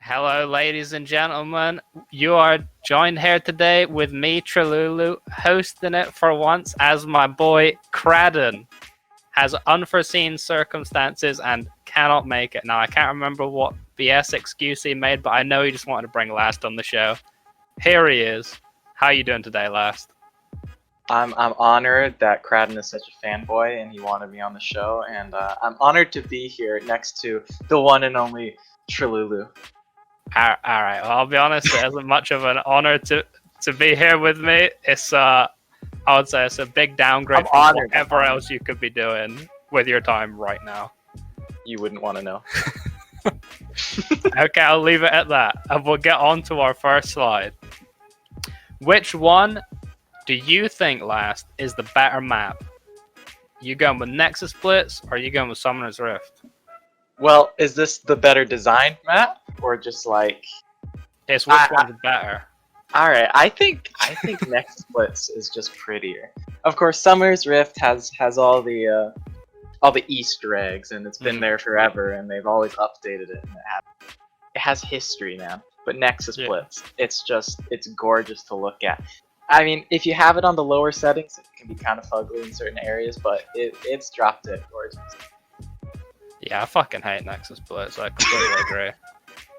Hello, ladies and gentlemen. You are joined here today with me, Trelulu, hosting it for once as my boy Cradden has unforeseen circumstances and cannot make it. Now, I can't remember what BS excuse he made, but I know he just wanted to bring Last on the show. Here he is. How you doing today, Last? I'm honored that Cradden is such a fanboy and he wanted me on the show, and I'm honored to be here next to the one and only Trelulu. Alright, well, I'll be honest, it isn't much of an honor to be here with me. It's I would say it's a big downgrade from whatever else you could be doing with your time right now. You wouldn't want to know. Okay, I'll leave it at that, and we'll get on to our first slide. Which one do you think, Last, is the better map? You going with Nexus Blitz, or are you going with Summoner's Rift? Well, is this the better designed map, or just like... It's which one's better? Alright, I think Nexus Blitz is just prettier. Of course, Summoner's Rift has all the Easter eggs, and it's been there forever, and they've always updated it, and it has history, man. But Nexus Blitz, it's gorgeous to look at. I mean, if you have it on the lower settings, it can be kind of ugly in certain areas, but it's drop dead gorgeous. Yeah, I fucking hate Nexus Blitz. I completely agree.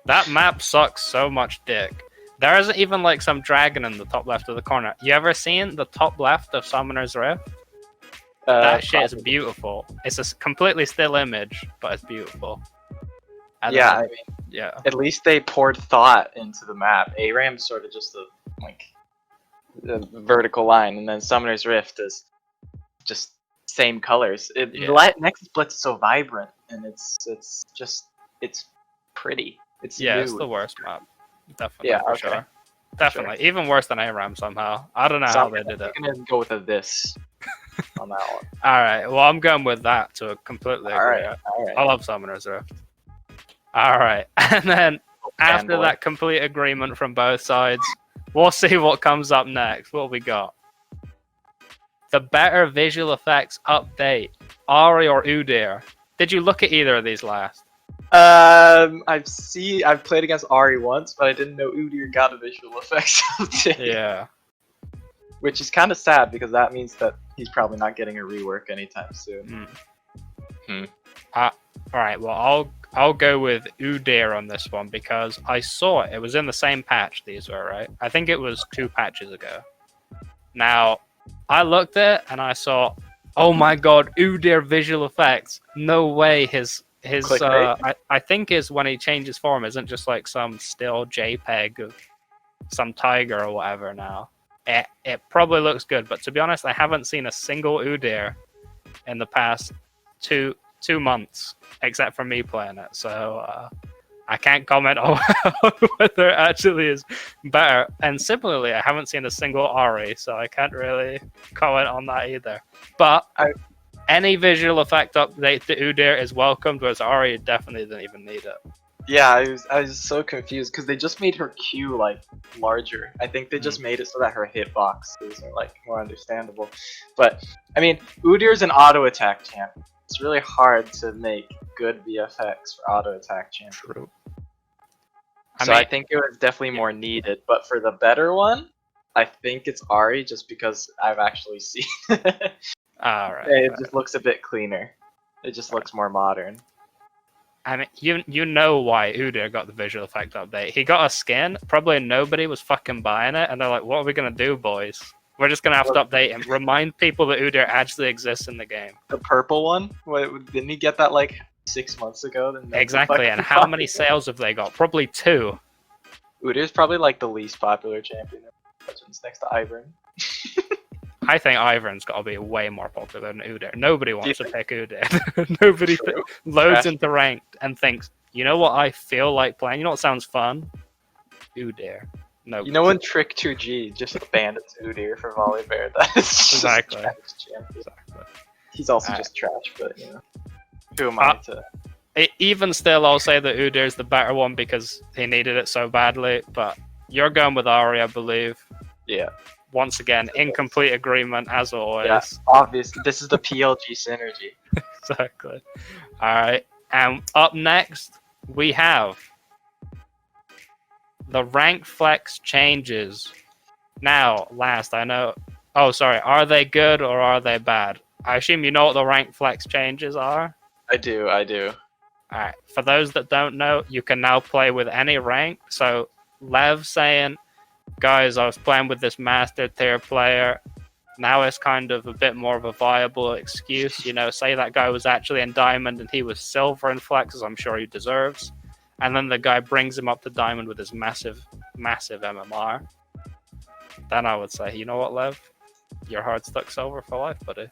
That map sucks so much dick. There isn't even like some dragon in the top left of the corner. You ever seen the top left of Summoner's Rift? That shit is beautiful. It's a completely still image, but it's beautiful. Yeah, I mean, at least they poured thought into the map. ARAM's sort of just a vertical line, and then Summoner's Rift is just same colors. Nexus Blitz is so vibrant, and it's pretty. It's new. It's the worst map. Definitely, for sure. Definitely, even worse than ARAM somehow. I don't know how they did it. I'm gonna go with a this on that one. All right, well, I'm going with that to completely agree. All right. I love Summoner's Rift. All right, and then after that complete agreement from both sides, we'll see what comes up next. What we got? The better visual effects update, Ari or Udyr. Did you look at either of these last? I've played against Ari once, but I didn't know Udyr got a visual effects update. Yeah. Which is kind of sad, because that means that he's probably not getting a rework anytime soon. Alright, well, I'll go with Udyr on this one, because I saw it. It was in the same patch, these were, right? I think it was 2 patches ago. Now, I looked at it, and I saw, oh my god, Udyr visual effects. No way his I think is when he changes form isn't just like some still JPEG of some tiger or whatever now. It probably looks good, but to be honest, I haven't seen a single Udyr in the past two months, except for me playing it. So I can't comment on whether it actually is better. And similarly, I haven't seen a single Ari, so I can't really comment on that either. But any visual effect update to Udyr is welcomed, whereas Ari definitely didn't even need it. Yeah, I was so confused, because they just made her Q like larger. I think they just made it so that her hitbox is like more understandable. But I mean, Udyr's an auto attack champ. It's really hard to make good VFX for auto attack champ. True. I think it was definitely more needed. But for the better one, I think it's Ari, just because I've actually seen it. Alright. It just looks a bit cleaner. It just looks more modern. I mean, you know why Udyr got the visual effect update. He got a skin, probably nobody was fucking buying it, and they're like, what are we going to do, boys? We're just going to have to update him. Remind people that Udyr actually exists in the game. The purple one? Didn't he get that like 6 months ago? Exactly, and how many sales have they got? Probably 2. Udyr's probably like the least popular champion. It's next to Ivern. I think Ivern's got to be way more popular than Udyr. Nobody wants to pick Udyr. Nobody loads into ranked and thinks, you know what I feel like playing? You know what sounds fun? Udyr. No. You know when Trick 2G just abandons Udyr for Volibear? That is just exactly. He's also just trash, but you know, who am I to? Even still, I'll say that Udyr is the better one because he needed it so badly. But you're going with Ari, I believe. Yeah. Once again, incomplete agreement as always. Yeah, obviously. This is the PLG synergy. Exactly. All right. And up next, we have the rank flex changes. Now, last, I know... Oh, sorry. Are they good or are they bad? I assume you know what the rank flex changes are? I do. Alright, for those that don't know, you can now play with any rank. So, Lev saying, guys, I was playing with this master tier player. Now it's kind of a bit more of a viable excuse. You know, say that guy was actually in diamond and he was silver in flex, as I'm sure he deserves. And then the guy brings him up to diamond with his massive, massive MMR. Then I would say, you know what, Lev? You're hard stuck silver for life, buddy.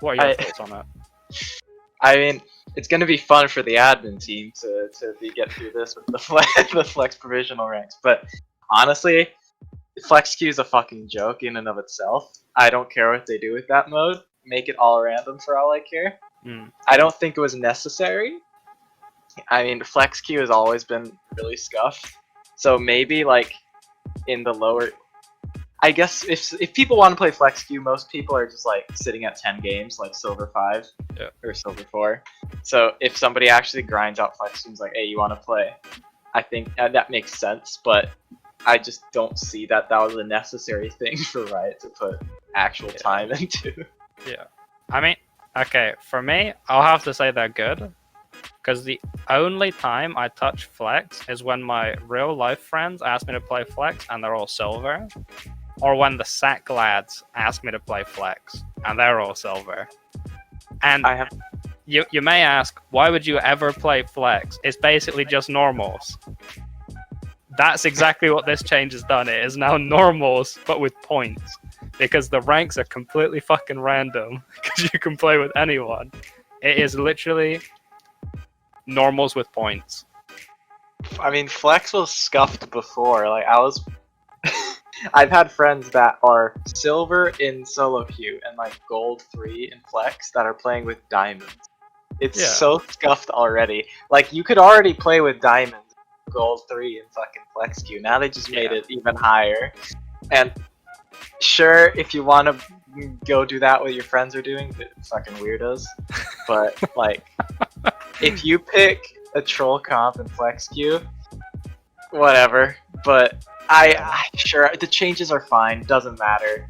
What are your thoughts on that? I mean, it's going to be fun for the admin team to get through this with the flex provisional ranks. But honestly, flex queue is a fucking joke in and of itself. I don't care what they do with that mode. Make it all random for all I care. I don't think it was necessary. I mean, flex queue has always been really scuffed. So maybe like in the lower... I guess if people want to play flex queue, most people are just like sitting at 10 games, like silver 5 or silver 4. So if somebody actually grinds out flex queue and is like, hey, you want to play? I think that makes sense, but I just don't see that was a necessary thing for Riot to put actual time into. Yeah. I mean, okay, for me, I'll have to say they're good. Because the only time I touch flex is when my real life friends ask me to play flex and they're all silver. Or when the Sac lads ask me to play flex and they're all silver. And you may ask, why would you ever play flex? It's basically just normals. That's exactly what this change has done. It is now normals, but with points. Because the ranks are completely fucking random. Because you can play with anyone. It is literally normals with points. I mean, flex was scuffed before. Like, I've had friends that are silver in solo queue and like gold 3 in flex that are playing with diamonds. It's so scuffed already. Like, you could already play with diamonds, gold 3 in fucking flex queue. Now they just made it even higher. And sure, if you want to go do that what your friends are doing, fucking weirdos. But like, if you pick a troll comp in flex queue, whatever. But I sure the changes are fine. Doesn't matter.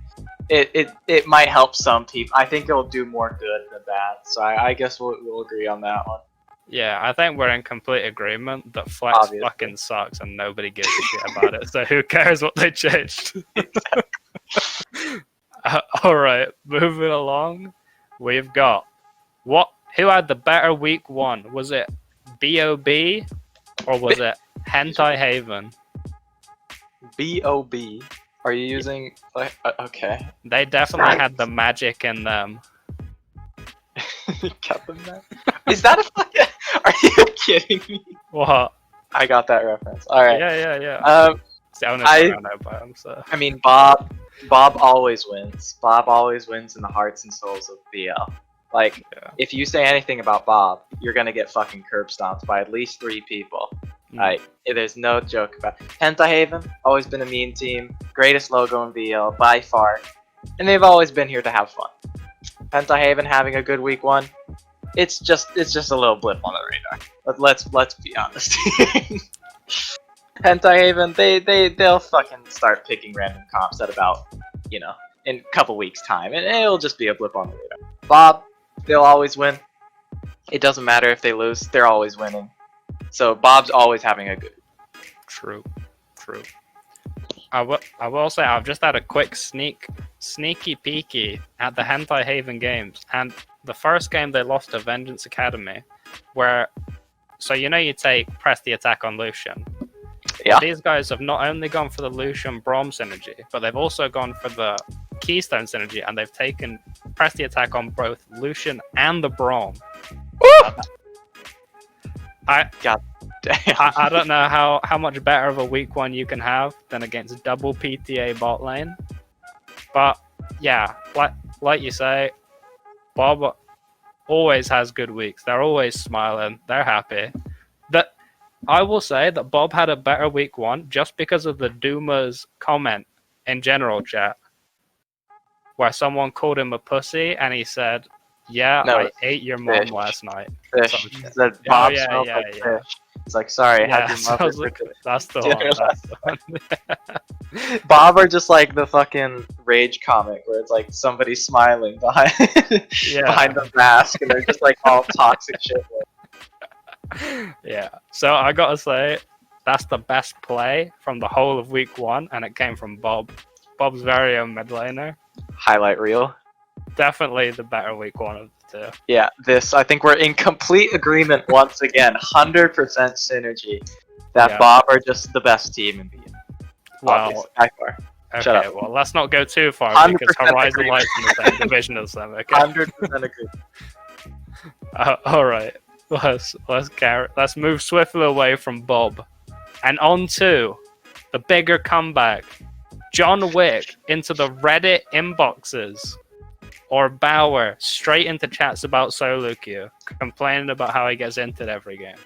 It might help some people. I think it'll do more good than bad. So I guess we'll agree on that one. Yeah, I think we're in complete agreement that flex fucking sucks and nobody gives a shit about it. So who cares what they changed? Alright, moving along. We've got who had the better week 1? Was it B.O.B. or was it Hentai Haven? B.O.B. Are you using okay? They definitely had the magic in them. Cut them back. Is that a fucking... Are you kidding me? What? I got that reference. All right. Yeah. See, I mean, Bob always wins. Bob always wins in the hearts and souls of BL. Like, if you say anything about Bob, you're gonna get fucking curb stomped by at least 3 people. Like, there's no joke about it. Hentai Haven, always been a meme team. Greatest logo in BL, by far. And they've always been here to have fun. Hentai Haven having a good week 1. It's just a little blip on the radar. But let's be honest. Hentai Haven, they'll fucking start picking random comps at about, in a couple weeks time, and it'll just be a blip on the radar. Bob, they'll always win. It doesn't matter if they lose, they're always winning. So Bob's always having a good. True. I will say I've just had a quick sneaky peeky at the Hentai Haven games, and the first game they lost to Vengeance Academy, where you press the attack on Lucian. Yeah. Well, these guys have not only gone for the Lucian Braum synergy, but they've also gone for the Keystone synergy, and they've pressed the attack on both Lucian and the Braum. God damn. I don't know how much better of a week 1 you can have than against double PTA bot lane. But yeah, like you say, Bob always has good weeks. They're always smiling. They're happy. I will say that Bob had a better week 1 just because of the Doomer's comment in general chat, where someone called him a pussy and he said, "Yeah, I ate your mom last night." Fish. He said Bob smelled like fish. It's like, sorry, I Yeah, had your so I mother was for like, dinner. that's the dinner one. That's the one. Bob are just like the fucking rage comic where it's like somebody smiling behind behind the mask, and they're just like all toxic shit. Yeah. So I gotta say, that's the best play from the whole of week 1, and it came from Bob. Bob's very own mid laner. Highlight reel. Definitely the better week 1 of the 2. Yeah, I think we're in complete agreement once again. 100% synergy. That Yeah. Bob are just the best team in the Well, by far. Shut okay, up. well, let's not go too far 100% because Horizon agree. Light's in the same division as them, okay? 100% agree. Alright, let's move swiftly away from Bob and on to the bigger comeback. John Wick into the Reddit inboxes, or Bauer straight into chats about solo queue, complaining about how he gets entered every game.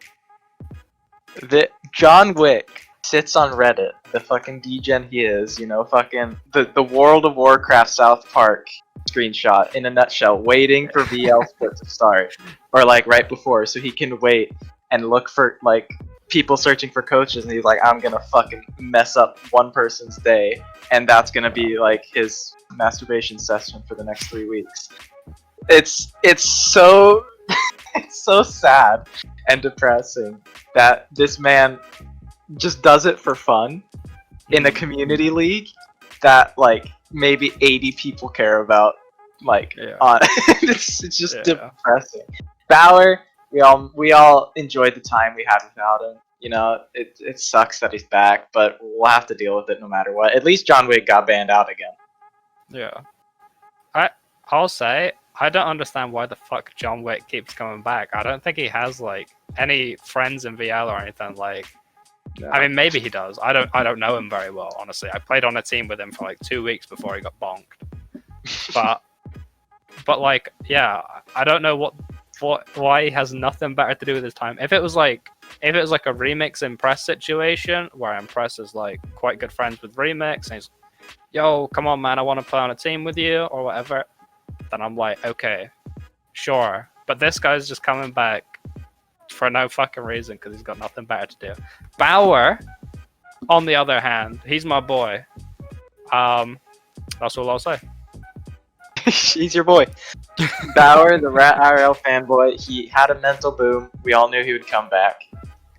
The John Wick sits on Reddit, the fucking degen he is, you know, fucking the World of Warcraft South Park screenshot in a nutshell, waiting for VL split to start, or like right before, so he can wait and look for like people searching for coaches, and he's like, I'm gonna fucking mess up one person's day, and that's gonna be like his masturbation session for the next 3 weeks. It's so it's so sad and depressing that this man just does it for fun in a community league that like maybe 80 people care about. Like, it's just depressing. Bauer, we all enjoyed the time we had without him. You know, it sucks that he's back, but we'll have to deal with it no matter what. At least John Wick got banned out again. Yeah. I'll say, I don't understand why the fuck John Wick keeps coming back. I don't think he has like any friends in VL or anything. Like, No. I mean, maybe he does. I don't know him very well, honestly. I played on a team with him for like 2 weeks before he got bonked. But like, yeah, I don't know why he has nothing better to do with his time. If it was like a Remix Impress situation where Impress is like quite good friends with Remix and he's, yo, come on man, I want to play on a team with you or whatever, then I'm like, okay, sure. But this guy's just coming back for no fucking reason because he's got nothing better to do. Bauer, on the other hand, he's my boy. That's all I'll say. He's your boy. Bauer, the Rat IRL fanboy, he had a mental boom. We all knew he would come back.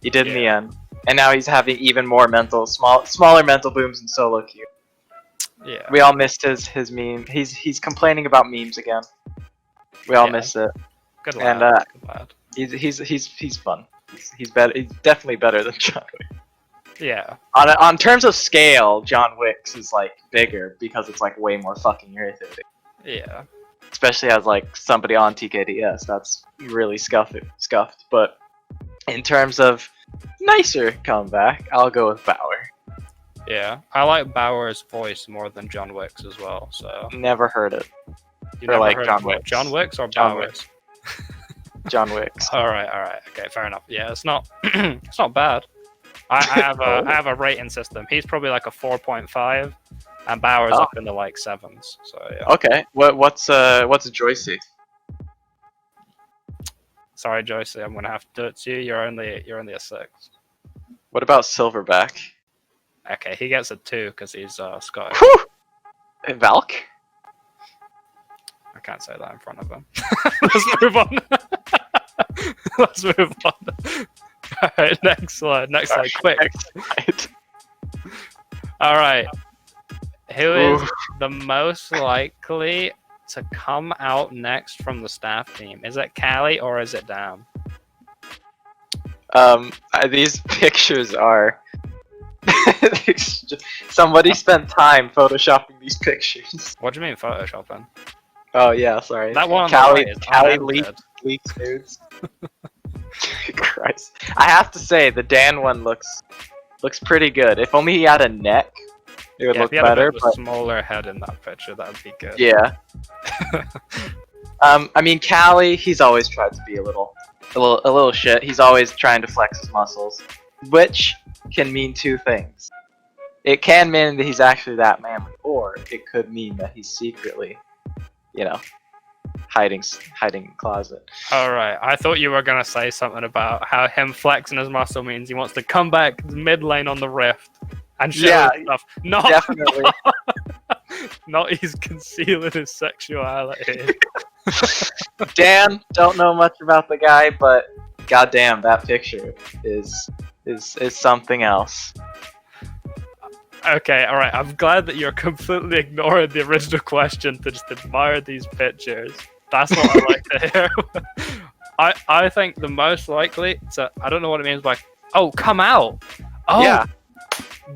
He did in the end. And now he's having even more smaller mental booms in solo queue. Yeah. We all missed his meme. He's complaining about memes again. We all missed it. Good lad. And good lad. he's fun. He's better. He's definitely better than John Wick. Yeah. On terms of scale, John Wick's is like bigger because it's like way more fucking irritating. Yeah. Especially as like somebody on TKDS, that's really scuffed. But in terms of nicer comeback, I'll go with Bauer. Yeah. I like Bauer's voice more than John Wick's as well. So Never heard it. you never like heard John of Wick's. John Wick's or John Bauer's? John Wick's. All right. Okay, fair enough. Yeah, it's not it's not bad. I have a rating system. He's probably like a 4.5, and Bauer's up in the like 7s. So yeah. Okay. What's Joycey? Sorry, Joyce, I'm gonna have to do it to you. You're only a 6. What about Silverback? Okay, he gets a 2 because he's Scottish. Whew! Valk? I can't say that in front of him. Let's move on. Let's move on. Alright, next slide, quick. Alright. Who is the most likely to come out next from the staff team? Is it Callie or is it Dam? These pictures are... Somebody spent time photoshopping these pictures. What do you mean photoshopping? Oh yeah, sorry. That one Callie unedited. leaks nudes. Christ. I have to say, the Dan one looks pretty good. If only he had a neck, it would look if he had better. a bit of a smaller head in that picture, that would be good. Yeah. I mean, Callie, he's always tried to be a little shit. He's always trying to flex his muscles, which can mean two things. It can mean that he's actually that manly, or it could mean that he's secretly, you know, hiding in closet. All right. I thought you were gonna say something about how him flexing his muscle means he wants to come back mid lane on the Rift and show Yeah, his stuff. Not, definitely. not he's concealing his sexuality. Dan, don't know much about the guy, but goddamn, that picture is something else. Okay, all right. I'm glad that you're completely ignoring the original question to just admire these pictures. That's what I like to hear. I think the most likely to, I don't know what it means by, oh, come out. Oh, Yeah.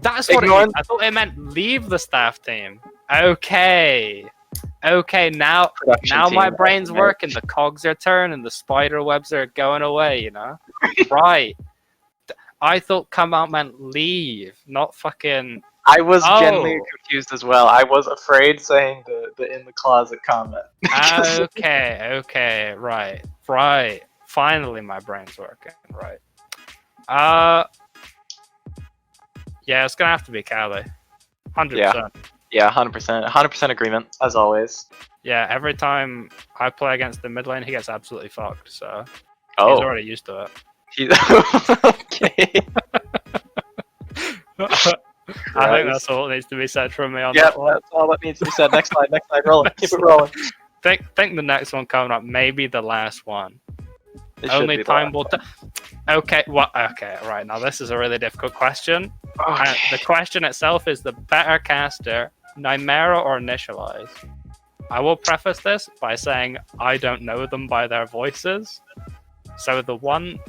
That's what it means. I thought it meant leave the staff team. Okay, now Production my team, brain's right? working. The cogs are turning. The spider webs are going away. You know, right? I thought come out meant leave, not fucking. I was genuinely confused as well. I was afraid saying the in the closet comment. Okay, right. Finally, my brain's working. Right. Yeah, it's gonna have to be Cali. 100%. Yeah, 100% agreement as always. Yeah, every time I play against the mid lane, he gets absolutely fucked. So he's Oh, already used to it. okay. I think that's all that needs to be said from me on Yeah, that one. that's all that needs to be said. Next slide, rolling. Keep it rolling. Think the next one coming up, maybe the last one. It should Only be time will tell. Okay, okay, right. Now this is a really difficult question. The question itself is the better caster, Nymera or Initialize? I will preface this by saying I don't know them by their voices. So the one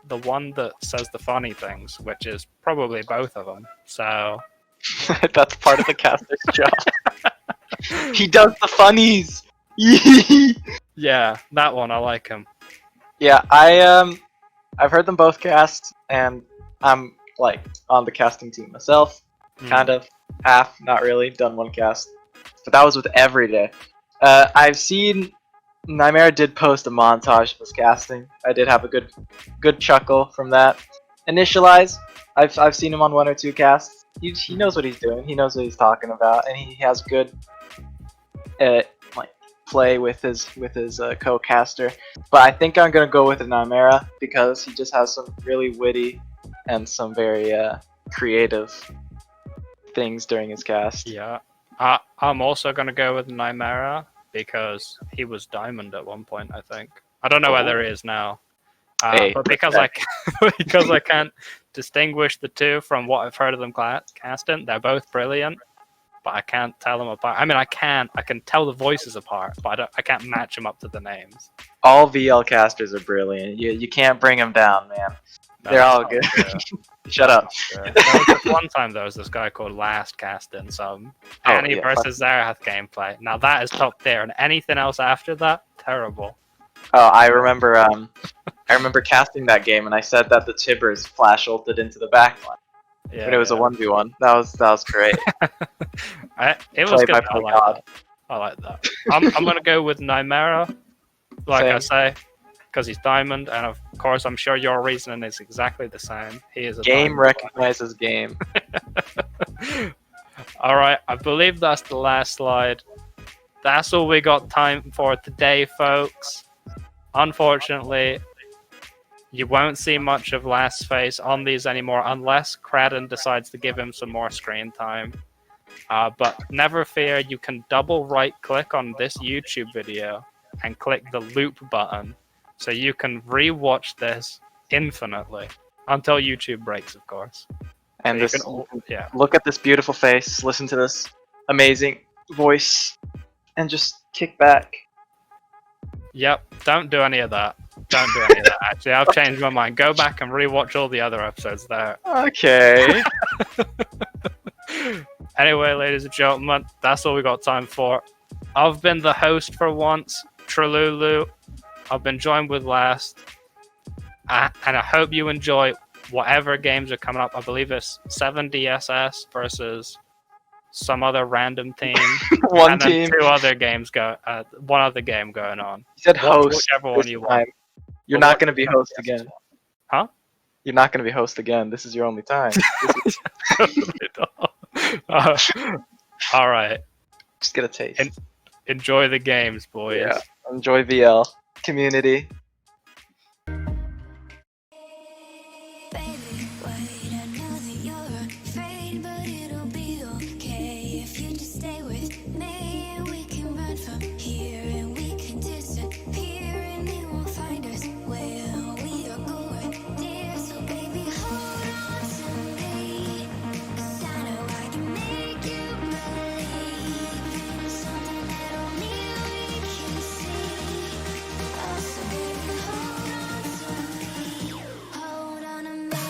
that says the funny things, which is probably both of them. So that's part of the caster's job. He does the funnies. yeah, that one I like him. Yeah, I've heard them both cast, and I'm like on the casting team myself, kind of half, not really, done one cast, but that was with Everyday. I've seen Nymera did post a montage of his casting. I did have a good chuckle from that. Initialize, I've seen him on one or two casts. He knows what he's doing. He knows what he's talking about, and he has good like play with his co-caster. But I think I'm gonna go with Nymera because he just has some really witty and some very creative things during his cast. Yeah, I'm also gonna go with Nymera because he was Diamond at one point. I think I don't know whether he is now. Hey, but because I can't distinguish the two from what I've heard of them casting, they're both brilliant. But I can't tell them apart. I mean, I can tell the voices apart, but I can't match them up to the names. All VL casters are brilliant. You can't bring them down, man. They're all good. Shut up. There was this one time there was this guy called Last casting some Annie versus Zerath gameplay. Now that is top tier, and anything else after that, terrible. Oh, I remember casting that game, and I said that the Tibbers flash ulted into the backline. Yeah, when it was a 1v1. That was great. It was good. I like that. I'm gonna go with Nymera, like I say, because he's Diamond, and of course I'm sure your reasoning is exactly the same. He is a game Diamond recognizes game. All right, I believe that's the last slide. That's all we got time for today, folks. Unfortunately, you won't see much of Last's face on these anymore unless Cradden decides to give him some more screen time. But never fear, you can double right click on this YouTube video and click the loop button so you can rewatch this infinitely until YouTube breaks, of course. And so look at this beautiful face, listen to this amazing voice, and just kick back. Yep, don't do any of that. Don't do any of that, actually. I've changed my mind. Go back and rewatch all the other episodes there. Okay. Anyway, ladies and gentlemen, that's all we got time for. I've been the host for once, Trululu. I've been joined with Last. And I hope you enjoy whatever games are coming up. I believe it's 7DSS versus some other random team. One team. Two other games one other game going on. You said host. Whichever one you want. You're not going to be host again. Huh? You're not going to be host again. This is your only time. All right. Just get a taste. Enjoy the games, boys. Yeah. Enjoy VL community. Baby, wait, I know that you're afraid, but it'll be okay if you just stay with me. And we can run from here, and we can disappear, and they won't find us where we are going, dear. So baby, hold on to me, 'cause I know I can make you believe in something that only we can see. Oh, so baby, hold on to me, hold on to me.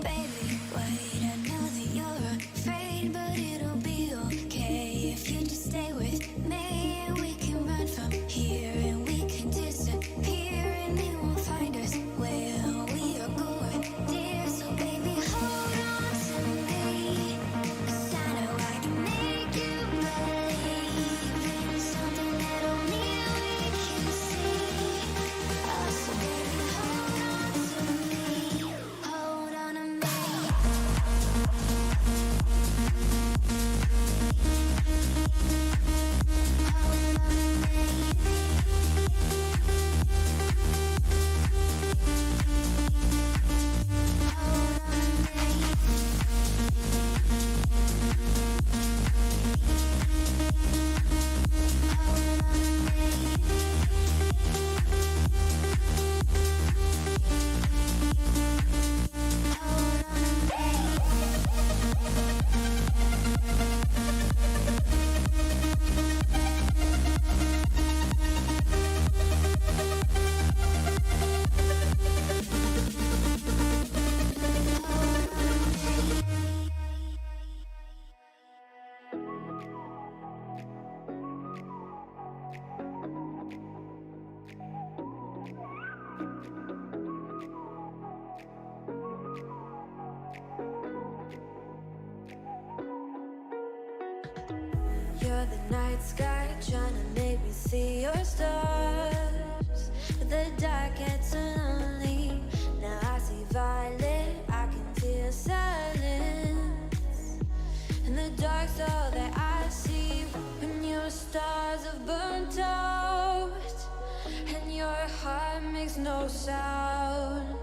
Baby, wait, I know that you're afraid, but it'll be okay if you just stay with me. And we can run from here, and we can disappear, and they won't find us where we are going, dear. So baby, hold on to me, 'cause I know I can make you believe in something that only we can see. Oh, so baby, hold on to me, hold on to me. You're the night sky trying to make me see your stars, but the dark gets lonely. Now I see violet, I can feel silence. And the dark's all that I see when your stars have burnt out and your heart makes no sound.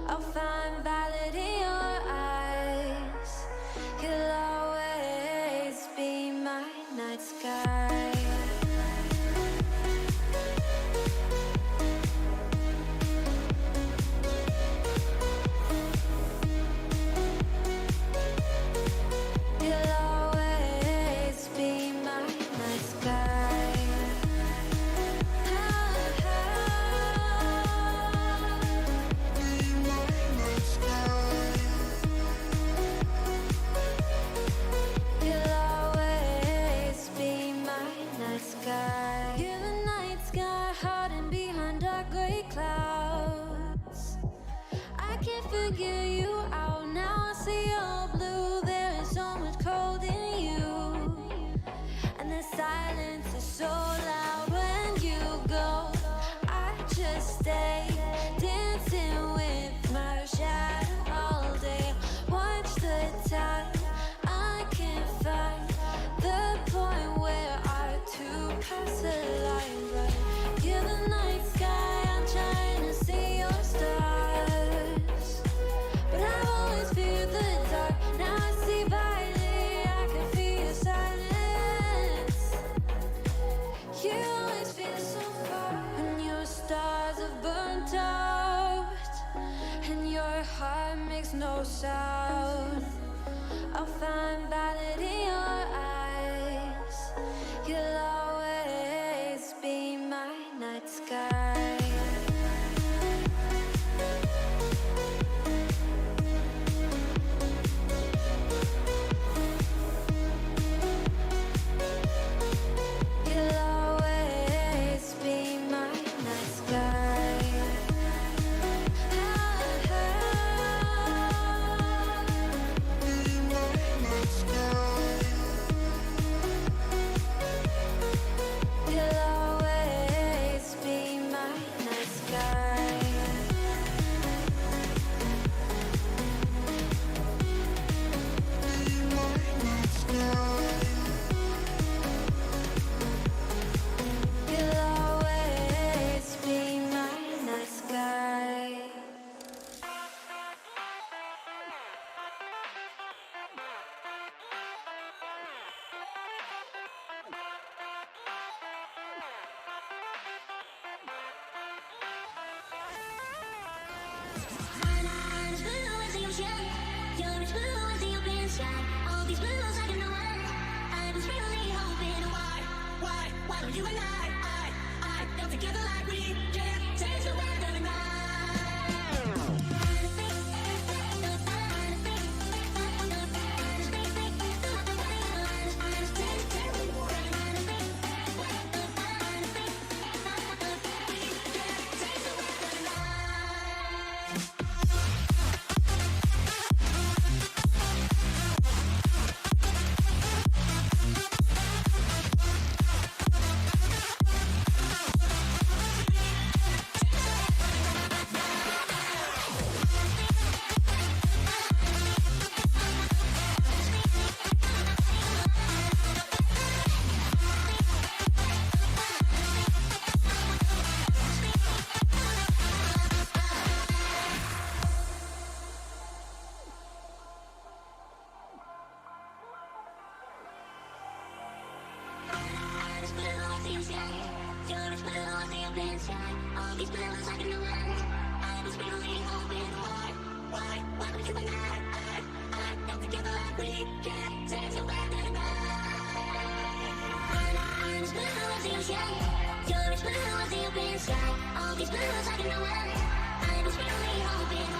I'll find violet in your eyes. You'll always be my night sky. You'll always be my night sky. Be my night sky. You'll always be my night sky. You're the night sky hiding behind dark gray clouds. I can't figure you out now. I see all blue. There is so much cold in you, and the silence is so loud when you go. I just stay dancing with my shadow all day. Watch the time. I can't find the point where our two paths align. But you're the night sky. I'm trying to see your stars, but I've always feared the dark. Now I heart makes no sound. I'll find valid in your eyes. You'll always be my night sky. You'll always be my night sky. You'll always be my night sky. You'll always be my night sky. You and I come together like we can change the weather tonight. All these bills I can know. I was really hoping why don't you and I come together like we can change the weather tonight. I'm as blue as the ocean. You're as blue as the open sky. All these bills I can know. I was really hoping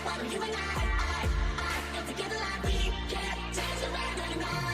why don't you and I come together like we can change the weather tonight.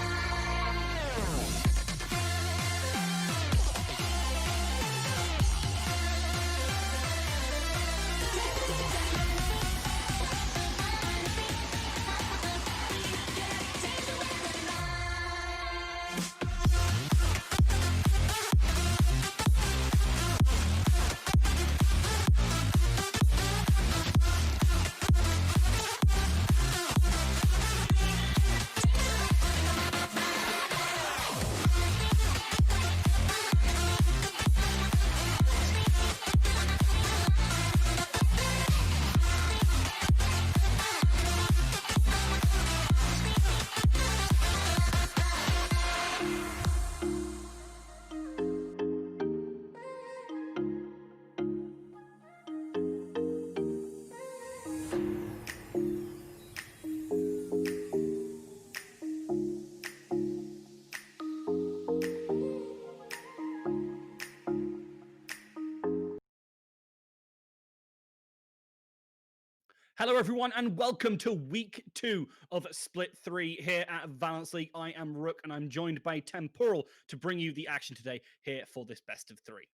Hello, everyone, and welcome to week 2 of Split 3 here at Valence League. I am Rook, and I'm joined by Temporal to bring you the action today here for this best of 3.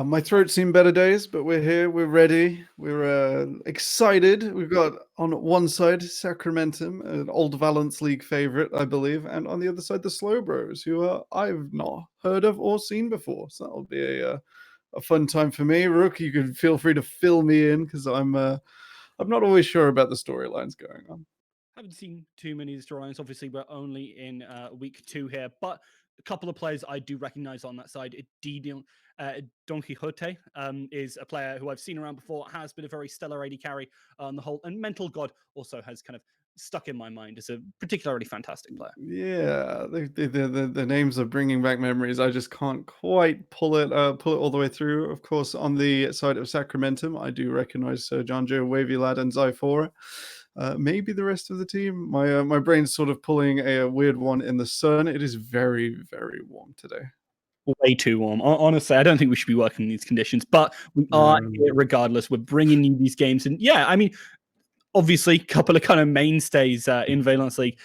My throat's seen better days, but we're here, we're ready, we're excited. We've got on one side Sacramentum, an old Valence League favorite, I believe, and on the other side the Slowbros, who I've not heard of or seen before. So that'll be a fun time for me. Rook, you can feel free to fill me in because I'm not always sure about the storylines going on. Haven't seen too many of the storylines. Obviously, we're only in week 2 here, but a couple of players I do recognize on that side. Don Quixote is a player who I've seen around before, has been a very stellar AD carry on the whole, and Mental God also has kind of stuck in my mind as a particularly fantastic player. Yeah, the names are bringing back memories. I just can't quite pull it all the way through. Of course, on the side of Sacramentum, I do recognize John Joe, Wavy Lad, and Zyphora. Maybe the rest of the team. My brain's sort of pulling a weird one in the sun. It is very, very warm today. Way too warm. Honestly, I don't think we should be working in these conditions, but we are here regardless. We're bringing you these games, and yeah, I mean, obviously, a couple of kind of mainstays in Valence League.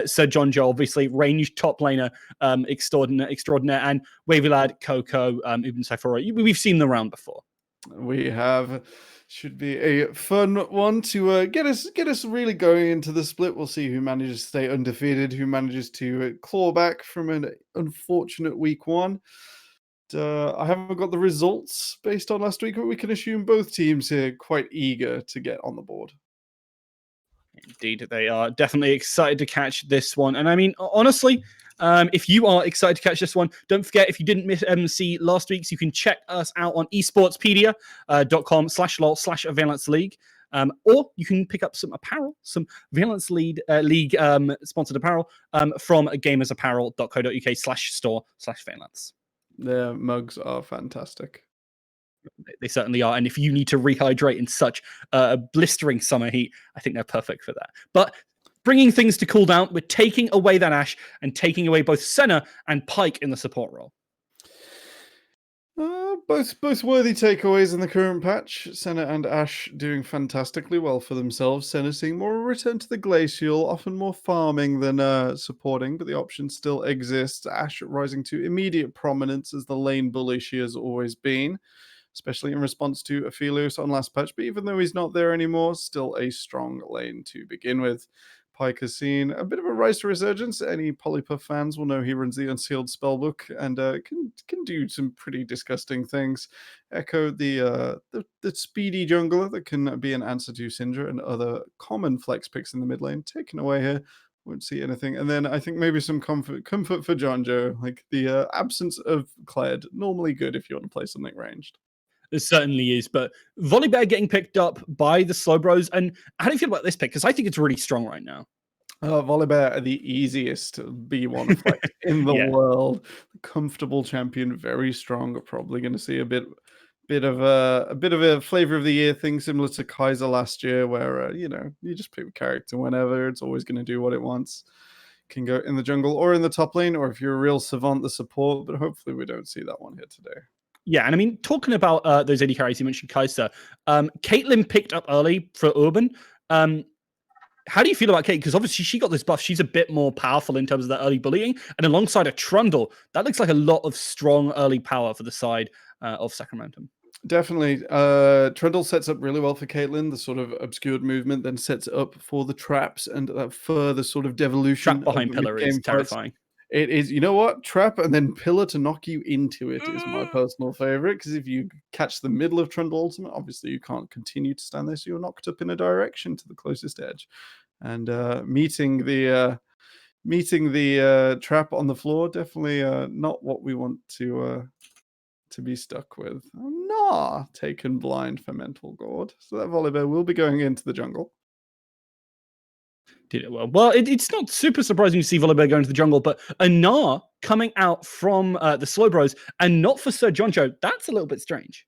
Sir John Joe, obviously, ranged top laner extraordinaire, and Wavy Lad, Coco, Ubin Cyphora. We've seen them around before. We have. Should be a fun one to get us really going into the split. We'll see who manages to stay undefeated, who manages to claw back from an unfortunate week one. I haven't got the results based on last week, but we can assume both teams here quite eager to get on the board. Indeed, they are definitely excited to catch this one. And I mean, honestly, if you are excited to catch this one, don't forget, if you didn't see last week's, you can check us out on esportspedia.com/lol/Valence League. Or you can pick up some apparel, some Valence League sponsored apparel from gamersapparel.co.uk/store/Valence. Their mugs are fantastic. They certainly are. And if you need to rehydrate in such blistering summer heat, I think they're perfect for that. But bringing things to cool down, we're taking away that Ashe and taking away both Senna and Pyke in the support role. Both worthy takeaways in the current patch. Senna and Ashe doing fantastically well for themselves. Senna seeing more return to the glacial, often more farming than supporting, but the option still exists. Ashe rising to immediate prominence as the lane bully she has always been, especially in response to Aphelios on last patch. But even though he's not there anymore, still a strong lane to begin with. Pyke has seen a bit of a rise to resurgence. Any Polypuff fans will know he runs the Unsealed Spellbook and can do some pretty disgusting things. Echo, the speedy jungler that can be an answer to Syndra and other common flex picks in the mid lane, taken away here. Won't see anything. And then I think maybe some comfort for John Joe, like the absence of Kled. Normally good if you want to play something ranged. There certainly is, but Volibear getting picked up by the Slowbros. And how do you feel about this pick? Because I think it's really strong right now. Volibear are the easiest B1 flex in the world. Comfortable champion, very strong. Probably going to see a bit of a flavor of the year thing, similar to Kaiser last year, where you just pick a character whenever. It's always going to do what it wants. Can go in the jungle or in the top lane, or if you're a real savant, the support. But hopefully, we don't see that one here today. Yeah, and I mean, talking about those AD carries, you mentioned Kaiser. Caitlyn picked up early for Urban. How do you feel about Kate? Because obviously she got this buff. She's a bit more powerful in terms of that early bullying. And alongside a Trundle, that looks like a lot of strong early power for the side of Sacramentum. Definitely. Trundle sets up really well for Caitlyn. The sort of obscured movement then sets up for the traps and that further sort of devolution. Trap behind pillar is terrifying. It is, you know what? Trap and then pillar to knock you into it is my personal favorite, because if you catch the middle of Trundle ultimate, obviously you can't continue to stand there, so you're knocked up in a direction to the closest edge. And meeting the trap on the floor, definitely not what we want to be stuck with. Nah, taken blind for Mental God. So that Volibear will be going into the jungle. Did it well. Well, it's not super surprising to see Volibear going to the jungle, but Anar coming out from the Slowbros and not for Sir Jonjo, that's a little bit strange.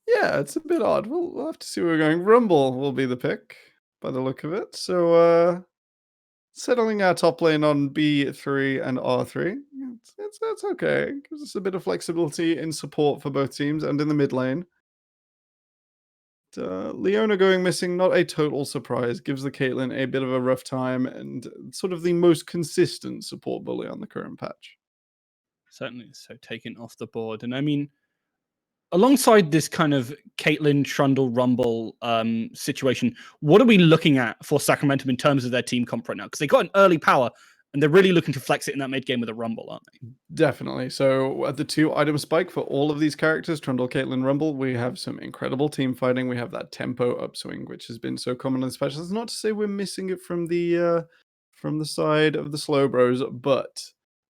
Yeah, it's a bit odd. We'll have to see where we're going. Rumble will be the pick by the look of it. So settling our top lane on B3 and R3. It's okay. It gives us a bit of flexibility in support for both teams and in the mid lane. Leona going missing, not a total surprise. Gives the Caitlyn a bit of a rough time and sort of the most consistent support bully on the current patch. Certainly, so taken off the board. And I mean, alongside this kind of Caitlyn, Trundle, Rumble situation, what are we looking at for Sacramentum in terms of their team comp right now? Because they got an early power, and they're really looking to flex it in that mid game with a Rumble, aren't they? Definitely. So at the 2-item spike for all of these characters, Trundle, Caitlyn, Rumble, we have some incredible team fighting. We have that tempo upswing, which has been so common in this patch. That's not to say we're missing it from the side of the Slowbros, but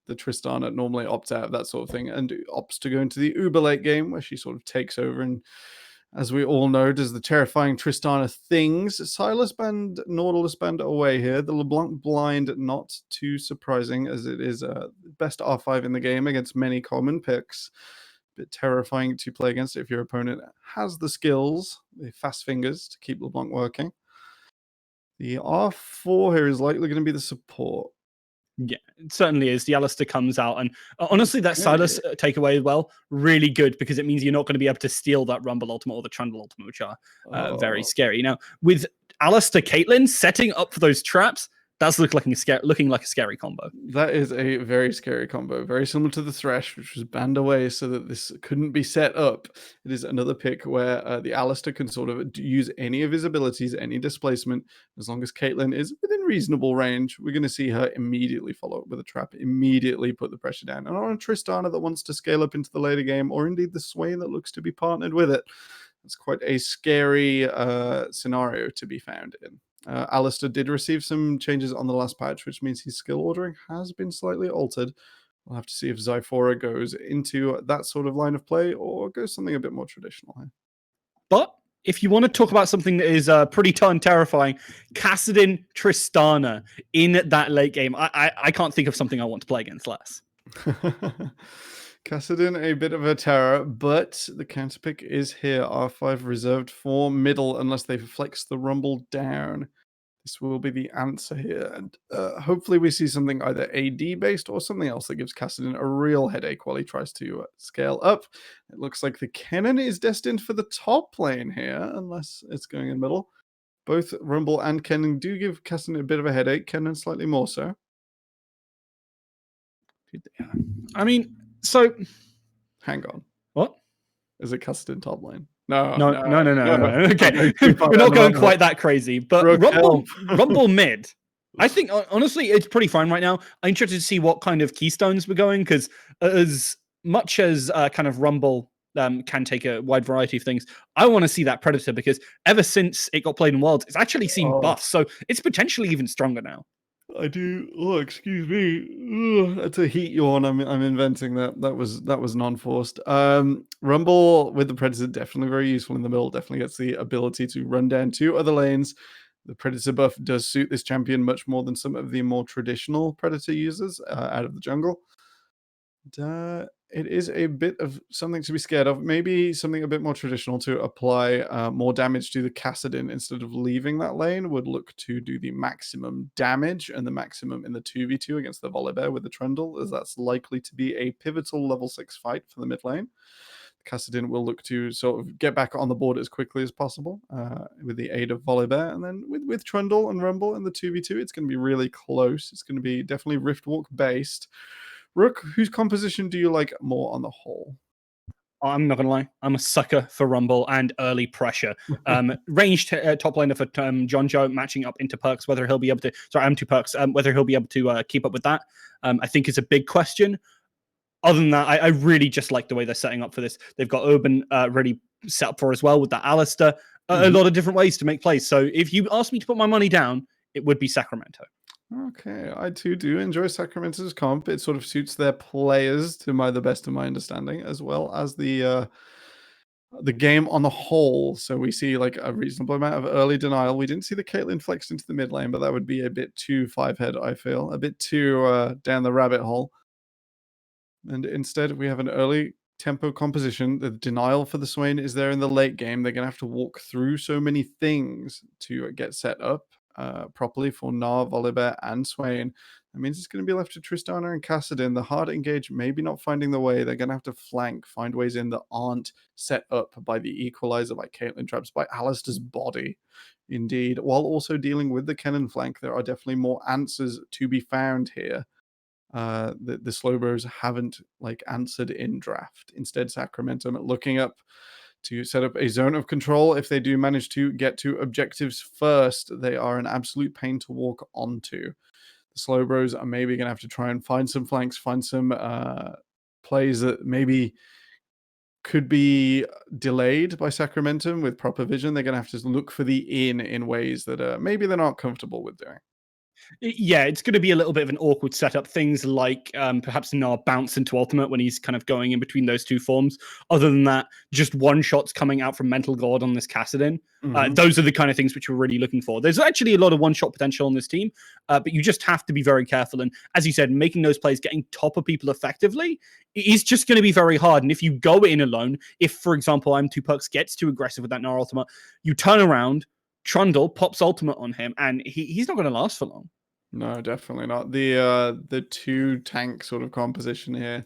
the Tristana normally opts out of that sort of thing and opts to go into the uber late game where she sort of takes over and, as we all know, does the terrifying Tristana things. Silas band, Nautilus band away here. The LeBlanc blind, not too surprising as it is best R5 in the game against many common picks. Bit terrifying to play against if your opponent has the skills, the fast fingers to keep LeBlanc working. The R4 here is likely going to be the support. Yeah, it certainly is. The Alistair comes out, and honestly, that Silas takeaway as well, really good because it means you're not going to be able to steal that Rumble Ultimate or the Trundle Ultimate, which are very scary. Now, with Alistair Caitlyn setting up for those traps, that's looking like a scary combo. That is a very scary combo, very similar to the Thresh, which was banned away so that this couldn't be set up. It is another pick where the Alistair can sort of use any of his abilities, any displacement, as long as Caitlyn is within reasonable range. We're going to see her immediately follow up with a trap, immediately put the pressure down. And on a Tristana that wants to scale up into the later game, or indeed the Swain that looks to be partnered with it, it's quite a scary scenario to be found in. Alistair did receive some changes on the last patch, which means his skill ordering has been slightly altered. We'll have to see if Zyphora goes into that sort of line of play or goes something a bit more traditional here. But if you want to talk about something that is pretty darn terrifying, Kassadin Tristana in that late game, I can't think of something I want to play against less. Kassadin, a bit of a terror, but the counterpick is here. R5 reserved for middle unless they flex the Rumble down. This will be the answer here. And hopefully we see something either AD based or something else that gives Kassadin a real headache while he tries to scale up. It looks like the Kennen is destined for the top lane here, unless it's going in middle. Both Rumble and Kennen do give Kassadin a bit of a headache. Kennen slightly more so. I mean, so hang on. What? Is it Kassadin top lane? No. Okay, we're not going quite that crazy. But Rumble mid, I think honestly it's pretty fine right now. I'm interested to see what kind of keystones we're going, because as much as kind of Rumble can take a wide variety of things, I want to see that Predator, because ever since it got played in Worlds, it's actually seen buffs, so it's potentially even stronger now. I do. Oh, excuse me. That's a heat yawn. I'm inventing that. That was non-forced. Rumble with the Predator definitely very useful in the middle. Definitely gets the ability to run down two other lanes. The Predator buff does suit this champion much more than some of the more traditional Predator users out of the jungle. It is a bit of something to be scared of. Maybe something a bit more traditional to apply more damage to the Kassadin instead of leaving that lane would look to do the maximum damage and the maximum in the 2v2 against the Volibear with the Trundle, as that's likely to be a pivotal level 6 fight for the mid lane. Kassadin will look to sort of get back on the board as quickly as possible with the aid of Volibear. And then with Trundle and Rumble in the 2v2, it's going to be really close. It's going to be definitely Riftwalk based. Rook, whose composition do you like more on the whole? I'm not going to lie. I'm a sucker for Rumble and early pressure. Ranged top laner for John Joe matching up into Perks, whether he'll be able to... Sorry, I'm two Perks. Whether he'll be able to keep up with that, I think is a big question. Other than that, I really just like the way they're setting up for this. They've got Urban really set up for as well with that Alistair. A lot of different ways to make plays. So if you ask me to put my money down, it would be Sacramento. Okay, I too do enjoy Sacramento's comp. It sort of suits their players to the best of my understanding, as well as the game on the whole. So we see like a reasonable amount of early denial. We didn't see the Caitlyn flexed into the mid lane, but that would be a bit too 5-head, I feel. A bit too down the rabbit hole. And instead we have an early tempo composition. The denial for the Swain is there in the late game. They're going to have to walk through so many things to get set up properly for Gnar, Volibear, and Swain. That means it's going to be left to Tristana and Kassadin. The hard engage, maybe not finding the way. They're going to have to flank, find ways in that aren't set up by the equalizer, by Caitlyn traps, by Alistair's body. Indeed, while also dealing with the Kennen flank, there are definitely more answers to be found here. The Slowbros haven't like answered in draft. Instead, Sacramentum looking up to set up a zone of control. If they do manage to get to objectives first, they are an absolute pain to walk onto. The Slowbros are maybe going to have to try and find some flanks, find some plays that maybe could be delayed by Sacramentum with proper vision. They're going to have to look for the in ways that maybe they're not comfortable with doing. Yeah, it's going to be a little bit of an awkward setup. Things like perhaps Gnar bounce into ultimate when he's kind of going in between those two forms. Other than that, just one shots coming out from Mental God on this Kassadin. Those are the kind of things which we're really looking for. There's actually a lot of one-shot potential on this team, but you just have to be very careful. And as you said, making those plays, getting top of people effectively is just going to be very hard. And if you go in alone, if, for example, M2Perks gets too aggressive with that Gnar ultimate, you turn around, Trundle pops ultimate on him, and he's not going to last for long. No, definitely not. The two tank sort of composition here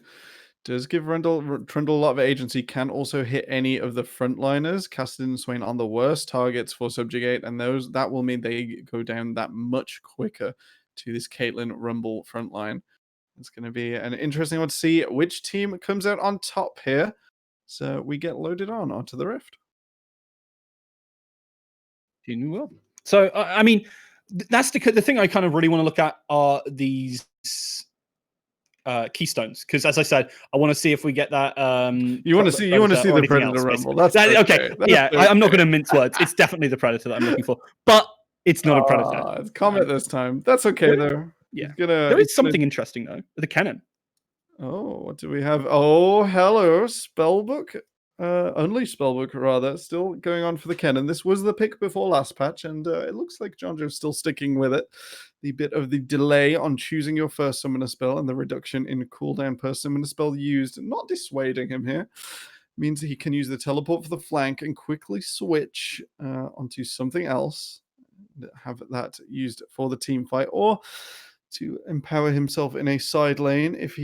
does give Trundle a lot of agency. Can also hit any of the frontliners. Kassadin and Swain on the worst targets for Subjugate, and that will mean they go down that much quicker to this Caitlyn Rumble frontline. It's going to be an interesting one to see which team comes out on top here. So we get loaded onto the Rift. You will. So I mean, that's the thing I kind of really want to look at are these keystones, because as I said, I want to see if we get that. You want to see the Predator Rumble. That's okay. I'm not going to mince words. It's definitely the Predator that I'm looking for, but it's not a Predator. It's Comet this time. That's okay though. Yeah, there is something interesting though. The cannon. Oh, what do we have? Oh, hello, Spellbook. Unleashed Spellbook, rather, still going on for the cannon. This was the pick before last patch, and it looks like Jonjo's still sticking with it. The bit of the delay on choosing your first summoner spell and the reduction in cooldown per summoner spell used, not dissuading him here, means that he can use the teleport for the flank and quickly switch onto something else, have that used for the team fight, or to empower himself in a side lane if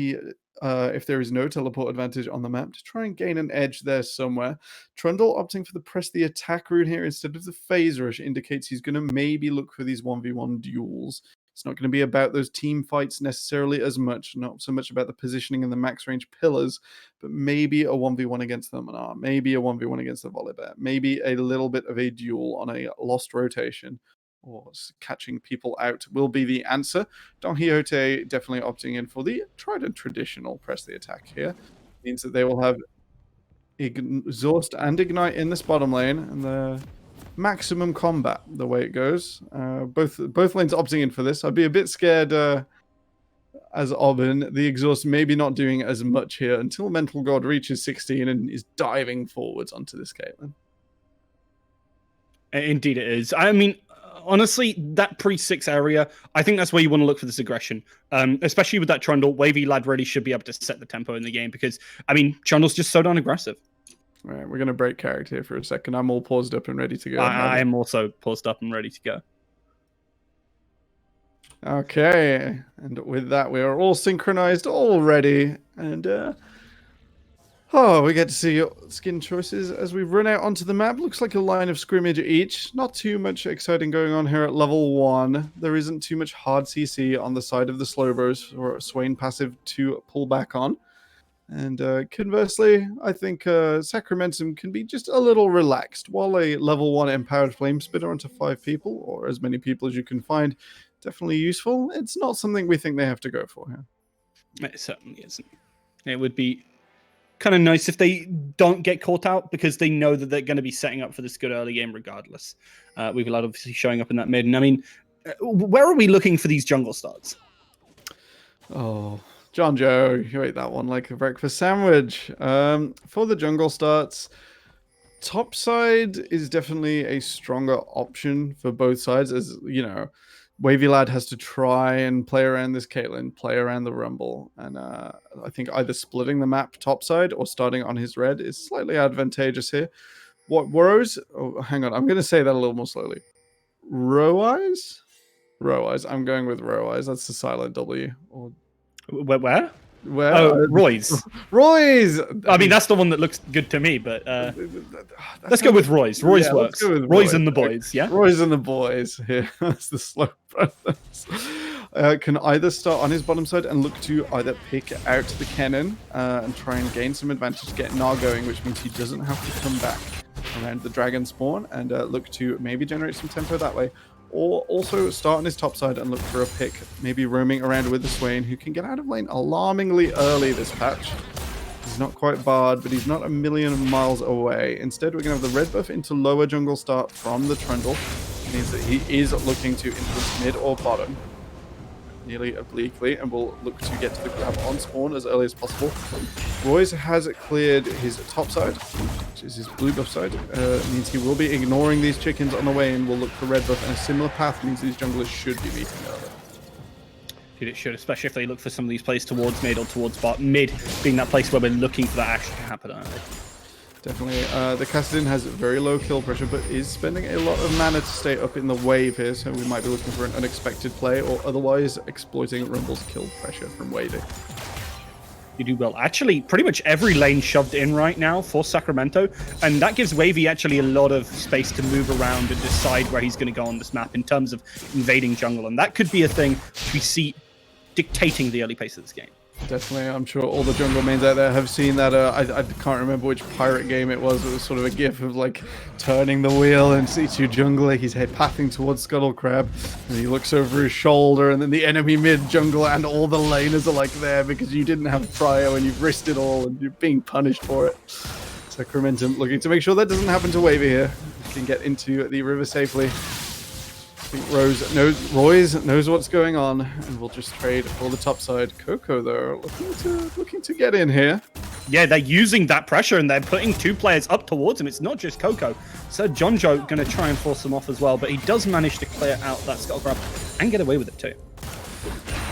there is no teleport advantage on the map, to try and gain an edge there somewhere. Trundle opting for the press the attack rune here instead of the phase rush indicates he's going to maybe look for these 1v1 duels. It's not going to be about those team fights necessarily as much, not so much about the positioning and the max range pillars, but maybe a 1v1 against the Manar, maybe a 1v1 against the Volibear, maybe a little bit of a duel on a lost rotation, or catching people out will be the answer. Don Quixote definitely opting in for the tried and traditional press the attack here. Means that they will have Exhaust and Ignite in this bottom lane, and the maximum combat, the way it goes. Both lanes opting in for this. I'd be a bit scared as Auburn. The Exhaust maybe not doing as much here until Mental God reaches 16 and is diving forwards onto this Caitlyn. Indeed it is. I mean, honestly, that pre-6 area, I think that's where you want to look for this aggression. Especially with that Trundle, Wavy Lad really should be able to set the tempo in the game because, I mean, Trundle's just so darn aggressive. All right, we're going to break character here for a second. I'm all paused up and ready to go. I am also paused up and ready to go. Okay, and with that, we are all synchronized already. And, we get to see your skin choices as we run out onto the map. Looks like a line of scrimmage each. Not too much exciting going on here at level 1. There isn't too much hard CC on the side of the Slowbros or Swain passive to pull back on. And conversely, I think Sacramentum can be just a little relaxed. While a level 1 empowered flame spitter onto 5 people, or as many people as you can find, definitely useful. It's not something we think they have to go for here. It certainly isn't. It would be kind of nice if they don't get caught out because they know that they're going to be setting up for this good early game regardless. We've allowed obviously showing up in that mid. And I mean, where are we looking for these jungle starts? Oh, John Joe, you ate that one like a breakfast sandwich. For the jungle starts, top side is definitely a stronger option for both sides. As you know, Wavy Lad has to try and play around this Caitlyn, play around the Rumble, and I think either splitting the map topside or starting on his red is slightly advantageous here. What Rose? Oh, hang on, I'm going to say that a little more slowly. Row-eyes? Row-eyes. I'm going with Row-eyes. That's the silent W. Or Where? Where? Oh, Roy's. Roy's! I mean, that's the one that looks good to me, but let's go with Roy's. Roy's works. Roy's and the boys, yeah? Roy's and the boys here. That's the slow process. Can either start on his bottom side and look to either pick out the cannon and try and gain some advantage, get Gnar going, which means he doesn't have to come back around the dragon spawn and look to maybe generate some tempo that way. Or also start on his top side and look for a pick, maybe roaming around with the Swain, who can get out of lane alarmingly early this patch. He's not quite barred, but he's not a million miles away. Instead, we're going to have the red buff into lower jungle start from the Trundle. It means that he is looking to influence mid or bottom. nearly obliquely, and will look to get to the grab on spawn as early as possible. Royce has cleared his top side, which is his blue buff side. Means he will be ignoring these chickens on the way and will look for red buff, and a similar path means these junglers should be meeting early. Dude, it should, especially if they look for some of these plays towards mid or towards bot. Mid being that place where we're looking for that action to happen early. Definitely. The Kassadin has very low kill pressure, but is spending a lot of mana to stay up in the wave here, so we might be looking for an unexpected play, or otherwise exploiting Rumble's kill pressure from waving. You do well. Actually, pretty much every lane shoved in right now for Sacramento, and that gives Wavy actually a lot of space to move around and decide where he's going to go on this map in terms of invading jungle, and that could be a thing we see dictating the early pace of this game. Definitely, I'm sure all the jungle mains out there have seen that. I can't remember which pirate game it was. It was sort of a gif of like turning the wheel and C2 jungler. He's head pathing towards Scuttle Crab, and he looks over his shoulder, and then the enemy mid jungle and all the laners are like there because you didn't have prio and you've risked it all and you're being punished for it. Sacramentum looking to make sure that doesn't happen to Wavy here. He can get into the river safely. I think Royce knows what's going on, and we'll just trade for the top side. Coco, though, looking to get in here. Yeah, they're using that pressure, and they're putting two players up towards him. It's not just Coco. So Jonjo going to try and force them off as well, but he does manage to clear out that Scuttle Crab and get away with it too.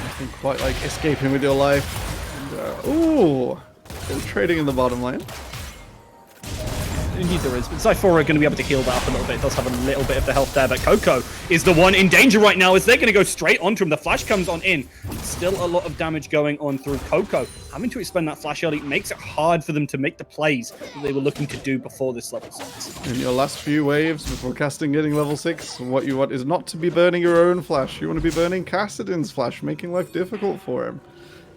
Nothing quite like escaping with your life. And, ooh, they're trading in the bottom lane. Indeed there is, but Zyphora are going to be able to heal that up a little bit. It does have a little bit of the health there, but Coco is the one in danger right now as they're going to go straight onto him. The flash comes on in. Still a lot of damage going on through Coco. Having to expend that flash early makes it hard for them to make the plays that they were looking to do before this level 6. In your last few waves before casting getting level 6, what you want is not to be burning your own flash. You want to be burning Kassadin's flash, making life difficult for him.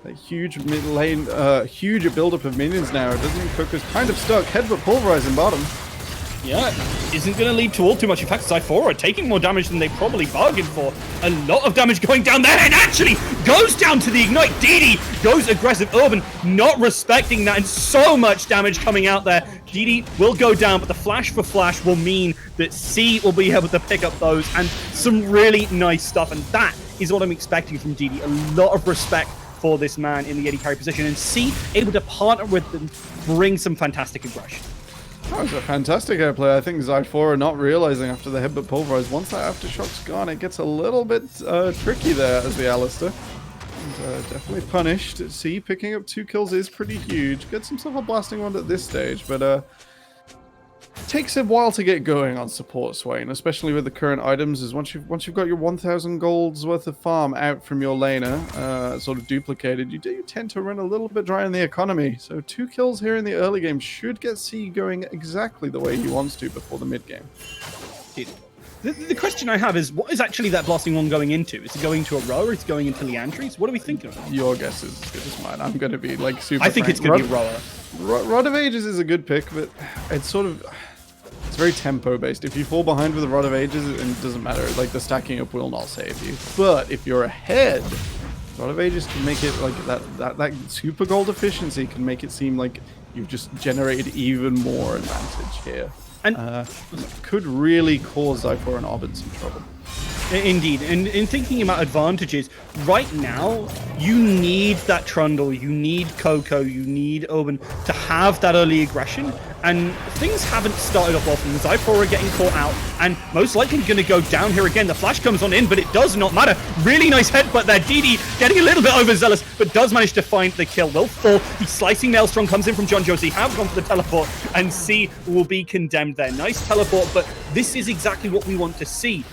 A huge mid lane, huge build-up of minions now. It doesn't mean Coco's kind of stuck. Headbutt pulverize in bottom. Yeah, isn't going to lead to all too much. In fact, Zyphora are taking more damage than they probably bargained for. A lot of damage going down there, and actually goes down to the Ignite. Didi goes aggressive. Urban not respecting that, and so much damage coming out there. Didi will go down, but the flash for flash will mean that C will be able to pick up those, and some really nice stuff, and that is what I'm expecting from Didi. A lot of respect for this man in the AD carry position, and C able to partner with them, bring some fantastic aggression. That was a fantastic airplay. I think Zyphora not realizing after the headbutt pulverize, once that aftershock's gone, it gets a little bit tricky there as the Alistair. And, definitely punished. C picking up 2 kills is pretty huge. Gets himself a blasting one at this stage, but takes a while to get going on support Swain, especially with the current items. Is once you've got your 1,000 gold's worth of farm out from your laner, sort of duplicated, you do tend to run a little bit dry in the economy. So 2 kills here in the early game should get C going exactly the way he wants to before the mid game. The question I have is, what is actually that blasting one going into? Is it going to a row, or is it going into Leandries? What are we thinking of? Your guess is as good as mine. I'm going to be like super. I think frank. it's going to be a rower. Rod of Ages is a good pick, but it's sort of. It's very tempo based. If you fall behind with a Rod of Ages, it doesn't matter. Like, the stacking up will not save you. But if you're ahead, Rod of Ages can make it like that super gold efficiency can make it seem like you've just generated even more advantage here. And could really cause Zyphora and Orbit some trouble. Indeed, and in thinking about advantages, right now, you need that Trundle, you need Coco, you need Oben to have that early aggression, and things haven't started off well from Zyphora getting caught out, and most likely going to go down here again. The flash comes on in, but it does not matter. Really nice headbutt there. Didi getting a little bit overzealous, but does manage to find the kill. Will fall. The slicing Maelstrom comes in from John Josie. Have gone for the teleport, and C will be condemned there. Nice teleport, but this is exactly what we want to see.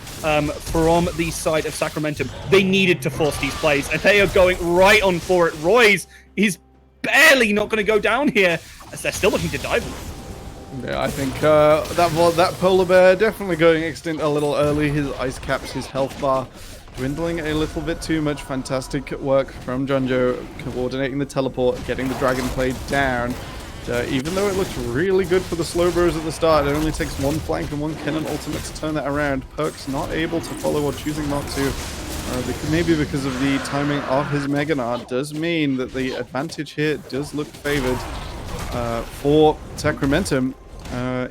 From the side of Sacramentum, they needed to force these plays, and they are going right on for it. Royce is barely not going to go down here, as they're still looking to dive him. Yeah, I think that polar bear definitely going extinct a little early. His ice caps, his health bar dwindling a little bit too much. Fantastic work from Jonjo, coordinating the teleport, getting the dragon play down. Even though it looked really good for the Slowbros at the start, it only takes one flank and one cannon ultimate to turn that around. Perk's not able to follow or choosing not to. Maybe because of the timing of his Mega Nard does mean that the advantage here does look favored for Sacramentum.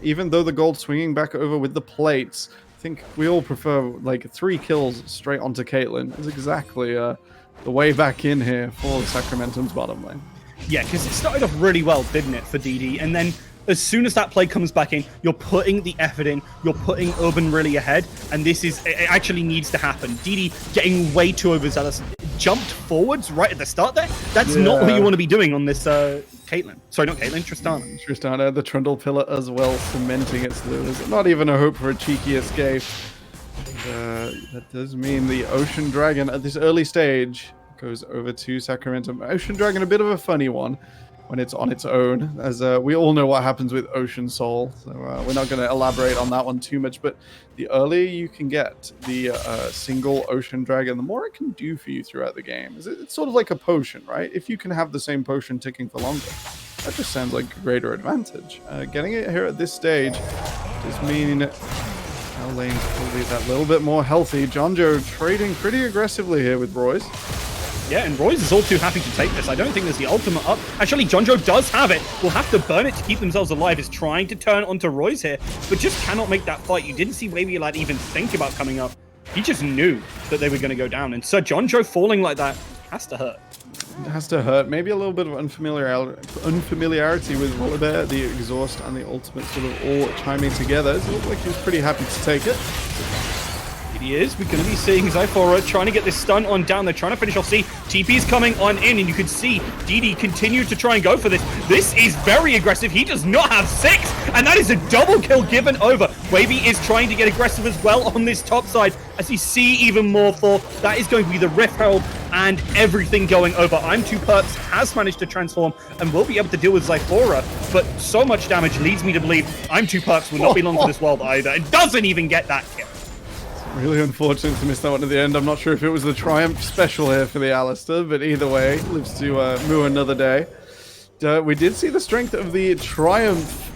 Even though the gold swinging back over with the plates, I think we all prefer like 3 kills straight onto Caitlyn. Is exactly the way back in here for Sacramentum's bottom lane. Yeah, because it started off really well, didn't it, for DD? And then as soon as that play comes back in, you're putting the effort in, you're putting Urban really ahead, and it actually needs to happen. DD getting way too overzealous, jumped forwards right at the start there. That's not what you want to be doing on this Caitlyn. Sorry, not Caitlyn, Tristana. Tristana, the Trundle Pillar as well, cementing its lures. Not even a hope for a cheeky escape. That does mean the Ocean Dragon at this early stage goes over to Sacramentum. Ocean Dragon, a bit of a funny one when it's on its own, as we all know what happens with Ocean Soul, so we're not going to elaborate on that one too much, but the earlier you can get the single Ocean Dragon, the more it can do for you throughout the game. It's sort of like a potion, right? If you can have the same potion ticking for longer, that just sounds like a greater advantage. Getting it here at this stage does mean our lane's probably that little bit more healthy. Jonjo trading pretty aggressively here with Royce. Yeah, and Royce is all too happy to take this. I don't think there's the ultimate up. Actually, Jonjo does have it. Will have to burn it to keep themselves alive. Is trying to turn onto Royce here, but just cannot make that fight. You didn't see Wavy Lad even think about coming up. He just knew that they were going to go down. And so Jonjo falling like that has to hurt. It has to hurt. Maybe a little bit of unfamiliarity with Volibear, the exhaust and the ultimate sort of all chiming together. It looked like he was pretty happy to take it. He is. We're going to be seeing Zyphora trying to get this stun on down. They're trying to finish off C. TP's coming on in, and you can see DD continue to try and go for this. This is very aggressive. He does not have 6, and that is a double kill given over. Wavy is trying to get aggressive as well on this top side, as you see even more for. That is going to be the Rift Herald and everything going over. I'm2Perps has managed to transform and will be able to deal with Zyphora, but so much damage leads me to believe I'm2Perps will not be long for this world either. It doesn't even get that kill. Really unfortunate to miss that one at the end. I'm not sure if it was the Triumph special here for the Alistair, but either way, lives to moo another day. We did see the strength of the Triumph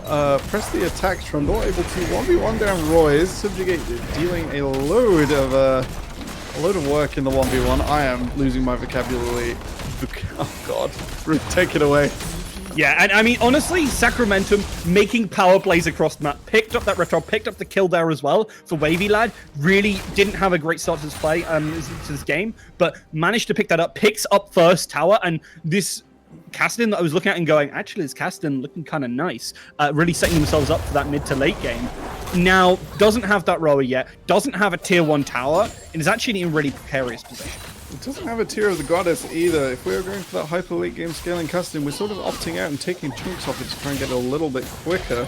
press the attack Trundle, able to 1v1 down Roy's, subjugate, dealing a load of work in the 1v1. I am losing my vocabulary. Oh god, take it away. Yeah, and I mean, honestly, Sacramentum making power plays across the map, picked up that retro, picked up the kill there as well for Wavy Lad. Really didn't have a great start to this play, to this game, but managed to pick that up, picks up first tower, and this Caston that I was looking at and going, actually, this Caston looking kind of nice, really setting themselves up for that mid to late game. Now, doesn't have that rower yet, doesn't have a tier 1 tower, and is actually in a really precarious position. It doesn't have a tier of the goddess either. If we were going for that hyper late game scaling custom, we're sort of opting out and taking chunks off it to try and get a little bit quicker.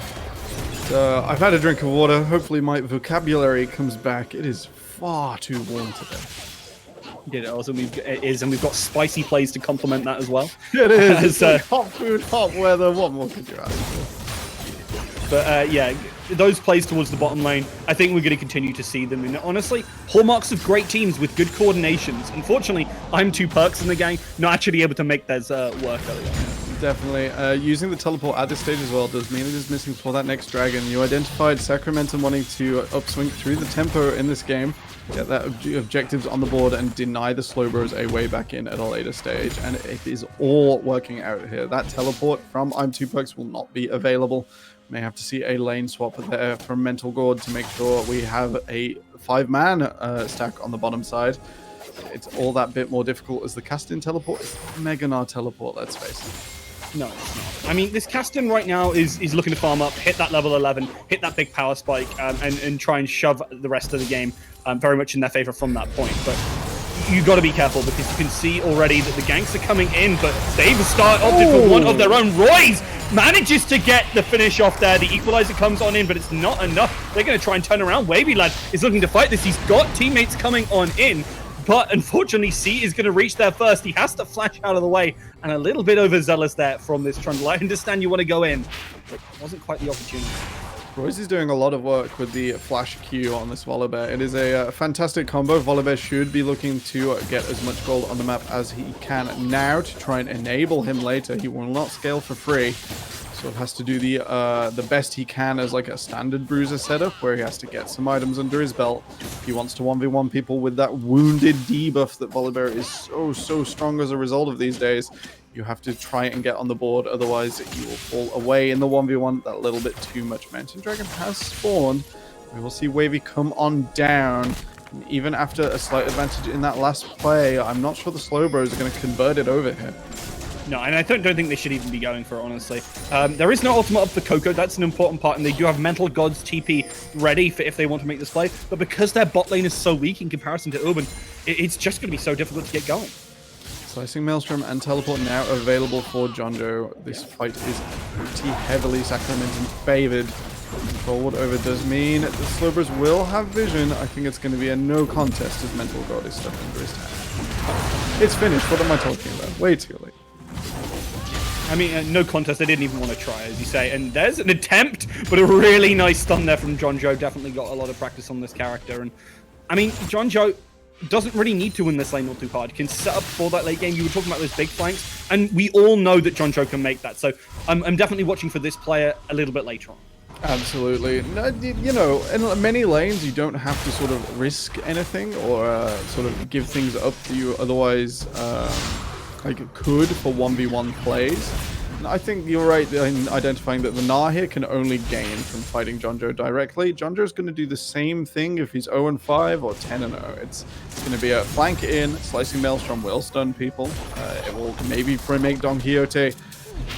I've had a drink of water. Hopefully my vocabulary comes back. It is far too warm today. It is, and we've got spicy plays to complement that as well. It is. It's like hot food, hot weather. What more could you ask for? But yeah, those plays towards the bottom lane, I think we're going to continue to see them. And honestly, hallmarks of great teams with good coordinations. Unfortunately, I'm2Perps in the gang, not actually able to make theirs work early on. Definitely. Using the teleport at this stage as well does mean it is missing for that next dragon. You identified Sacramentum wanting to upswing through the tempo in this game, get that objectives on the board, and deny the Slowbros a way back in at a later stage. And it is all working out here. That teleport from I'm2Perps will not be available. May have to see a lane swap there from Mental Gord to make sure we have a 5-man stack on the bottom side. It's all that bit more difficult as the Caston teleport is Meganar teleport, let's face it. No, it's not. I mean, this Caston right now is looking to farm up, hit that level 11, hit that big power spike, and try and shove the rest of the game very much in their favor from that point. But you got to be careful, because you can see already that the ganks are coming in, but they've opted for one of their own. Roy's manages to get the finish off there. The equalizer comes on in, but it's not enough. They're going to try and turn around. Wavy Lad is looking to fight this. He's got teammates coming on in, but unfortunately, C is going to reach there first. He has to flash out of the way, and a little bit overzealous there from this Trundle. I understand you want to go in, but it wasn't quite the opportunity. Royce is doing a lot of work with the flash Q on this Volibear. It is a fantastic combo. Volibear should be looking to get as much gold on the map as he can now to try and enable him later. He will not scale for free, so has to do the best he can as like a standard bruiser setup, where he has to get some items under his belt. If he wants to 1v1 people with that wounded debuff that Volibear is so strong as a result of these days, you have to try and get on the board, otherwise you will fall away in the 1v1 that little bit too much. Mountain Dragon has spawned. We will see Wavy come on down. Even after a slight advantage in that last play, I'm not sure the Slowbros are going to convert it over here. No, and I don't think they should even be going for it, honestly. There is no ultimate up for Coco. That's an important part, and they do have Mental God's TP ready for if they want to make this play. But because their bot lane is so weak in comparison to Urban, it's just going to be so difficult to get going. Slicing Maelstrom and Teleport now available for Jonjo. This fight is pretty heavily Sacramentum favored. Forward over does mean the Slowbros will have vision. I think it's going to be a no contest as Mental God is stuck under his hand. It's finished. What am I talking about? Way too late. I mean, no contest. They didn't even want to try, as you say. And there's an attempt, but a really nice stun there from Jonjo. Definitely got a lot of practice on this character. And I mean, Jonjo doesn't really need to win this lane all too hard. Can set up for that late game. You were talking about those big flanks, and we all know that Jonjo can make that. So I'm definitely watching for this player a little bit later on. Absolutely. No, you know, in many lanes, you don't have to sort of risk anything or sort of give things up that you otherwise like could for 1v1 plays. And I think you're right in identifying that the Gnar here can only gain from fighting Jonjo directly. Jonjo's going to do the same thing if he's 0-5 or 10-0. It's going to be a flank in, Slicing Maelstrom will stun people. It will maybe make Don Quixote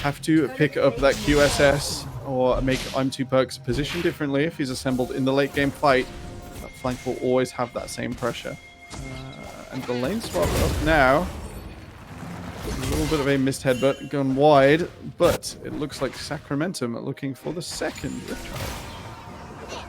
have to pick up that QSS or make I'm2Perks position differently if he's assembled in the late game fight. That flank will always have that same pressure. And the lane swap up now. A little bit of a missed headbutt going wide, but it looks like Sacramentum are looking for the second Rift Child.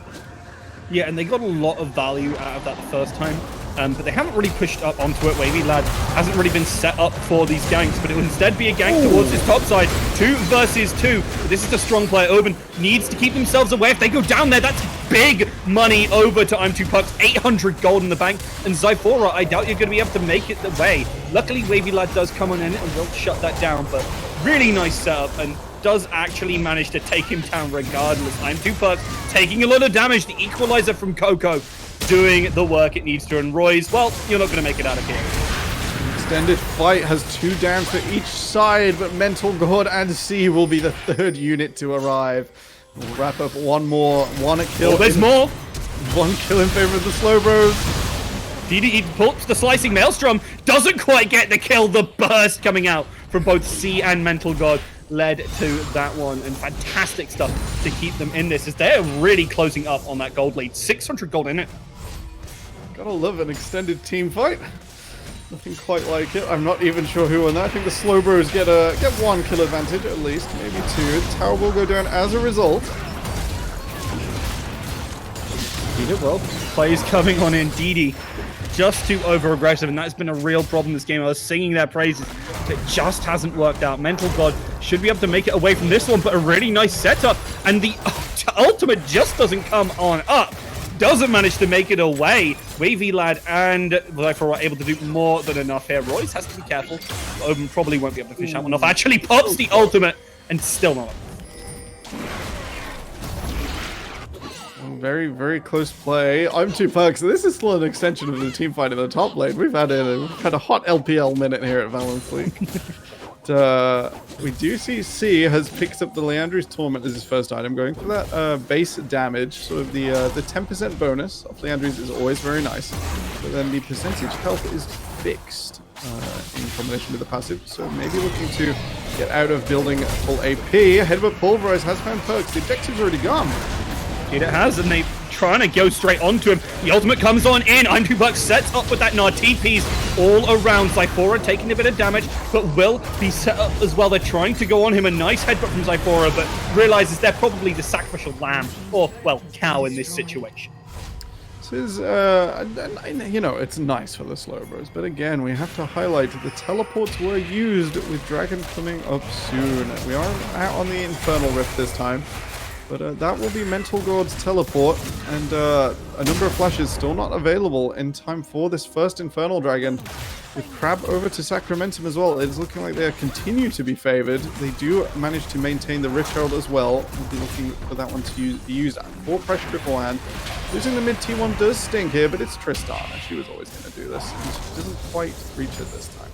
Yeah, and they got a lot of value out of that the first time, but they haven't really pushed up onto it. Wavy Lad hasn't really been set up for these ganks, but it will instead be a gank towards his top side. 2 versus 2. This is a strong player. Oben needs to keep themselves away. If they go down there, that's big money over to I'm2Perks. 800 gold in the bank. And Zyphora, I doubt you're going to be able to make it the way. Luckily, Wavy Lad does come on in and will shut that down, but really nice setup, and does actually manage to take him down regardless. I'm2Perks taking a lot of damage. The equalizer from Coco doing the work it needs to. And Roy's, well, you're not going to make it out of here. Extended fight has 2 down for each side, but Mental God and C will be the 3rd unit to arrive. We'll wrap up one kill. Oh, there's more. 1 kill in favor of the Slowbros. DD pulls the Slicing Maelstrom. Doesn't quite get the kill. The burst coming out from both C and Mental God led to that one. And fantastic stuff to keep them in this as they're really closing up on that gold lead. 600 gold in it. Gotta love an extended team fight. Nothing quite like it. I'm not even sure who won that. I think the Slowbros get 1 kill advantage at least, maybe 2. Tower will go down as a result. Well, plays coming on in. DD just too over-aggressive, and that's been a real problem this game. I was singing their praises, but it just hasn't worked out. Mental God should be able to make it away from this one, but a really nice setup, and the ultimate just doesn't come on up. Doesn't manage to make it away. Wavy Lad and Zyphora are able to do more than enough here. Royce has to be careful. Oben probably won't be able to finish that one off. Actually pops the ultimate, and still not. Very, very close play. I'm2Perks. This is still an extension of the team fight in the top lane. We've had a hot LPL minute here at Valence League. We do see C has picked up the Leandri's Torment as his first item, going for that base damage. Sort of the 10% bonus of Leandri's is always very nice, but then the percentage health is fixed in combination with the passive. So maybe looking to get out of building full AP. Headbutt Pulverize has found perks. The objective's already gone. It has, and they trying to go straight onto him. The ultimate comes on in. I'm2Perks sets up with that Gnar. TPs all around. Zyphora taking a bit of damage, but will be set up as well. They're trying to go on him. A nice headbutt from Zyphora, but realizes they're probably the sacrificial lamb, or, well, cow in this situation. This is, you know, it's nice for the Slowbros, but again, we have to highlight the teleports were used with Dragon coming up soon. We are out on the Infernal Rift this time. But that will be Mental God's teleport, and a number of flashes still not available in time for this first Infernal Dragon. With Crab over to Sacramentum as well, it's looking like they continue to be favored. They do manage to maintain the Rift Herald as well. We'll be looking for that one to be used for pressure beforehand. Losing the mid T1 does sting here, but it's Tristana. She was always going to do this, and she doesn't quite reach it this time.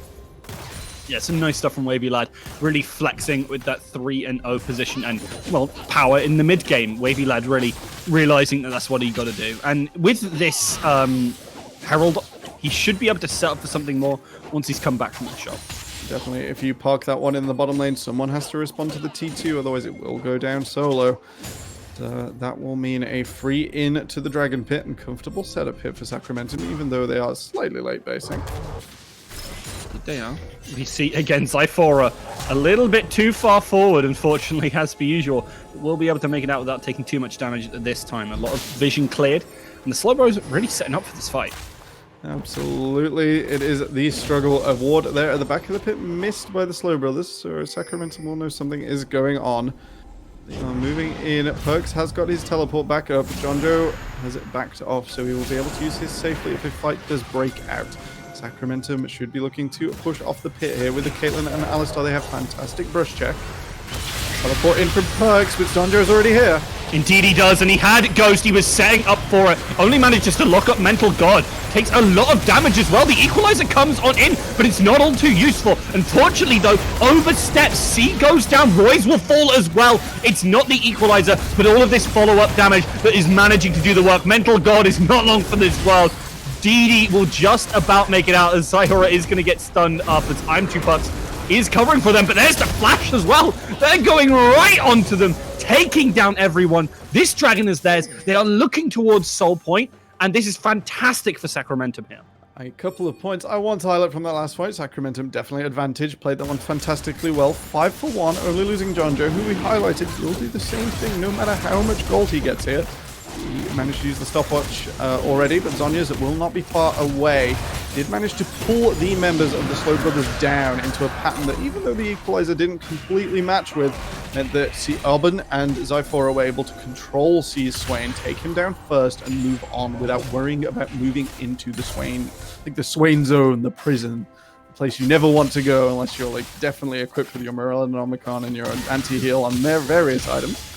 Yeah, some nice stuff from Wavy Lad, really flexing with that 3-0 position and, well, power in the mid game. Wavy Lad really realizing that that's what he got to do. And with this Herald, he should be able to set up for something more once he's come back from the shop. Definitely, if you park that one in the bottom lane, someone has to respond to the T2, otherwise it will go down solo. That will mean a free in to the Dragon Pit and comfortable setup here for Sacramentum, even though they are slightly late basing. They are. We see, again, Zyphora a little bit too far forward, unfortunately, as per usual. We'll be able to make it out without taking too much damage at this time. A lot of vision cleared, and the Slowbros really setting up for this fight. Absolutely, it is the struggle of Ward there at the back of the pit, missed by the Slow Brothers, so Sacramentum will know something is going on. They are moving in. Perks has got his teleport back up. Jonjo has it backed off, so he will be able to use his safely if a fight does break out. Sacramentum should be looking to push off the pit here with the Caitlyn and Alistar. They have fantastic brush check. Teleport in from Perks, but Jonjo is already here. Indeed he does, and he had Ghost, he was setting up for it. Only managed just to lock up Mental God. Takes a lot of damage as well. The Equalizer comes on in, but it's not all too useful. Unfortunately though, oversteps, C goes down, Roy's will fall as well. It's not the Equalizer, but all of this follow-up damage that is managing to do the work. Mental God is not long for this world. DD will just about make it out as Zyhora is going to get stunned after time. 2 Bucks is covering for them, but there's the flash as well. They're going right onto them, taking down everyone. This dragon is theirs. They are looking towards Soul Point, and this is fantastic for Sacramentum here. A couple of points I want to highlight from that last fight. Sacramentum definitely advantage, played that one fantastically well. 5 for 1, only losing Jonjo, who we highlighted will do the same thing no matter how much gold he gets here. He managed to use the stopwatch already, but Zhonya's will not be far away. Did manage to pull the members of the Slow Brothers down into a pattern that, even though the Equalizer didn't completely match with, meant that Urban and Zyphora were able to control C's Swain, take him down first, and move on without worrying about moving into the Swain, like the Swain zone, the prison, the place you never want to go unless you're like definitely equipped with your Morellonomicon and your anti-heal on their various items.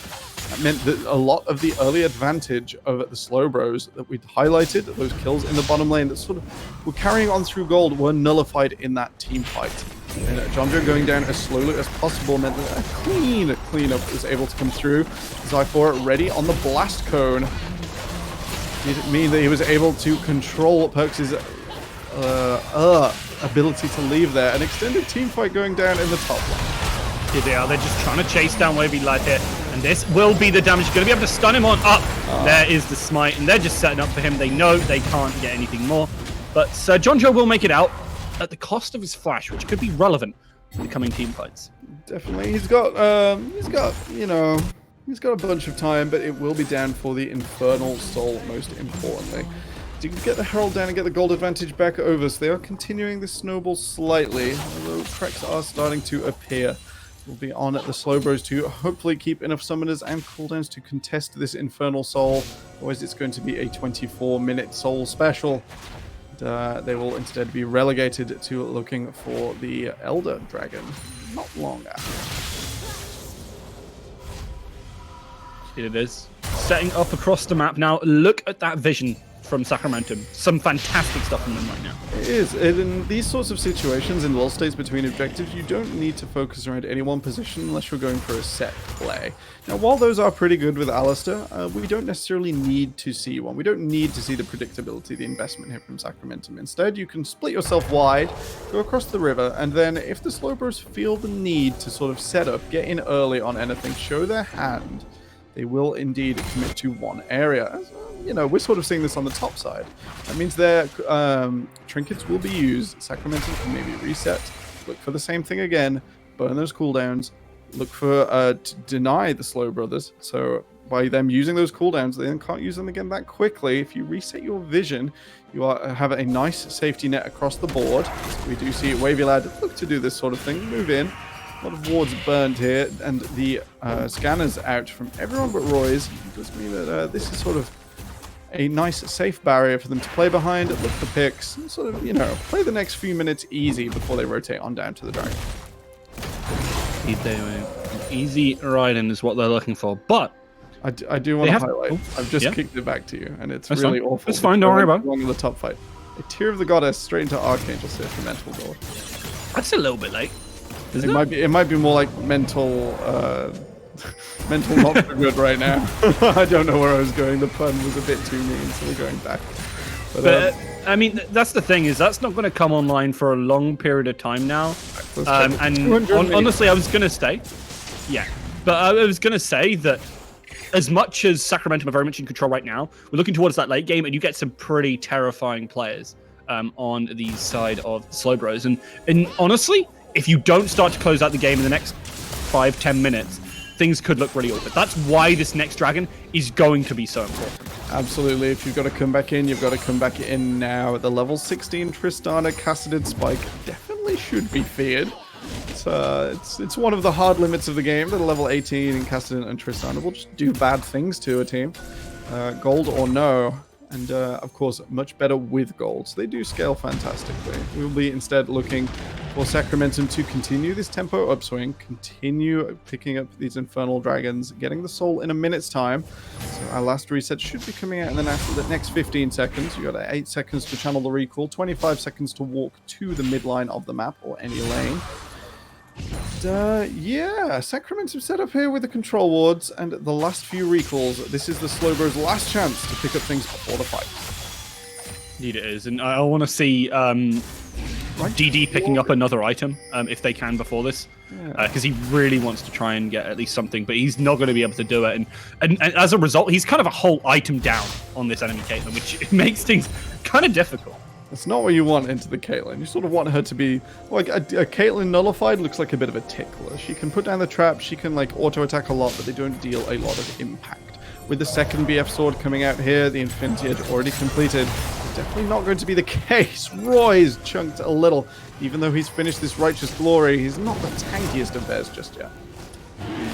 That meant that a lot of the early advantage of the Slowbros that we'd highlighted, those kills in the bottom lane that sort of were carrying on through gold, were nullified in that team fight. And Jonjo going down as slowly as possible meant that a clean cleanup was able to come through. Zyphora ready on the blast cone. Did mean that he was able to control Perks' ability to leave there. An extended team fight going down in the top lane. Here they are. They're just trying to chase down Wavy Light here. And this will be the damage. Going to be able to stun him on up. There is the smite. And they're just setting up for him. They know they can't get anything more. But Jonjo will make it out at the cost of his flash, which could be relevant in the coming team fights. Definitely. He's got a bunch of time, but it will be down for the Infernal Soul, most importantly. To get the Herald down and get the gold advantage back over. So they are continuing this snowball slightly, although cracks are starting to appear. Will be on at the Slowbros to hopefully keep enough summoners and cooldowns to contest this Infernal Soul. Otherwise, it's going to be a 24-minute Soul special. They will instead be relegated to looking for the Elder Dragon not long after. Here it is. Setting up across the map now. Look at that vision from Sacramentum. Some fantastic stuff from them right now. It is. In these sorts of situations, in lull states between objectives, you don't need to focus around any one position unless you're going for a set play. Now, while those are pretty good with Alistar, we don't necessarily need to see one. We don't need to see the predictability, the investment here from Sacramentum. Instead, you can split yourself wide, go across the river, and then if the Slowbros feel the need to sort of set up, get in early on anything, show their hand, they will indeed commit to one area. You know, we're sort of seeing this on the top side. That means their trinkets will be used. Sacramentum can maybe reset, look for the same thing again, burn those cooldowns, look for to deny the Slow Brothers. So by them using those cooldowns, they then can't use them again that quickly. If you reset your vision, you have a nice safety net across the board. We do see Wavy Lad look to do this sort of thing, move in. A lot of wards burned here, and the scanners out from everyone but Roy's. It does mean that this is sort of a nice safe barrier for them to play behind, look for picks, and sort of, you know, play the next few minutes easy before they rotate on down to the dragon. Easy riding is what they're looking for, but I do want to highlight, I've just kicked it back to you, and it's That's really fine. awful. It's fine, don't worry about it. Along the top fight. A Tear of the Goddess straight into Archangel Sith for mental gold. That's a little bit late. It might be more like mental Mental not so good right now. I don't know where I was going. The pun was a bit too mean, so we're going back. But I mean, that's the thing, is that's not going to come online for a long period of time now. And honestly, I was going to stay. Yeah. But I was going to say that as much as Sacramentum are very much in control right now, we're looking towards that late game, and you get some pretty terrifying players on the side of Slowbros. And honestly, if you don't start to close out the game in the next 5-10 minutes, things could look really awkward. That's why this next dragon is going to be so important. Absolutely. If you've got to come back in, you've got to come back in now. The level 16 Tristana Cassadin Spike definitely should be feared. It's one of the hard limits of the game. The level 18 in Cassadin and Tristana will just do bad things to a team. Gold or no. And, of course, much better with gold. So they do scale fantastically. We'll be instead looking for Sacramentum to continue this tempo upswing, continue picking up these Infernal Dragons, getting the soul in a minute's time. So our last reset should be coming out in the next 15 seconds. You've got 8 seconds to channel the recall, 25 seconds to walk to the midline of the map or any lane. And, yeah, Sacramentum set up here with the control wards and the last few recalls. This is the Slowbros' last chance to pick up things before the fight. Indeed it is, and I want to see DD picking up another item if they can before this, because he really wants to try and get at least something, but he's not going to be able to do it. And as a result, he's kind of a whole item down on this enemy Caitlyn, which makes things kind of difficult. That's not what you want into the Caitlyn. You sort of want her to be like a Caitlyn nullified looks like a bit of a tickler. She can put down the trap, she can like auto attack a lot, but they don't deal a lot of impact. With the second BF sword coming out here, the Infinity Edge already completed. It's definitely not going to be the case. Roy's chunked a little. Even though he's finished this Righteous Glory, he's not the tankiest of bears just yet.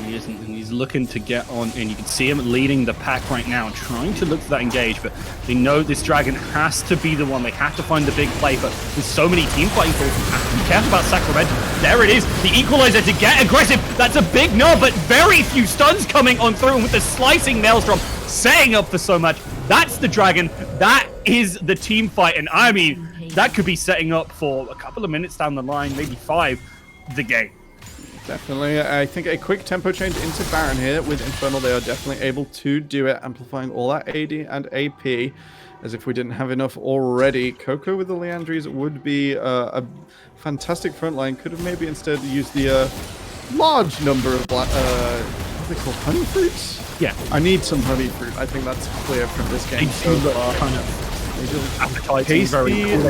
He isn't, and he's looking to get on, and you can see him leading the pack right now, trying to look for that engage, but they know this dragon has to be the one. They have to find the big play, but with so many team fighting tools, you have to be careful about Sacramentum. There it is, the equalizer to get aggressive. That's a big no, but very few stuns coming on through, and with the slicing Maelstrom setting up for so much. That's the dragon. That is the team fight, and I mean, that could be setting up for a couple of minutes down the line, maybe 5, the game. Definitely. I think a quick tempo change into Baron here with Infernal. They are definitely able to do it, amplifying all that AD and AP, as if we didn't have enough already. Coco with the Leandries would be a fantastic front line. Could have maybe instead used the large number of what are they called? Honey fruits? Yeah. I need some honey fruit. I think that's clear from this game. They do look kind of appetizing, very cool.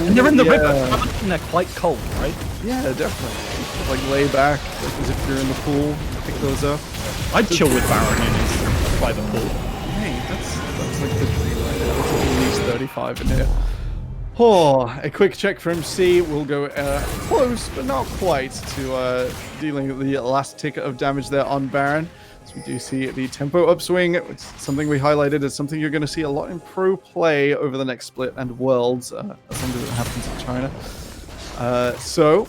And they're in the river, and they're quite cold, right? Yeah, definitely. Like lay back, like as if you're in the pool, pick those up. I'd chill with Baron in his by the pool. Hey, that's like the dream right now. It's at least 35 in here. Oh, a quick check from C will go close, but not quite, to dealing the last ticket of damage there on Baron. So we do see the tempo upswing. It's something we highlighted as something you're going to see a lot in pro play over the next split and worlds, as long as it happens in China. So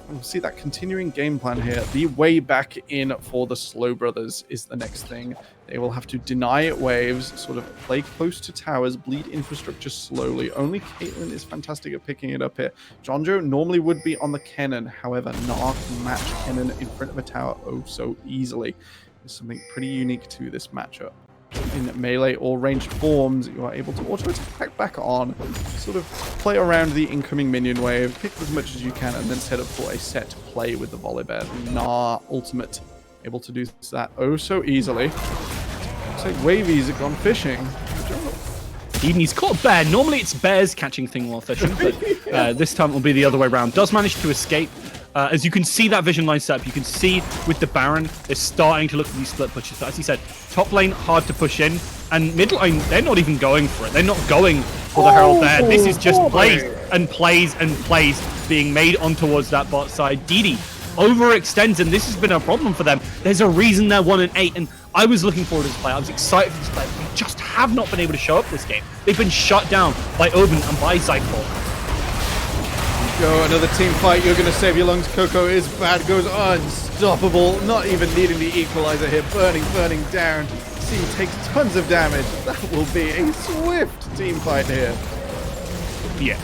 we'll see that continuing game plan here. The way back in for the Slow Brothers is the next thing. They will have to deny waves, sort of play close to towers, bleed infrastructure slowly. Only Caitlyn is fantastic at picking it up here. Jonjo normally would be on the Kennen, however, Nar can match Kennen in front of a tower oh so easily. There's something pretty unique to this matchup. In melee or ranged forms, you are able to auto attack back on, sort of play around the incoming minion wave, pick as much as you can, and then set up for a set play with the Volibear. Nah, ultimate, able to do that oh so easily. Looks like Wavy's gone fishing. He's caught a bear. Normally it's bears catching thing while fishing, but this time it will be the other way around. Does manage to escape. As you can see that vision line set up, you can see with the Baron, they're starting to look for these split pushes. But as you said, top lane, hard to push in. And mid lane, they're not even going for it. They're not going for the Herald there. This is just plays and plays and plays being made on towards that bot side. DD overextends, and this has been a problem for them. There's a reason they're 1-8, and I was looking forward to this play. I was excited for this play. They just have not been able to show up this game. They've been shut down by Oben and by Cypher. Go, another team fight. You're going to save your lungs. Coco is bad. Goes unstoppable. Not even needing the equalizer here. Burning down. C takes tons of damage. That will be a swift team fight here. Yeah.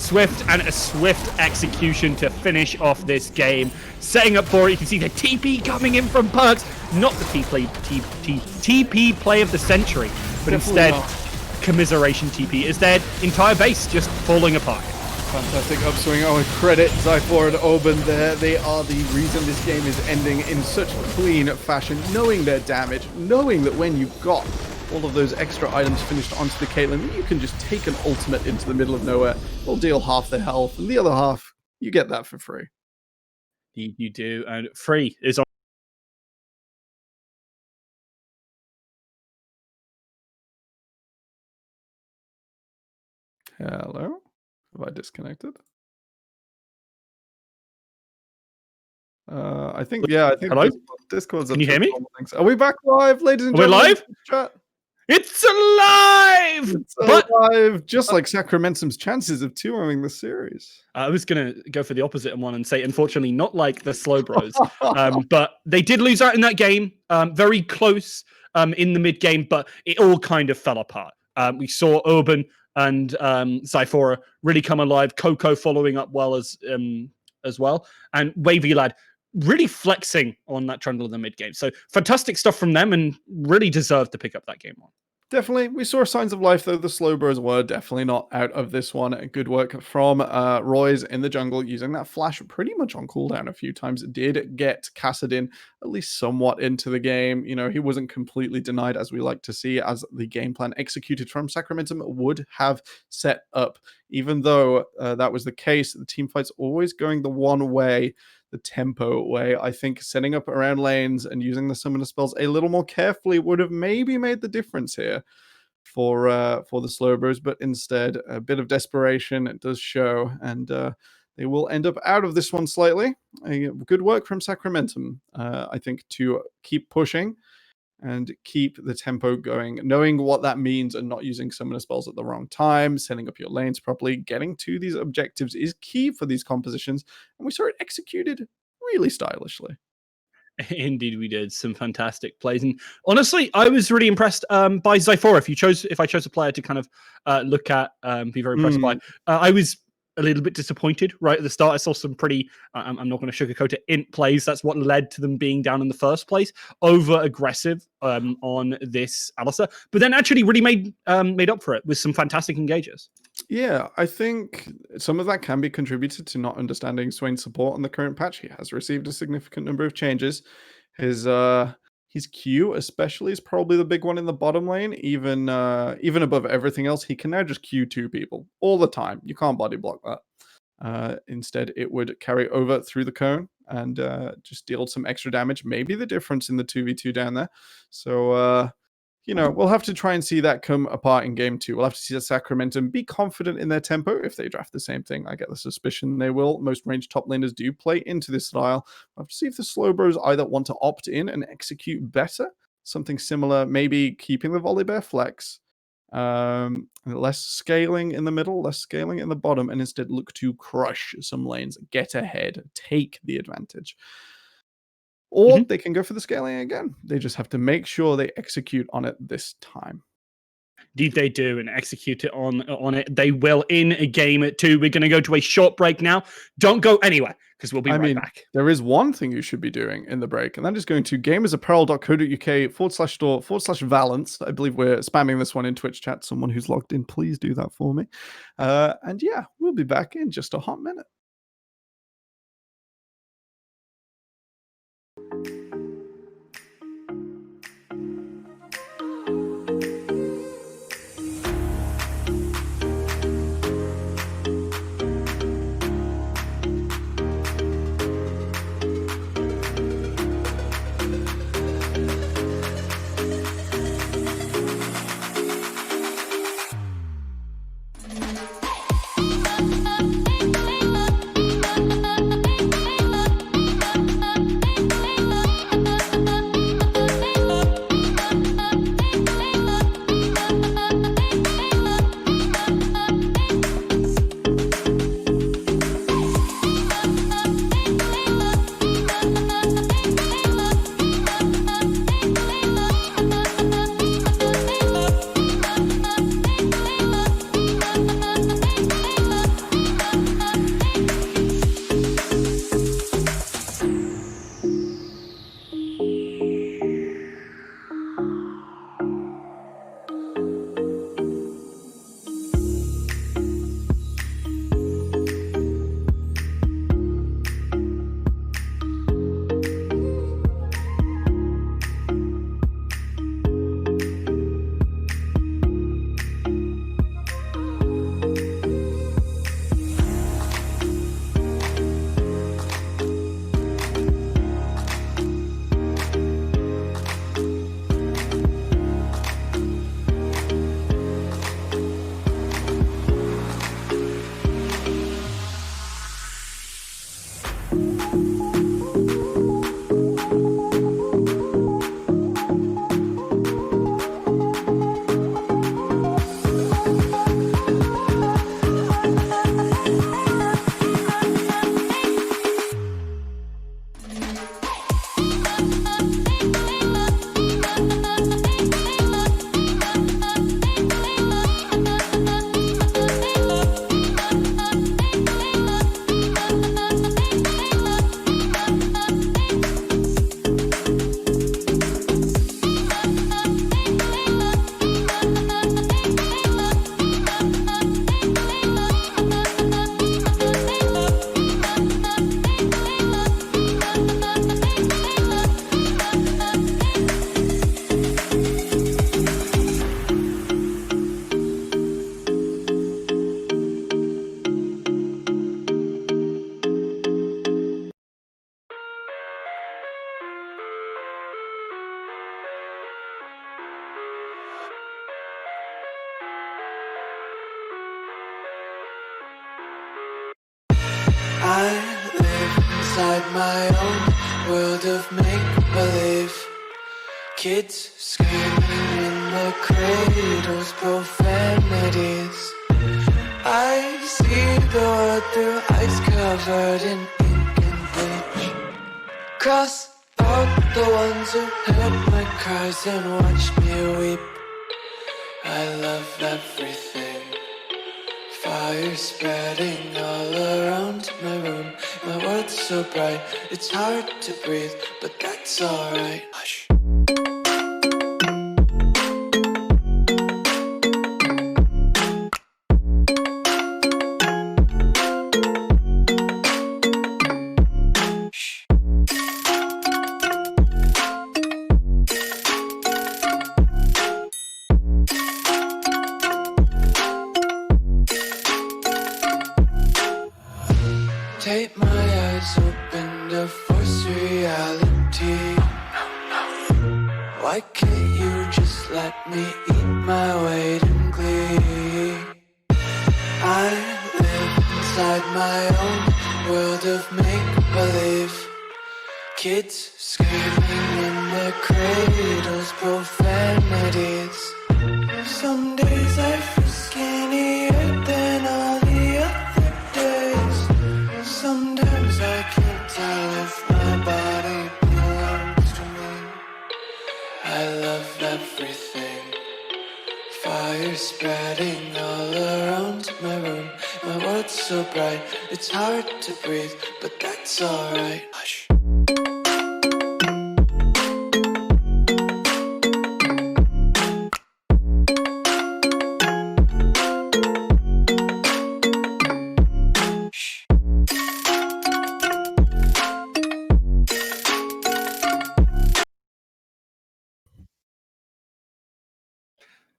Swift and a swift execution to finish off this game. Setting up for it, you can see the TP coming in from Perks. Not the TP play of the century, but Definitely instead not. Commiseration TP is their entire base just falling apart. Fantastic upswing. Oh, credit Zyphor and Oban there. They are the reason this game is ending in such clean fashion, knowing their damage, knowing that when you've got all of those extra items finished onto the Caitlyn, you can just take an ultimate into the middle of nowhere. It'll deal half the health, and the other half, you get that for free. You do, and free is on. Hello? Have I disconnected? I think Hello? Discord's Can you hear me? Are we back live, ladies and Are we gentlemen? live? Chat. It's alive! It's But alive, just like Sacramentum's chances of 2-0ing the series. I was going to go for the opposite one and say, unfortunately, not like the Slowbros. But they did lose out in that game. Very close in the mid game, but it all kind of fell apart. We saw Urban and Zyphora really come alive. Coco following up well as well. And Wavy Lad really flexing on that trundle in the mid game. So fantastic stuff from them and really deserved to pick up that game on. Definitely. We saw signs of life, though. The Slowbros were definitely not out of this one. Good work from Roy's in the jungle, using that flash pretty much on cooldown a few times. It did get Kassadin at least somewhat into the game. You know, he wasn't completely denied, as we like to see, as the game plan executed from Sacramentum would have set up. Even though that was the case, the team fight's always going the one way, the tempo way. I think setting up around lanes and using the summoner spells a little more carefully would have maybe made the difference here for the Slowbros, but instead a bit of desperation it does show, and they will end up out of this one slightly. Good work from Sacramentum, I think, to keep pushing and keep the tempo going, knowing what that means and not using summoner spells at the wrong time, setting up your lanes properly. Getting to these objectives is key for these compositions, and we saw it executed really stylishly. Indeed, we did some fantastic plays, and honestly, I was really impressed by Zyphora. If I chose a player to kind of look at, be very impressed by, I was a little bit disappointed right at the start. I saw some pretty, I'm not going to sugarcoat it, int plays. That's what led to them being down in the first place. Over aggressive on this Alistair, but then actually really made up for it with some fantastic engages. Yeah, I think some of that can be contributed to not understanding Swain's support on the current patch. He has received a significant number of changes. His Q especially is probably the big one in the bottom lane. Even above everything else, he can now just Q 2 people all the time. You can't body block that. Instead, it would carry over through the cone and just deal some extra damage. Maybe the difference in the 2v2 down there. So, we'll have to try and see that come apart in game 2. We'll have to see that Sacramentum be confident in their tempo if they draft the same thing. I get the suspicion they will. Most ranged top laners do play into this style. We'll have to see if the Slowbros either want to opt in and execute better, something similar, maybe keeping the Volibear flex, less scaling in the middle, less scaling in the bottom, and instead look to crush some lanes, get ahead, take the advantage. Or they can go for the scaling again. They just have to make sure they execute on it this time. Indeed, they do, and execute it on it. They will in a game 2. We're going to go to a short break now. Don't go anywhere, because we'll be right back. There is one thing you should be doing in the break, and that is going to gamersapparel.co.uk/store/Valence. I believe we're spamming this one in Twitch chat. Someone who's logged in, please do that for me. And yeah, we'll be back in just a hot minute. my own world of make-believe. Kids screaming in the cradles, profanities. I see the world through ice covered in ink and bleach. Cross out the ones who heard my cries and watched me weep. I love everything. Fire spreading all around my room. My world's so bright, it's hard to breathe, but that's alright. Hush. Take my eyes open to force reality. Why can't you just let me eat my weight in glee? I live inside my own world of make-believe. Kids screaming in their cradles, profanities. Some days I feel skinnier than all the other days. Sometimes I can't tell if my body belongs to me. I love everything. Fire spreading all around my room. My world's so bright, it's hard to breathe, but that's alright. Hush.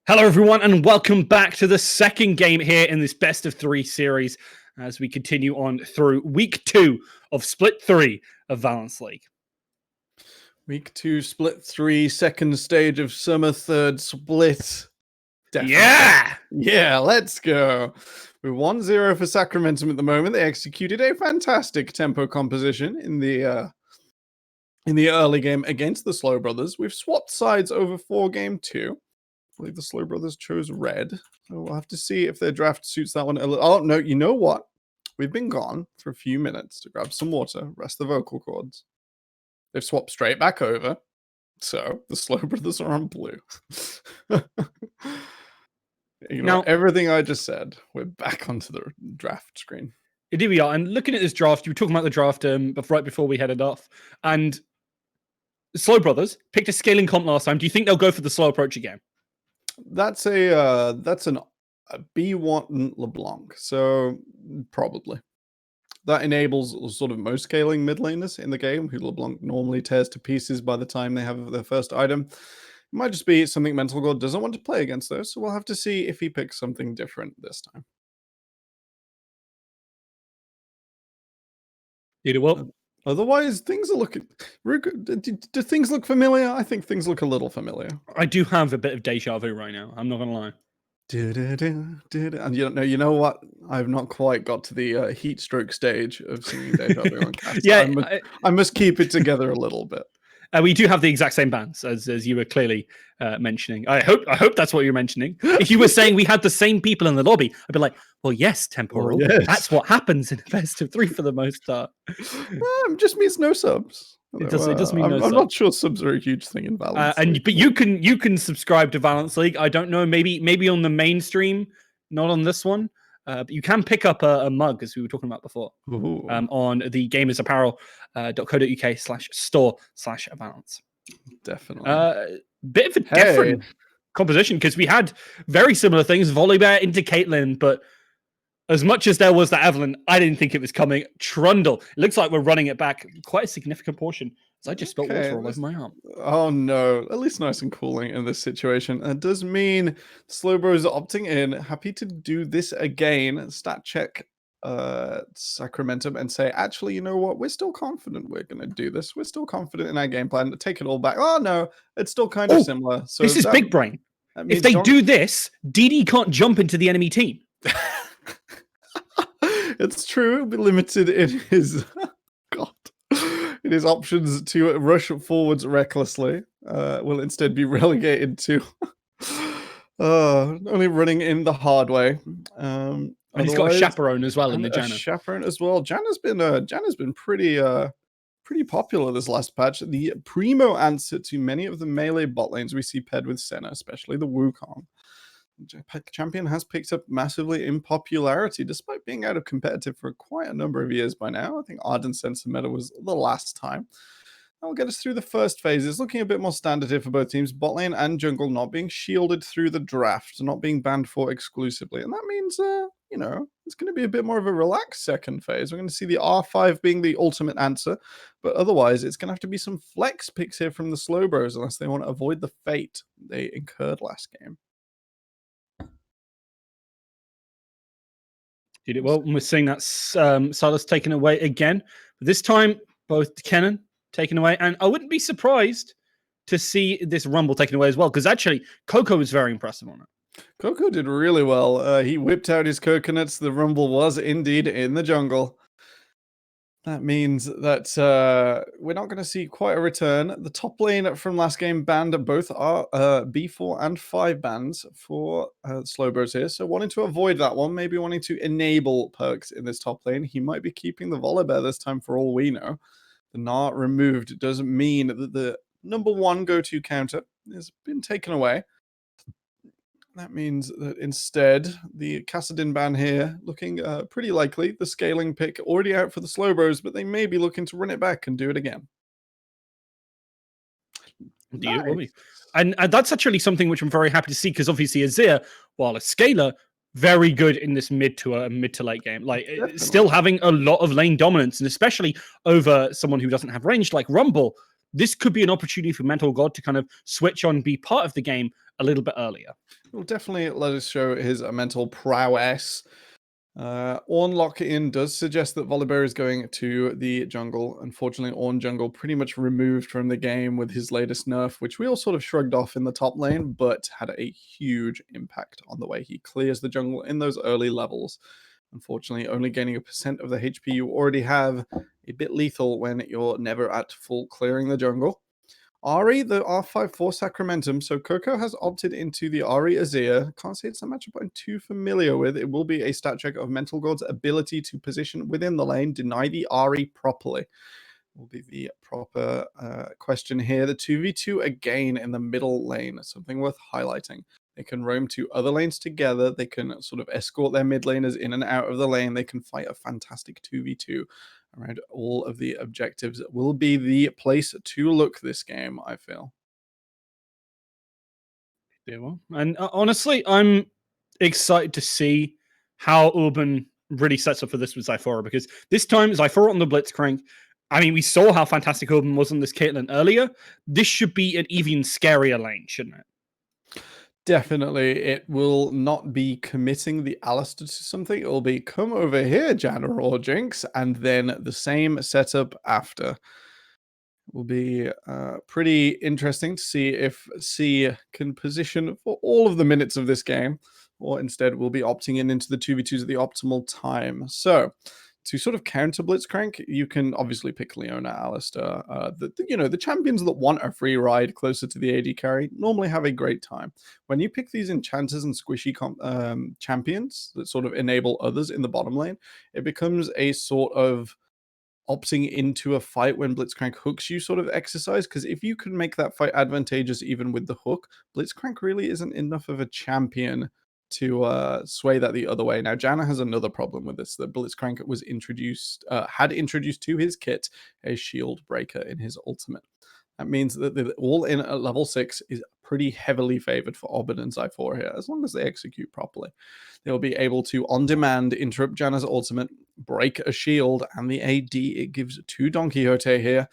Hello, everyone, and welcome back to the second game here in this best of three series as we continue on through week 2 of Split 3 of Valence League. Week 2, Split 3, second stage of Summer, third split. Definitely. Yeah, let's go. We're 1-0 for Sacramentum at the moment. They executed a fantastic tempo composition in the early game against the Slow Brothers. We've swapped sides over for game 2. I believe the Slow Brothers chose red. So we'll have to see if their draft suits that one a little. Oh, no, you know what? We've been gone for a few minutes to grab some water, rest the vocal cords. They've swapped straight back over. So the Slow Brothers are on blue. Now, everything I just said, we're back onto the draft screen. Here we are. And looking at this draft, you were talking about the draft right before we headed off. And Slow Brothers picked a scaling comp last time. Do you think they'll go for the slow approach again? That's an B1 LeBlanc, so probably. That enables sort of most scaling mid laners in the game, who LeBlanc normally tears to pieces by the time they have their first item. It might just be something Mental God doesn't want to play against those, so we'll have to see if he picks something different this time. Either will. Otherwise, things are looking... Do things look familiar? I think things look a little familiar. I do have a bit of deja vu right now. I'm not going to lie. And you know what? I've not quite got to the heat stroke stage of singing deja vu on cast. Yeah, I must keep it together a little bit. We do have the exact same bands as you were clearly mentioning. I hope that's what you're mentioning. If you were saying we had the same people in the lobby, I'd be like, well, yes, Temporal. Oh, yes. That's what happens in the best of 3 for the most part. Just means no subs. It does mean no subs. I'm not sure subs are a huge thing in Valence. But you can subscribe to Valence League. I don't know, maybe on the mainstream, not on this one. But you can pick up a mug, as we were talking about before, on the gamersapparel.co.uk/store/Valence. Definitely. Bit of a different composition, because we had very similar things. Volibear into Caitlyn, but as much as there was that Evelyn, I didn't think it was coming. Trundle. It looks like we're running it back quite a significant portion. As I just spilled water all over my arm. Oh no, at least nice and cooling in this situation. It does mean Slowbros are opting in. Happy to do this again. Stat check Sacramentum and say, actually, you know what? We're still confident we're going to do this. We're still confident in our game plan. Take it all back. Oh no, it's still kind of similar. So this is big brain. If they do this, DD can't jump into the enemy team. It's true. It'll be limited in his... God. in his options to rush forwards recklessly will instead be relegated to only running in the hard way. And he's got a Otherwise- chaperone as well in and the a Janna. chaperone as well. Janna's been pretty popular this last patch. The primo answer to many of the melee bot lanes we see paired with Senna, especially the Wukong. Champion has picked up massively in popularity, despite being out of competitive for quite a number of years by now. I think Ardent Sensor Meta was the last time. That will get us through the first phase. It's looking a bit more standard here for both teams. Bot lane and jungle not being shielded through the draft, not being banned for exclusively. And that means, it's going to be a bit more of a relaxed second phase. We're going to see the R5 being the ultimate answer. But otherwise, it's going to have to be some flex picks here from the Slowbros unless they want to avoid the fate they incurred last game. Did it well. And we're seeing that Silas taken away again. But this time, both Kennen taken away. And I wouldn't be surprised to see this Rumble taken away as well, because actually, Coco was very impressive on it. Coco did really well. He whipped out his coconuts. The Rumble was indeed in the jungle. That means that we're not going to see quite a return. The top lane from last game banned both our B4 and 5 bans for Slowbros here. So wanting to avoid that one, maybe wanting to enable perks in this top lane. He might be keeping the Volibear this time for all we know. The Gnar removed doesn't mean that the number one go-to counter has been taken away. That means that instead, the Kassadin ban here looking pretty likely. The scaling pick already out for the Slowbros, but they may be looking to run it back and do it again. Indeed, it will be. And that's actually something which I'm very happy to see, because obviously Azir, while a scaler, very good in this mid to late game. Like, still having a lot of lane dominance, and especially over someone who doesn't have range like Rumble. This could be an opportunity for Mental God to kind of switch on, be part of the game a little bit earlier. It will definitely let us show his mental prowess. Ornn lock-in does suggest that Volibear is going to the jungle. Unfortunately, Ornn jungle pretty much removed from the game with his latest nerf, which we all sort of shrugged off in the top lane, but had a huge impact on the way he clears the jungle in those early levels. Unfortunately, only gaining 1% of the HP you already have, a bit lethal when you're never at full clearing the jungle. Ahri, the R5 for Sacramentum. So Coco has opted into the Ahri Azir. Can't say it's a matchup I'm too familiar with. It will be a stat check of Mental God's ability to position within the lane, deny the Ahri properly. Will be the proper question here. The 2v2 again in the middle lane, something worth highlighting. They can roam to other lanes together. They can sort of escort their mid laners in and out of the lane. They can fight a fantastic 2v2 around all of the objectives. It will be the place to look this game, I feel. Yeah, well, and honestly, I'm excited to see how Urban really sets up for this with Zyphora, because this time Zyphora on the Blitzcrank. I mean, we saw how fantastic Urban was on this Caitlyn earlier. This should be an even scarier lane, shouldn't it? Definitely, it will not be committing the Alistair to something. It will be come over here, Janna or Jinx, and then the same setup after. It will be pretty interesting to see if C can position for all of the minutes of this game, or instead will be opting into the 2v2s at the optimal time. So, to sort of counter Blitzcrank, you can obviously pick Leona, Alistair. The champions that want a free ride closer to the AD carry normally have a great time. When you pick these enchanters and squishy champions that sort of enable others in the bottom lane, it becomes a sort of opting into a fight when Blitzcrank hooks you sort of exercise, because if you can make that fight advantageous even with the hook, Blitzcrank really isn't enough of a champion to sway that the other way. Now, Janna has another problem with this. That Blitzcrank was had introduced to his kit a shield breaker in his ultimate. That means that the all-in at level 6 is pretty heavily favored for Obin and Zyphora here, as long as they execute properly. They'll be able to, on demand, interrupt Janna's ultimate, break a shield, and the AD it gives to Don Quixote here,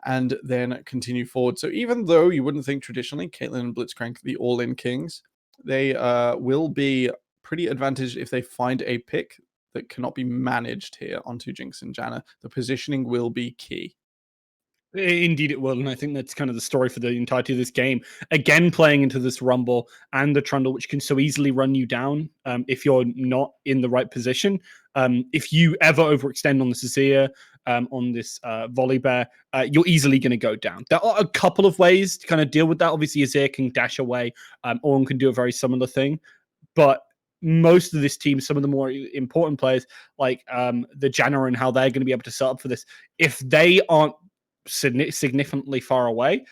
and then continue forward. So even though you wouldn't think traditionally Caitlyn and Blitzcrank the all-in kings, they will be pretty advantaged if they find a pick that cannot be managed here onto Jinx and Janna. The positioning will be key. Indeed it will, and I think that's kind of the story for the entirety of this game. Again, playing into this Rumble and the Trundle, which can so easily run you down if you're not in the right position. If you ever overextend on the Azir, on this volley bear, you're easily going to go down. There are a couple of ways to kind of deal with that. Obviously, Azir can dash away. Ornn can do a very similar thing. But most of this team, some of the more important players, like the Janna and how they're going to be able to set up for this, if they aren't significantly far away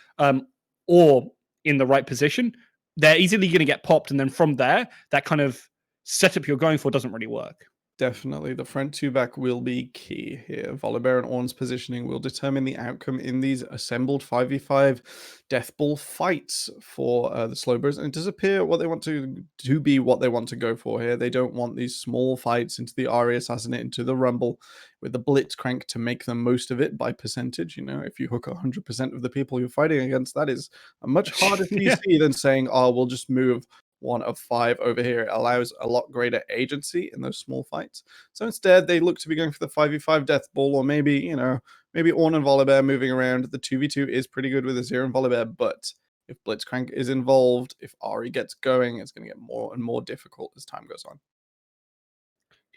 or in the right position, they're easily going to get popped. And then from there, that kind of setup you're going for doesn't really work. Definitely, the front two back will be key here. Volibear and Ornn's positioning will determine the outcome in these assembled 5v5 Death Ball fights for the Slowbros, and it does appear what they want to be what they want to go for here. They don't want these small fights into the Ahri Assassinate, into the Rumble, with the Blitzcrank to make the most of it by percentage. You know, if you hook 100% of the people you're fighting against, that is a much harder PC than saying, oh, we'll just move 1 of 5 over here. It allows a lot greater agency in those small fights. So instead, they look to be going for the 5v5 Death Ball, or maybe, you know, maybe Ornn and Volibear moving around. The 2v2 is pretty good with Azir and Volibear, but if Blitzcrank is involved, if Ahri gets going, it's going to get more and more difficult as time goes on.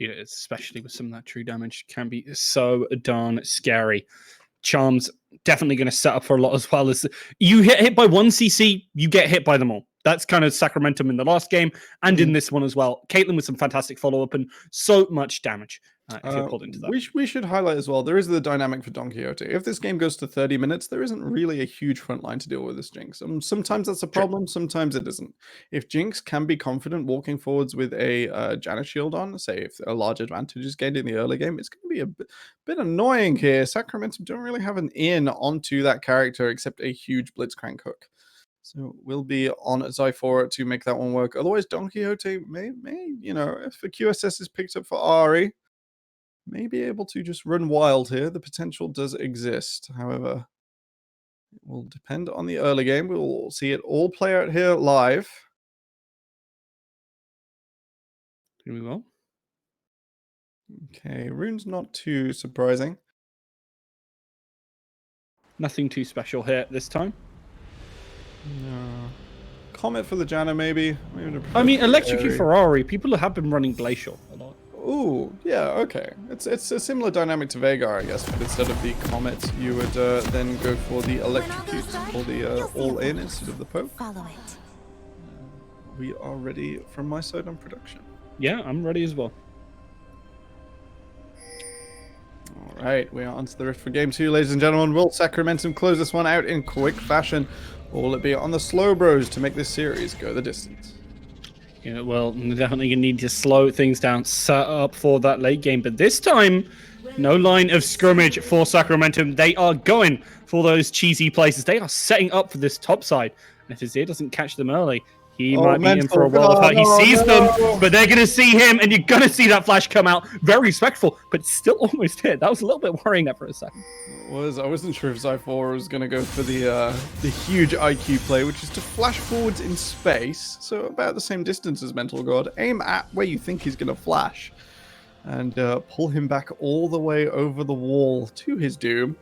Yeah, especially with some of that true damage, can be so darn scary. Charms definitely going to set up for a lot as well. As you get hit by one CC, you get hit by them all. That's kind of Sacramentum in the last game and in this one as well. Caitlyn with some fantastic follow-up and so much damage if you're pulled into that. We should highlight as well, there is the dynamic for Don Quixote. If this game goes to 30 minutes, there isn't really a huge front line to deal with this Jinx. Sometimes that's a problem, sometimes it isn't. If Jinx can be confident walking forwards with a Janna shield on, say if a large advantage is gained in the early game, it's going to be a bit annoying here. Sacramentum don't really have an in onto that character except a huge Blitzcrank hook. So we'll be on Zyphora to make that one work. Otherwise, Don Quixote may, you know, if the QSS is picked up for Ahri, may be able to just run wild here. The potential does exist. However, it will depend on the early game. We'll see it all play out here live. Here we go. Okay, rune's not too surprising. Nothing too special here this time. No. Comet for the Janna, maybe. I mean, Electrocute Ferrari, people have been running Glacial a lot. Ooh, yeah, okay. It's a similar dynamic to Veigar, I guess, but instead of the Comet, you would then go for the Electrocute or the All-In instead of the Poke. Follow it. We are ready from my side on production. Yeah, I'm ready as well. All right, we are onto the Rift for Game 2, ladies and gentlemen. Will Sacramentum close this one out in quick fashion? Or will it be on the Slowbros to make this series go the distance? Yeah, well, they're definitely going to need to slow things down, set up for that late game. But this time, no line of scrimmage for Sacramentum. They are going for those cheesy places. They are setting up for this top side. And if Azir doesn't catch them early, he might be in for a while of hurt. He sees them, but they're going to see him, and you're going to see that flash come out. Very respectful, but still almost hit. That was a little bit worrying there for a second. I wasn't sure if Zyphora was going to go for the huge IQ play, which is to flash forwards in space, so about the same distance as Mental God. Aim at where you think he's going to flash, and pull him back all the way over the wall to his doom.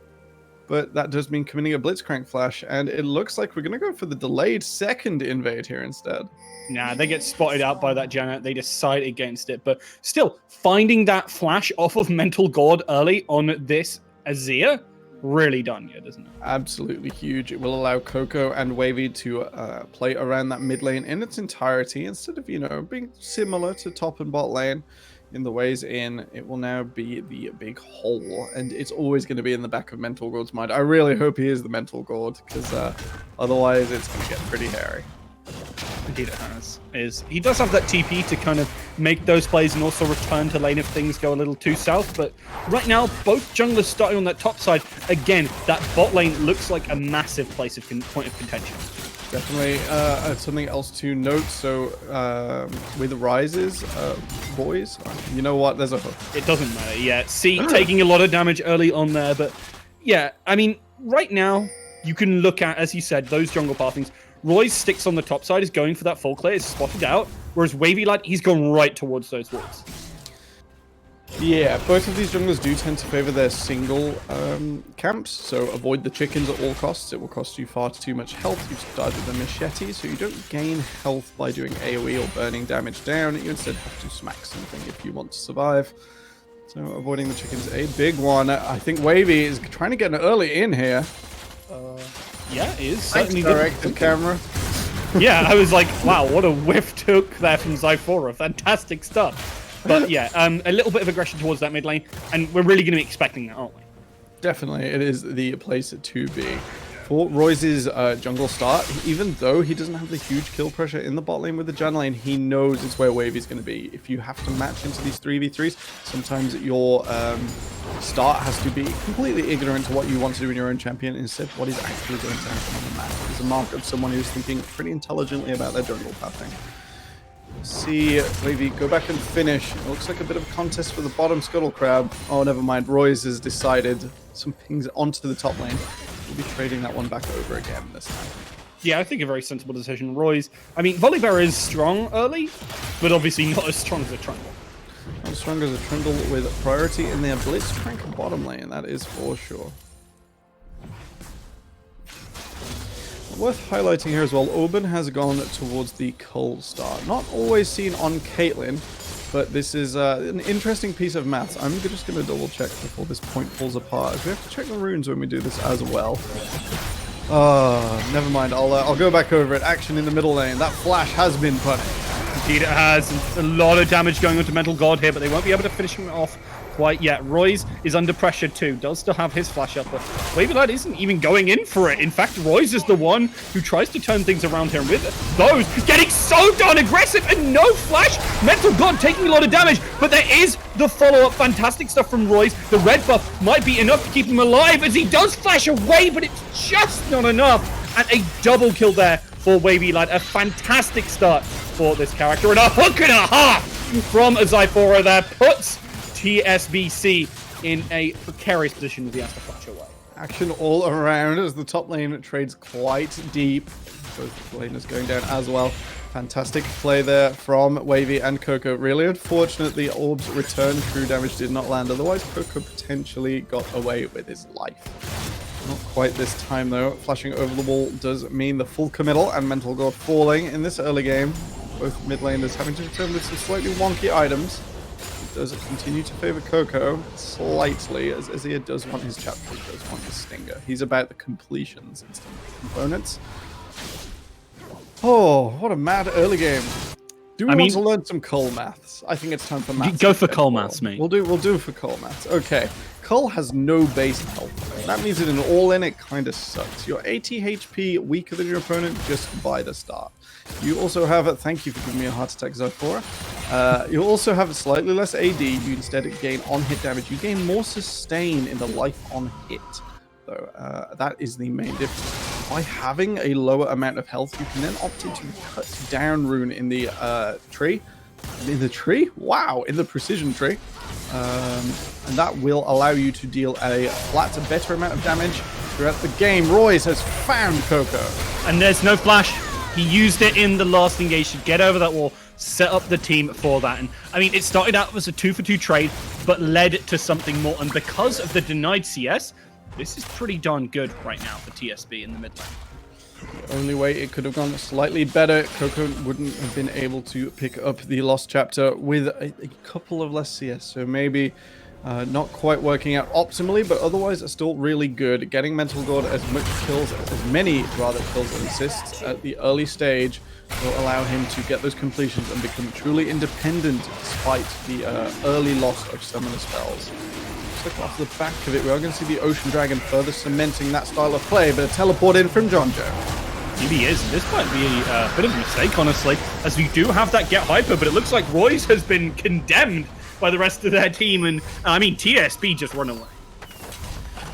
But that does mean committing a Blitzcrank flash, and it looks like we're going to go for the delayed second invade here instead. Nah, they get spotted out by that Janet. They decide against it, but still, finding that flash off of Mental God early on this Azir, really done here, doesn't it? Absolutely huge. It will allow Coco and Wavy to play around that mid lane in its entirety, instead of, you know, being similar to top and bot lane. In the ways in, it will now be the big hole, and it's always going to be in the back of Mental God's mind. I really hope he is the Mental God, because otherwise it's going to get pretty hairy. Indeed it has. He does have that TP to kind of make those plays and also return to lane if things go a little too south, but right now both junglers starting on that top side. Again, that bot lane looks like a massive place of point of contention. Definitely something else to note. So with rises, boys, you know what? There's a hook. It doesn't matter. Yeah, see, taking a lot of damage early on there, but yeah, I mean, right now you can look at, as you said, those jungle pathings. Roy's sticks on the top side is going for that full clear, is spotted out, whereas Wavy Lad, he's gone right towards those walls. Yeah, both of these junglers do tend to favor their single camps, so avoid the chickens at all costs. It will cost you far too much health. You start with the machete, so you don't gain health by doing AoE or burning damage down. You instead have to smack something if you want to survive. So avoiding the chickens, a big one. I think Wavy is trying to get an early in here. Yeah, it is. Thanks, Certainly directed camera. Yeah, I was like, wow, what a whiff took there from Zyphora. Fantastic stuff. But yeah, a little bit of aggression towards that mid lane, and we're really going to be expecting that, aren't we? Definitely, it is the place to be. For Royce's jungle start, even though he doesn't have the huge kill pressure in the bot lane with the Jan lane, he knows it's where Wavy's going to be. If you have to match into these 3v3s, sometimes your start has to be completely ignorant to what you want to do in your own champion. Instead, what is actually going to happen on the map is a mark of someone who's thinking pretty intelligently about their jungle pathing. See Wavy go back and finish. It looks like a bit of a contest for the bottom scuttle crab. Oh, never mind. Royce has decided some pings onto the top lane. We'll be trading that one back over again this time. Yeah, I think a very sensible decision. Royce, I mean, Volibear is strong early, but obviously not as strong as a Trundle. Not as strong as a Trundle with priority in their Blitzcrank bottom lane, that is for sure. Worth highlighting here as well, Auburn has gone towards the Cull start. Not always seen on Caitlyn, but this is an interesting piece of maths. I'm just going to double check before this point falls apart, as we have to check the runes when we do this as well. Never mind, I'll go back over it. Action in the middle lane. That flash has been punished. Indeed it has. A lot of damage going onto Mental God here, but they won't be able to finish him off quite yet. Royce is under pressure too. Does still have his flash up, but Wavy Lad isn't even going in for it. In fact, Royce is the one who tries to turn things around here with those getting so darn aggressive and no flash. Mental God taking a lot of damage, but there is the follow-up. Fantastic stuff from Royce. The red buff might be enough to keep him alive as he does flash away, but it's just not enough. And a double kill there for Wavy Lad. A fantastic start for this character, and a hook and a half from Zyphora there puts TSBC in a precarious position with the Asta flash away. Action all around as the top lane trades quite deep. Both laners going down as well. Fantastic play there from Wavy and Coco. Really unfortunate the orb's return true damage did not land. Otherwise, Coco potentially got away with his life. Not quite this time though. Flashing over the wall does mean the full committal and Mental God falling in this early game. Both mid laners having to return with some slightly wonky items. Does continue to favor Coco slightly, as Azir does want his chapter, does want his stinger. He's about the completions instead of components. Oh, what a mad early game. Do we want to learn some Cull maths? I think it's time for maths. Go for Cull maths, mate. We'll do for Cull maths. Okay. Cull has no base health. That means that in all-in it kind of sucks. You're 80 HP weaker than your opponent just by the start. You also have, thank you for giving me a heart attack, Zyphora. You also have slightly less AD. You instead gain on-hit damage. You gain more sustain in the life on hit. So that is the main difference. By having a lower amount of health, you can then opt into cut down rune in the tree. In the tree? Wow, in the precision tree. And that will allow you to deal a flat, better amount of damage throughout the game. Royce has found Coco. And there's no flash. He used it in the last engage to get over that wall, set up the team for that. And I mean, it started out as a 2-for-2 trade, but led to something more. And because of the denied CS, this is pretty darn good right now for TSB in the mid lane. The only way it could have gone slightly better, Coco wouldn't have been able to pick up the lost chapter with a couple of less CS. So maybe not quite working out optimally, but otherwise still really good. Getting Mental God as many kills and assists at the early stage will allow him to get those completions and become truly independent despite the early loss of summoner spells. Looks like off the back of it, we are going to see the Ocean Dragon further cementing that style of play, but a teleport in from Jonjo. Maybe is. This might be a bit of a mistake, honestly, as we do have that get hyper, but it looks like Royce has been condemned by the rest of their team, and I mean, TSB just run away.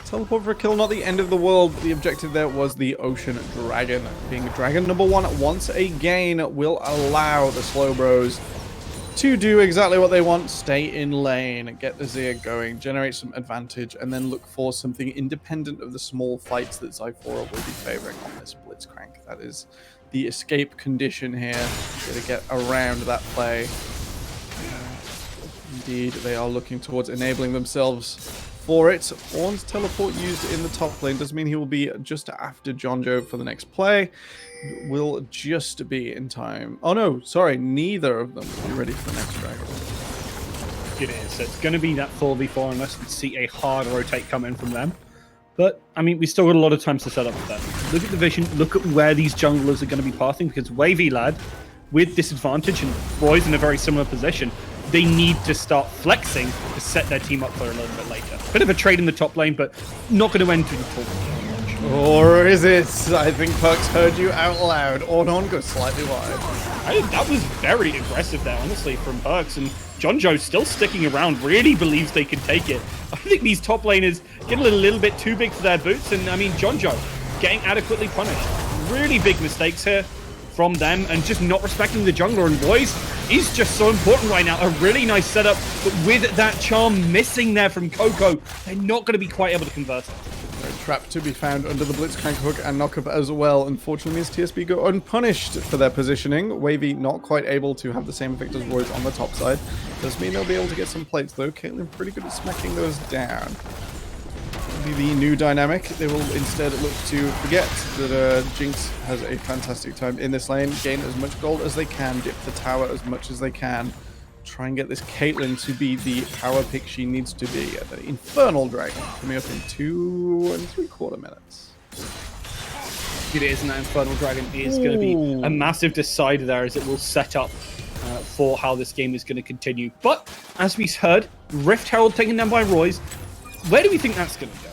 Teleport for a kill, not the end of the world. The objective there was the Ocean Dragon. Being dragon number one once again will allow the Slowbros to do exactly what they want. Stay in lane, get the Azir going, generate some advantage, and then look for something independent of the small fights that Zyphora will be favoring on this Blitzcrank. That is the escape condition here, to get around that play. Indeed, they are looking towards enabling themselves for it. Ornn's teleport used in the top lane does mean he will be just after Jonjo for the next play. Will just be in time. Oh no, sorry, neither of them will be ready for the next dragon. It is. So it's going to be that 4v4 unless we see a hard rotate come in from them. But, I mean, we still got a lot of time to set up for that. Look at the vision. Look at where these junglers are going to be pathing, because Wavy Lad, with disadvantage, and Roy's in a very similar position, they need to start flexing to set their team up for a little bit later. Bit of a trade in the top lane, but not going to end too much. Or is it? I think Pucks heard you out loud. Ornon goes slightly wide. That was very aggressive there, honestly, from Perks. And Jonjo still sticking around, really believes they can take it. I think these top laners getting a little bit too big for their boots. And, I mean, Jonjo getting adequately punished. Really big mistakes here from them, and just not respecting the jungler. And Royce is just so important right now. A really nice setup, but with that charm missing there from Coco, they're not going to be quite able to convert it. Trap to be found under the Blitzcrank hook and knockup as well. Unfortunately, means TSB go unpunished for their positioning. Wavy not quite able to have the same effect as Royce on the top side. Does mean they'll be able to get some plates though. Caitlyn pretty good at smacking those down. Be the new dynamic. They will instead look to forget that Jinx has a fantastic time in this lane. Gain as much gold as they can. Dip the tower as much as they can. Try and get this Caitlyn to be the power pick she needs to be. The Infernal Dragon coming up in 2 3/4 minutes. It is, and that Infernal Dragon is going to be a massive decider there, as it will set up for how this game is going to continue. But as we heard, Rift Herald taken down by Royce. Where do we think that's going to go?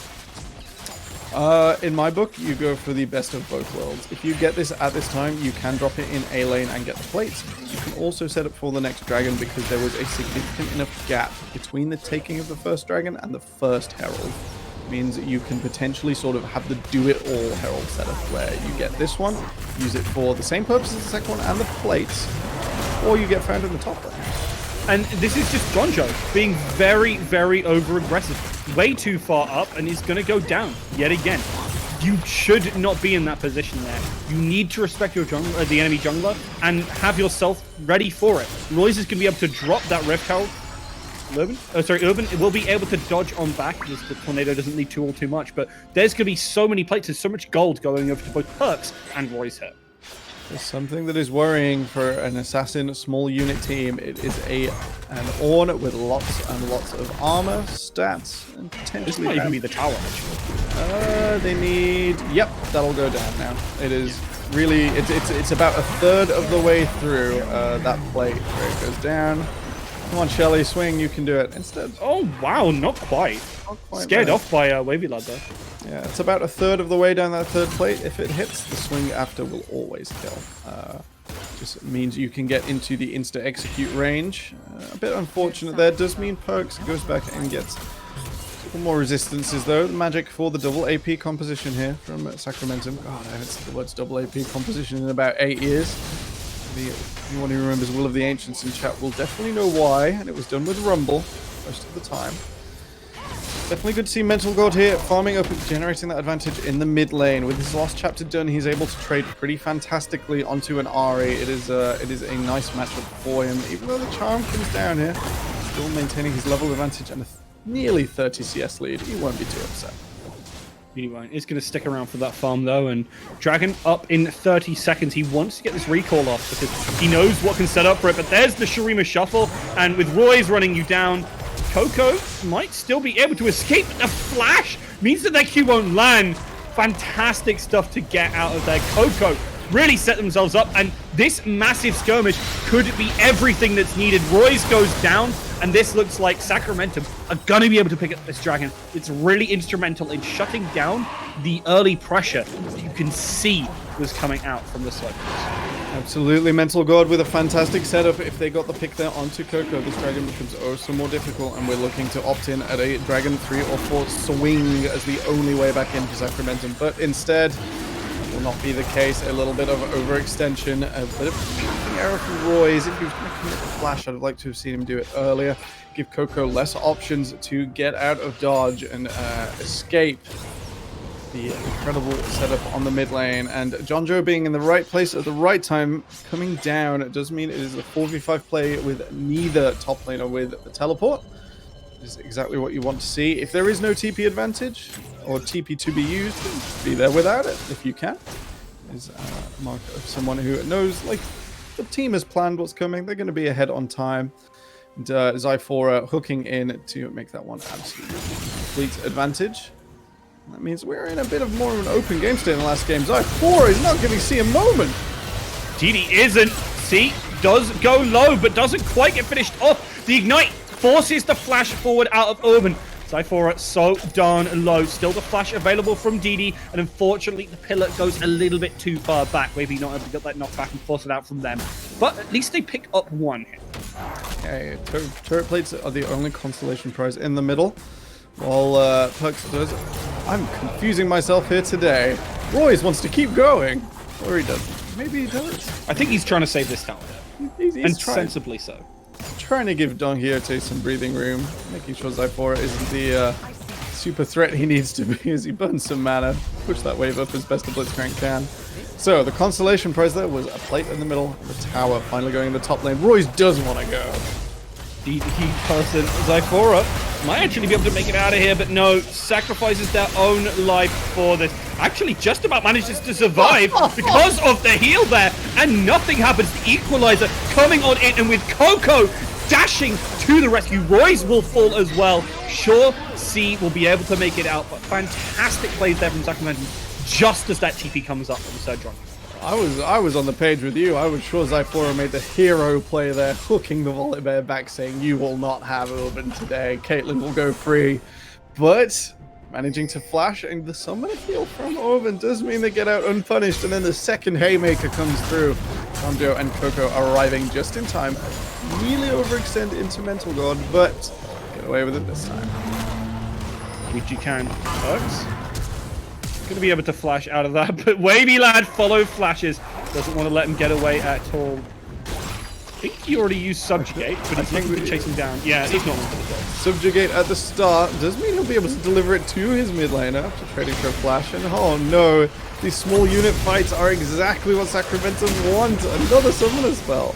In my book, you go for the best of both worlds. If you get this at this time, you can drop it in A lane and get the plates. You can also set up for the next dragon, because there was a significant enough gap between the taking of the first dragon and the first herald. Means that you can potentially sort of have the do-it-all herald setup, where you get this one, use it for the same purpose as the second one and the plates, or you get found in the top lane. And this is just Jonjo being very, very over-aggressive. Way too far up, and he's going to go down yet again. You should not be in that position there. You need to respect your jungler, the enemy jungler, and have yourself ready for it. Royce is going to be able to drop that Rift Herald. Urban will be able to dodge on back, because the tornado doesn't need to all too much, but there's going to be so many plates, there's so much gold going over to both Perks and Royce here. There's something that is worrying for an assassin small unit team. It is an Ornn with lots and lots of armor, stats, and potentially... This might even be the tower, actually. They need... Yep, that'll go down now. It is really... It's about a third of the way through that plate where it goes down. Come on, Shelly, swing, you can do it. Instead... Oh, wow, not quite. Scared off by Wavy Lad there. Yeah, it's about a third of the way down that third plate. If it hits, the swing after will always kill. Just means you can get into the insta-execute range. A bit unfortunate there. Does mean Perks goes back and gets a couple more resistances, though. The magic for the double AP composition here from Sacramentum. God, I haven't said the words double AP composition in about 8 years. Anyone who remembers Will of the Ancients in chat will definitely know why, and it was done with Rumble most of the time. Definitely good to see Mental God here, farming up and generating that advantage in the mid lane. With his last chapter done, he's able to trade pretty fantastically onto an Ahri. It is a nice matchup for him, even though the charm comes down here. Still maintaining his level advantage and a nearly 30 CS lead. He won't be too upset. He won't. He's going to stick around for that farm, though, and Dragon up in 30 seconds. He wants to get this recall off, because he knows what can set up for it, but there's the Shurima Shuffle, and with Roy's running you down, Coco might still be able to escape. The flash means that their Q won't land. Fantastic stuff to get out of there. Coco really set themselves up, and this massive skirmish could be everything that's needed. Royce goes down, and this looks like Sacramentum are going to be able to pick up this dragon. It's really instrumental in shutting down the early pressure that you can see was coming out from the Slowbros. Absolutely, Mental God with a fantastic setup. If they got the pick there onto Coco, this dragon becomes oh so more difficult, and we're looking to opt in at a dragon 3 or 4 swing as the only way back in for Sacramentum. But instead, that will not be the case. A little bit of overextension, a bit of shooting arrow from Royce. If he was going to commit the flash, I'd like to have seen him do it earlier. Give Coco less options to get out of dodge and escape the incredible setup on the mid lane, and Jonjo being in the right place at the right time, coming down. It does mean it is a 4v5 play with neither top laner with the teleport. It is exactly what you want to see. If there is no TP advantage, or TP to be used, be there without it, if you can. Is a mark of someone who knows, like, the team has planned what's coming. They're going to be ahead on time. And, Zyphora hooking in to make that one absolutely complete advantage. That means we're in a bit of more of an open game state in the last game. Zyphora is not giving C a moment. DD isn't. C does go low, but doesn't quite get finished off. The Ignite forces the flash forward out of Urban. Zyphora so darn low. Still the flash available from DD, and unfortunately the pillar goes a little bit too far back. Maybe not able to get that knockback and force it out from them. But at least they pick up one hit. Okay, turret plates are the only consolation prize in the middle. While Perks does... I'm confusing myself here today. Royce wants to keep going. Or he doesn't. Maybe he does. I think he's trying to save this tower. He's And trying. sensibly so. Trying to give Don Quixote some breathing room, making sure Zyphora isn't the super threat he needs to be as he burns some mana, push that wave up as best a Blitzcrank can. So the consolation prize there was a plate in the middle, the tower finally going in the top lane. Royce does want to go. The person, Zyphora, might actually be able to make it out of here, but no, sacrifices their own life for this. Actually, just about manages to survive because of the heal there, and nothing happens. The Equalizer coming on in, and with Coco dashing to the rescue, Royce will fall as well. Sure, C will be able to make it out, but fantastic plays there from Sacramento just as that TP comes up from Sir John. I was on the page with you. I was sure Zyphora made the hero play there, hooking the Violet Bear back, saying, "You will not have Urban today. Caitlyn will go free." But managing to flash and the summoner heal from Urban does mean they get out unpunished. And then the second haymaker comes through. Sanjo and Coco arriving just in time. Really overextend into Mental God, but get away with it this time. Which you can. Perks. Gonna be able to flash out of that, but Wavy Lad follow flashes. Doesn't want to let him get away at all. I think he already used Subjugate, but he's looking to chase him down. Yeah, he's not going to go. Subjugate at the start does mean he'll be able to deliver it to his mid laner after trading for a flash. And oh no, these small unit fights are exactly what Sacramentum want. Another summoner spell.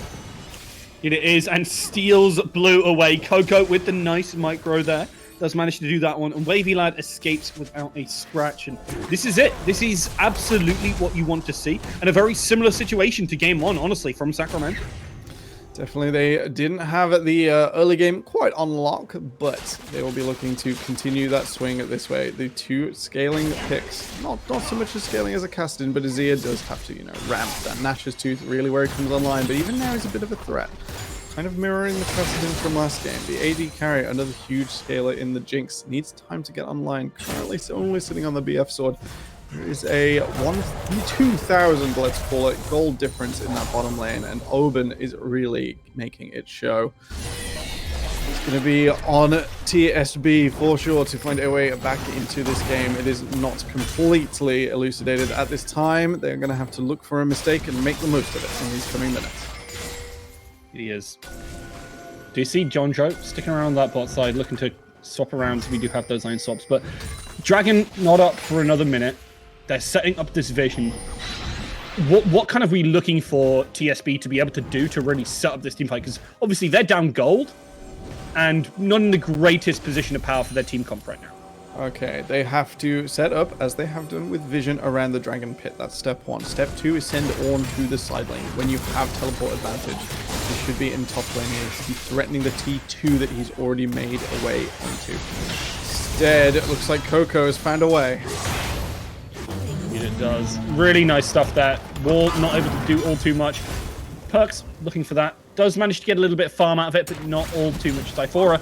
It is, and steals Blue away. Coco with the nice micro there. Does manage to do that one, and Wavy Lad escapes without a scratch, and this is it. This is absolutely what you want to see, and a very similar situation to game one, honestly, from Sacramento. Definitely, they didn't have the early game quite on lock, but they will be looking to continue that swing this way. The two scaling picks, not so much as scaling as a Castin, but Azir does have to, ramp that Nash's Tooth really where he comes online, but even now he's a bit of a threat. Kind of mirroring the precedent from last game. The AD carry, another huge scaler in the Jinx, needs time to get online. Currently only sitting on the BF sword. There is a 2,000, let's call it, gold difference in that bottom lane, and Oben is really making it show. It's going to be on TSB for sure to find a way back into this game. It is not completely elucidated at this time. They're going to have to look for a mistake and make the most of it in these coming minutes. He is. Do you see John Joe sticking around that bot side, looking to swap around? So we do have those line swaps, but Dragon not up for another minute. They're setting up this vision. What kind of are we looking for TSB to be able to do to really set up this team fight? Because obviously they're down gold and not in the greatest position of power for their team comp right now. Okay, they have to set up, as they have done with Vision, around the Dragon Pit. That's step one. Step two is send Ornn to the side lane. When you have teleport advantage, he should be in top lane here. He's threatening the T2 that he's already made a way onto. Instead, it looks like Coco has found a way. It does. Really nice stuff there. Wall not able to do all too much. Perks looking for that. Does manage to get a little bit of farm out of it, but not all too much. Zyphora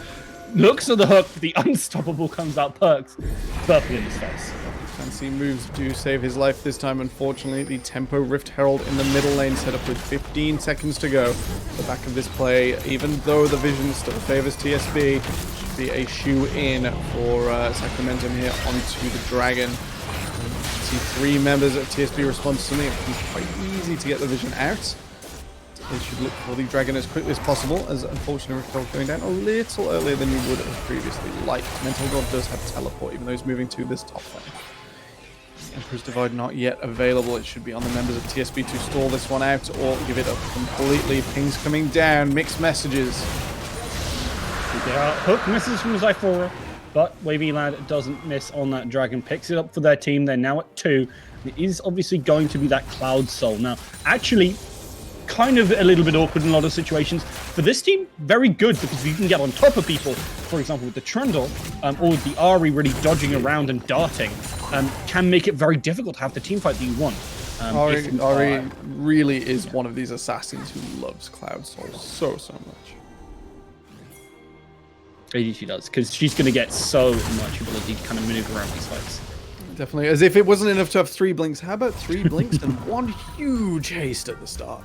looks at the hook. The unstoppable comes out. Perks perfectly in his face. Fancy moves do save his life this time. Unfortunately, the Tempo Rift Herald in the middle lane set up with 15 seconds to go. The back of this play, even though the Vision still favors TSB, should be a shoe-in for Sacramentum here onto the Dragon. See 3 members of TSB respond to something. It's quite easy to get the Vision out. They should look for the Dragon as quickly as possible, as unfortunately Rift going down a little earlier than you would have previously liked. Mental God does have teleport, even though he's moving to this top lane. Emperor's Divide not yet available. It should be on the members of TSB to stall this one out or give it up completely. Pings coming down, mixed messages. There are hook misses from Zyphora, but Wavy Lad doesn't miss on that Dragon. Picks it up for their team. They're now at 2. It is obviously going to be that Cloud Soul. Now, actually, kind of a little bit awkward in a lot of situations. For this team, very good, because you can get on top of people, for example, with the Trundle, or with the Ahri really dodging around and darting, can make it very difficult to have the team fight that you want. Ahri really is one of these assassins who loves Cloud Soul so much. She does, because she's going to get so much ability to kind of maneuver around these fights. Definitely. As if it wasn't enough to have 3 blinks. How about 3 blinks and 1 huge haste at the start?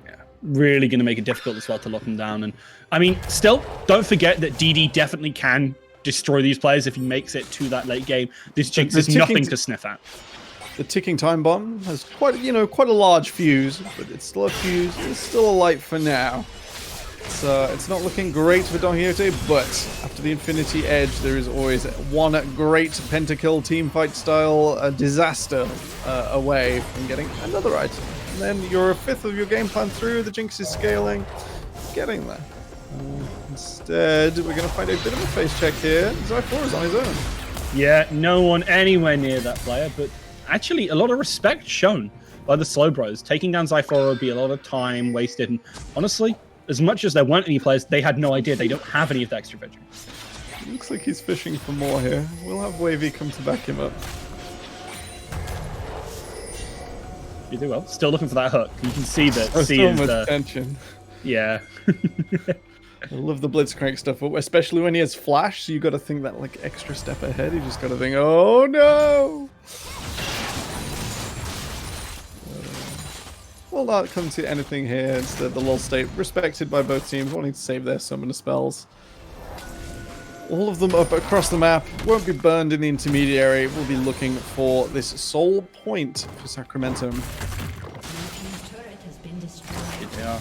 Yeah, really going to make it difficult as well to lock them down. And I mean, still, don't forget that DD definitely can destroy these players if he makes it to that late game. This Jinx is nothing to sniff at. The ticking time bomb has quite a large fuse, but it's still a fuse. It's still a light for now. It's not looking great for Don Quixote, but after the Infinity Edge, there is always one great pentakill teamfight style disaster away from getting another item. And then you're a fifth of your game plan through, the Jinx is scaling, getting there. Instead, we're going to find a bit of a face check here. Zyphor is on his own. Yeah, no one anywhere near that player, but actually a lot of respect shown by the Slowbros. Taking down Zyphor would be a lot of time wasted, and honestly, as much as there weren't any players, they had no idea. They don't have any of the extra vision. Looks like he's fishing for more here. We'll have Wavy come to back him up. You do well. Still looking for that hook. You can see that. So much tension. Yeah. I love the Blitzcrank stuff, especially when he has flash. So you got to think that like extra step ahead. You just got to think, oh no. Will not come to anything here. Instead, the lull state respected by both teams, wanting to save their summoner spells. All of them up across the map. Won't be burned in the intermediary. We'll be looking for this soul point for Sacramentum. Yeah.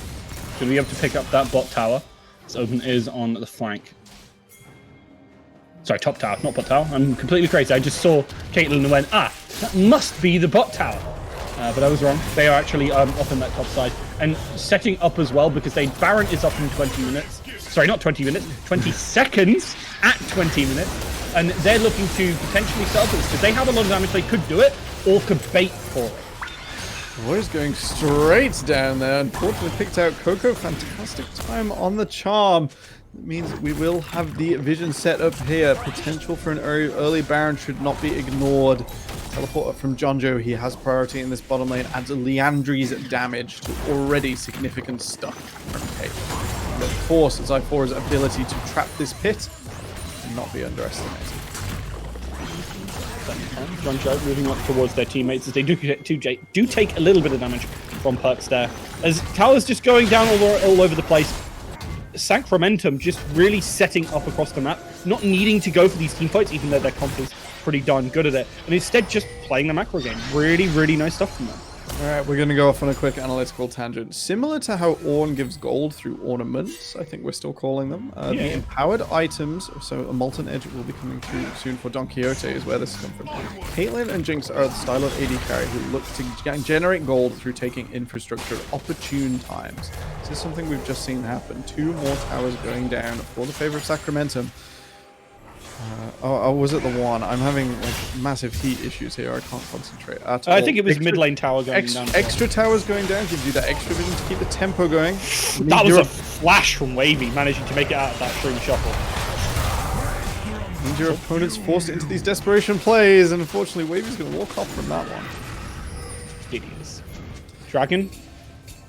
Should we have to pick up that bot tower? This open is on the flank. Sorry, top tower, not bot tower. I'm completely crazy. I just saw Caitlyn and went, that must be the bot tower. But I was wrong. They are actually up on that top side. And setting up as well, because Baron is up in 20 minutes. Sorry, not 20 minutes. 20 seconds at 20 minutes. And they're looking to potentially set up this, because they have a lot of damage. They could do it, or could bait for it. Boy's going straight down there. Unfortunately picked out Coco. Fantastic time on the charm. It means we will have the vision set up here. Potential for an early Baron should not be ignored. Teleport up from Jonjo. He has priority in this bottom lane. Adds Leandri's damage to already significant stuff from Caitlyn. And of course, Zyphor's ability to trap this pit cannot be underestimated. Jonjo moving up towards their teammates as they do take a little bit of damage from perks there. As towers just going down all over the place. Sacramentum just really setting up across the map, not needing to go for these team fights, even though their comp is pretty darn good at it, and instead just playing the macro game. Really, really nice stuff from them. Alright, we're going to go off on a quick analytical tangent. Similar to how Ornn gives gold through ornaments, I think we're still calling them. The empowered items, so a Molten Edge will be coming through soon for Don Quixote is where this has come from. Caitlyn and Jinx are the style of AD carry who look to generate gold through taking infrastructure at opportune times. This is something we've just seen happen. 2 more towers going down for the favor of Sacramentum. Was it the one? I'm having like massive heat issues here. I can't concentrate at all. I think it was mid lane tower going down. Extra towers going down gives you that extra vision to keep the tempo going. That was a flash from Wavy, managing to make it out of that stream shuffle. Means your opponent's forced into these desperation plays, and unfortunately Wavy's going to walk off from that one. Idiots. Dragon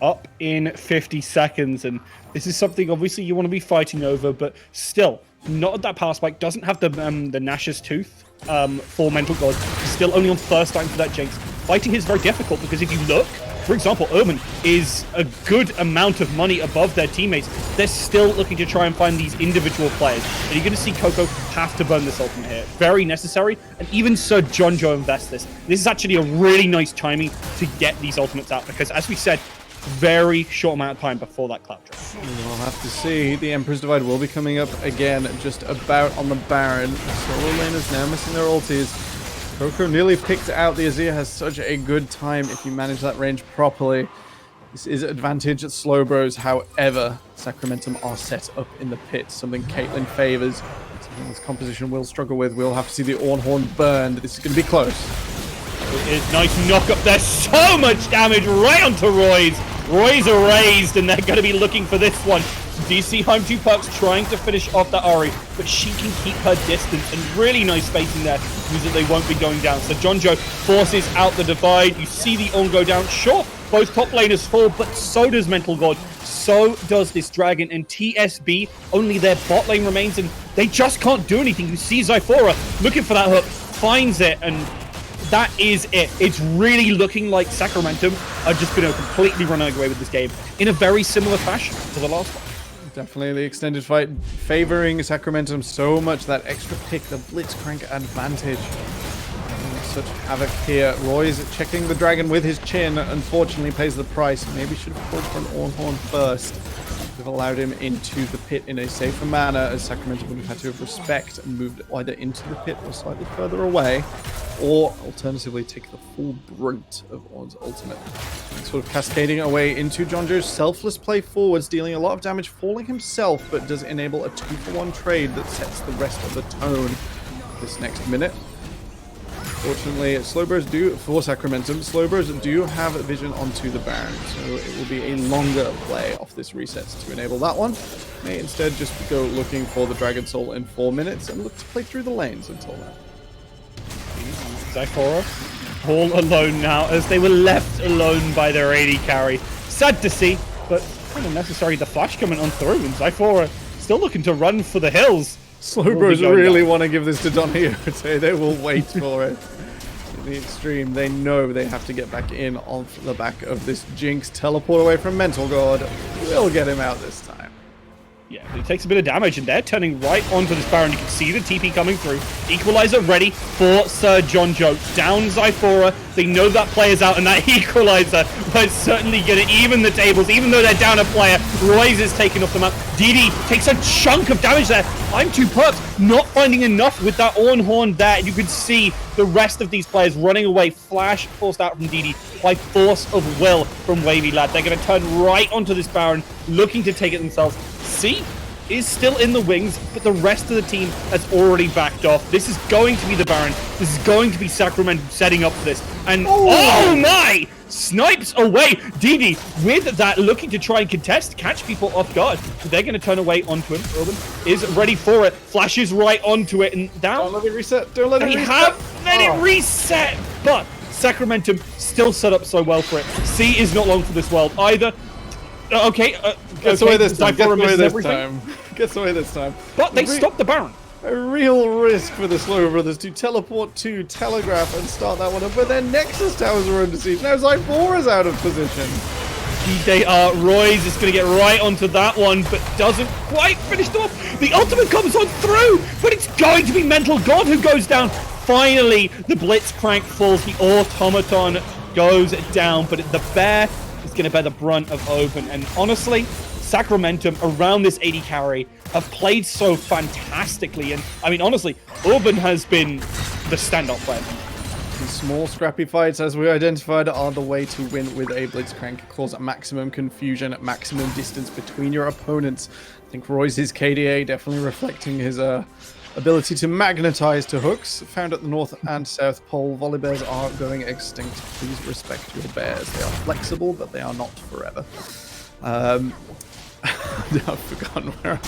up in 50 seconds, and this is something obviously you want to be fighting over, but still not at that power spike. Doesn't have the Nash's Tooth for Mental God. Still only on first time for that Jinx. Fighting is very difficult because if you look, for example, Urban is a good amount of money above their teammates. They're still looking to try and find these individual players. And you're going to see Coco have to burn this ultimate here. Very necessary. And even so, Jonjo invests this. This is actually a really nice timing to get these ultimates out because, as we said, very short amount of time before that cloud drop. We'll have to see. The Emperor's Divide will be coming up again, just about on the Baron. Solo laners now missing their ultis. Coco nearly picked out. The Azir has such a good time if you manage that range properly. This is advantage at Slowbros. However, Sacramentum are set up in the pit, something Caitlyn favors. Something this composition will struggle with. We'll have to see the Ornn Horn burned. This is going to be close. Nice knock up there. So much damage right onto Roy's. Roy's erased, and they're going to be looking for this one. DC Home 2 Pucks trying to finish off that Ori, but she can keep her distance, and really nice spacing there means that they won't be going down. So Jonjo forces out the divide. You see the On go down. Sure, both top laners fall, but so does Mental God. So does this Dragon, and TSB, only their bot lane remains, and they just can't do anything. You see Zyphora looking for that hook, finds it, and that is it. It's really looking like Sacramentum are just going to completely run away with this game in a very similar fashion to the last one. Definitely the extended fight favoring Sacramentum so much. That extra pick, the Blitzcrank advantage. Such havoc here. Roy's checking the Dragon with his chin. Unfortunately pays the price. Maybe should have called for an Ornhorn first. Would have allowed him into the pit in a safer manner, as Sacramentum would have had to have respect and moved either into the pit or slightly further away, or alternatively take the full brunt of Ornn's ultimate. Sort of cascading away into Jonjo's selfless play forwards, dealing a lot of damage, falling himself, but does enable a 2-for-1 trade that sets the rest of the tone this next minute. Fortunately, Slowbros do, for Sacramentum, Slowbros do have vision onto the Baron, so it will be a longer play off this reset to enable that one. May instead just go looking for the Dragon Soul in 4 minutes and look to play through the lanes until then. Zyphora all alone now, as they were left alone by their AD carry. Sad to see, but kind of necessary. The flash coming on through, and Zyphora still looking to run for the hills. Slowbros really want to give this to Don Quixote. They will wait for it. To the extreme, they know they have to get back in on the back of this Jinx. Teleport away from Mental God. We'll get him out this time. Yeah, but he takes a bit of damage, and they're turning right onto this Baron. You can see the TP coming through. Equalizer ready for Sir Jonjo. Down Zyphora. They know that player's out, and that Equalizer was certainly going to even the tables. Even though they're down a player, Royce is taking off the map. DD takes a chunk of damage there. I'm too perps, not finding enough with that Ornhorn there. You can see the rest of these players running away. Flash forced out from DD by force of will from Wavy Lad. They're going to turn right onto this Baron, looking to take it themselves. C is still in the wings, but the rest of the team has already backed off. This is going to be the Baron. This is going to be Sacramentum setting up for this. And oh my! Snipes away. DD with that, looking to try and contest, catch people off guard. They're going to turn away onto him. Urban is ready for it. Flashes right onto it, and down. Don't let it reset. Don't let it reset. They have let it reset, but Sacramentum still set up so well for it. C is not long for this world either. Gets away this time. Gets away this time. Gets away this time. But they stopped the Baron. A real risk for the Slow Brothers to teleport to Telegraph and start that one up, but their Nexus towers are under siege. Now Zyphora's out of position. They are. Royce is going to get right onto that one, but doesn't quite finish it off. The ultimate comes on through, but it's going to be Mental God who goes down. Finally, the Blitzcrank falls. The Automaton goes down, but the Bear is going to bear the brunt of Open. And honestly, Sacramentum around this AD carry have played so fantastically. And I mean, honestly, Urban has been the standout player. These small, scrappy fights, as we identified, are the way to win with a Blitzcrank. Cause maximum confusion, maximum distance between your opponents. I think Royce's KDA definitely reflecting his ability to magnetize to hooks. Found at the North and South Pole, Volibears are going extinct. Please respect your bears. They are flexible, but they are not forever. I've forgotten where I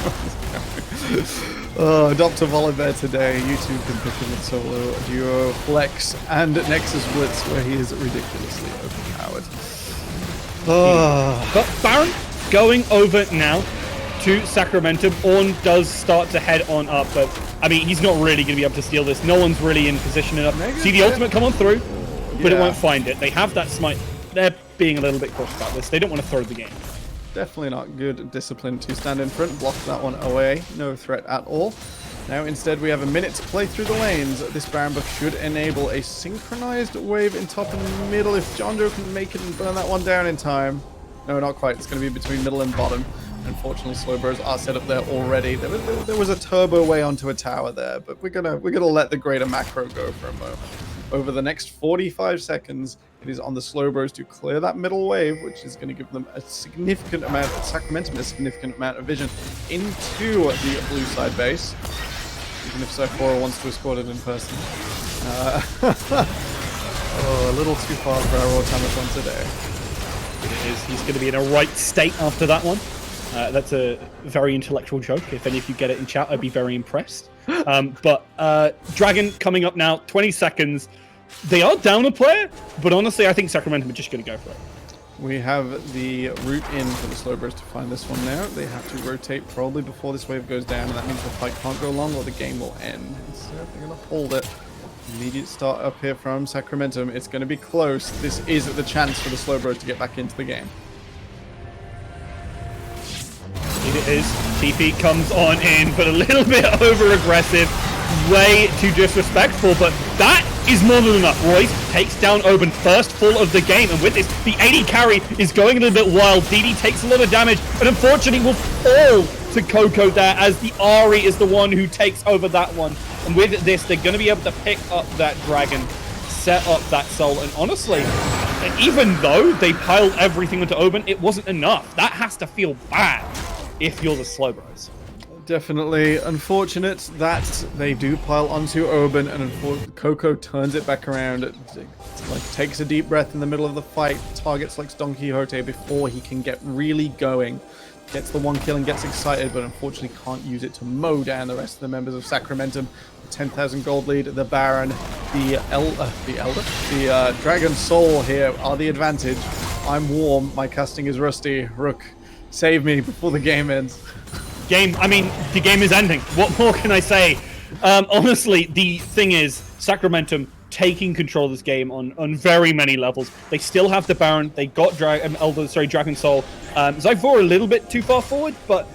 was going. Dr. Volibear today, YouTube competition with solo, duo, flex, and Nexus Blitz, where he is ridiculously overpowered. But Baron going over now to Sacramentum. Ornn does start to head on up, but I mean, he's not really going to be able to steal this. No one's really in position enough. See the ultimate come on through, but it won't find it. They have that smite. They're being a little bit cautious about this. They don't want to throw the game. Definitely not good discipline to stand in front, block that one away. No threat at all. Now instead we have a minute to play through the lanes. This Baron buff should enable a synchronized wave in top and middle if Jonjo can make it and burn that one down in time. No, not quite. It's going to be between middle and bottom. Unfortunately, Slowbros are set up there already. There was a turbo way onto a tower there, but we're gonna let the greater macro go for a moment. Over the next 45 seconds, it is on the Slowbros to clear that middle wave, which is going to give them a significant amount, Sacramentum a significant amount of vision into the blue side base. Even if Zyphora wants to escort it in person. Oh, a little too far for our automaton today. It is. He's going to be in a right state after that one. That's a very intellectual joke. If any of you get it in chat, I'd be very impressed. But Dragon coming up now, 20 seconds. They are down a player, but honestly, I think Sacramentum are just going to go for it. We have the route in for the Slowbros to find this one now. They have to rotate probably before this wave goes down, and that means the fight can't go long or the game will end. Instead, they're going to hold it. Immediate start up here from Sacramentum. It's going to be close. This is the chance for the Slowbros to get back into the game. It is. TP comes on in, but a little bit over-aggressive. Way too disrespectful, but that is more than enough. Royce takes down Oben, first full of the game, and with this, the AD carry is going a little bit wild. DD takes a lot of damage, and unfortunately will fall to Coco there, as the Ari is the one who takes over that one. And with this, they're going to be able to pick up that Dragon, set up that Soul, and honestly, even though they piled everything into Oben, it wasn't enough. That has to feel bad if you're the Slowbros. Definitely unfortunate that they do pile onto Oben, and Coco turns it back around. Takes a deep breath in the middle of the fight, targets like Don Quixote before he can get really going. Gets the one kill and gets excited, but unfortunately can't use it to mow down the rest of the members of Sacramentum. 10,000 gold lead, the Baron, the Dragon Soul here are the advantage. I'm warm, my casting is rusty. Rook, save me before the game ends. The game is ending. What more can I say? Honestly, the thing is, Sacramentum taking control of this game on very many levels. They still have the Baron. They got Dragon Soul. Zyphor a little bit too far forward, but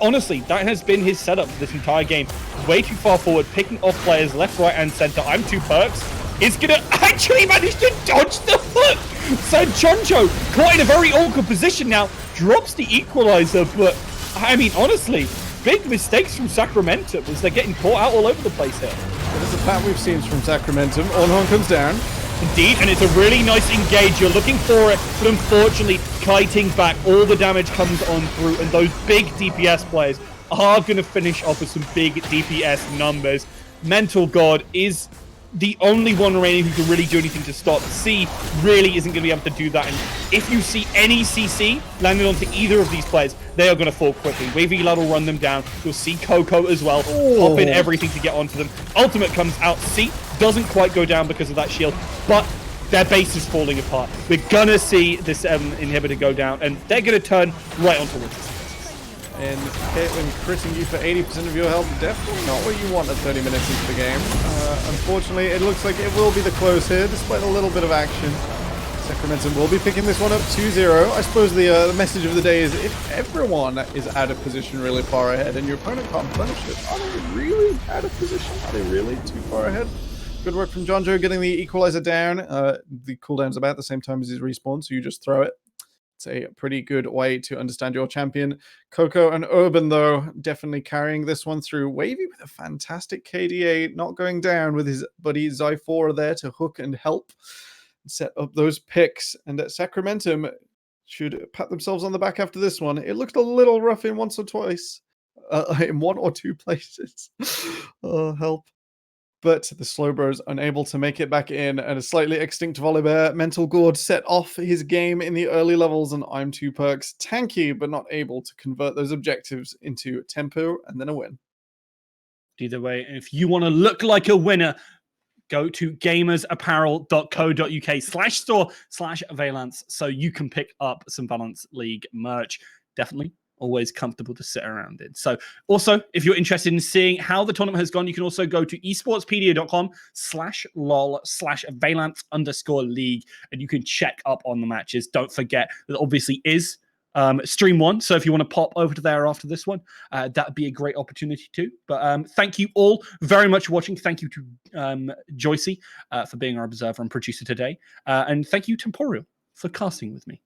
honestly, that has been his setup for this entire game. Way too far forward, picking off players left, right, and center. I'm 2 perks. Is gonna actually manage to dodge the hook. So Choncho, caught in a very awkward position now, drops the equalizer, but I mean, honestly, big mistakes from Sacramentum as they're getting caught out all over the place here. That is a pattern we've seen from Sacramentum. Ornhorn comes down. Indeed, and it's a really nice engage. You're looking for it, but unfortunately, kiting back, all the damage comes on through, and those big DPS players are going to finish off with some big DPS numbers. Mental God is the only one remaining who can really do anything to stop. C really isn't going to be able to do that, and if you see any CC landing onto either of these players, they are going to fall quickly. Wavy Lad will run them down. You'll see Coco as well, pop in everything to get onto them. Ultimate comes out. C doesn't quite go down because of that shield, but their base is falling apart. We're going to see this inhibitor go down, and they're going to turn right onto this. And Caitlyn critting you for 80% of your health, definitely not what you want at 30 minutes into the game. Unfortunately, it looks like it will be the close here, despite a little bit of action. Sacramentum will be picking this one up 2-0. I suppose the message of the day is if everyone is out of position really far ahead and your opponent can't punish it, are they really out of position? Are they really too far ahead? Good work from John Joe getting the equalizer down. The cooldown's about the same time as his respawn, so you just throw it. It's a pretty good way to understand your champion. Coco and Urban, though, definitely carrying this one through. Wavy with a fantastic KDA, not going down with his buddy Zyphor there to hook and help set up those picks. And Sacramentum should pat themselves on the back after this one. It looked a little rough in once or twice, in 1 or 2 places. Oh, help. But the Slowbros unable to make it back in, and a slightly extinct Volibear. Mental Gourd set off his game in the early levels, and I'm 2 perks tanky, but not able to convert those objectives into tempo and then a win. Either way, if you want to look like a winner, go to gamersapparel.co.uk/store/Valance so you can pick up some Valance League merch. Definitely always comfortable to sit around in. So also, if you're interested in seeing how the tournament has gone, you can also go to esportspedia.com/lol/Valance_league, and you can check up on the matches. Don't forget that obviously is stream 1. So if you want to pop over to there after this one, that'd be a great opportunity too. But thank you all very much for watching. Thank you to Joycey for being our observer and producer today. And thank you, Temporal, for casting with me.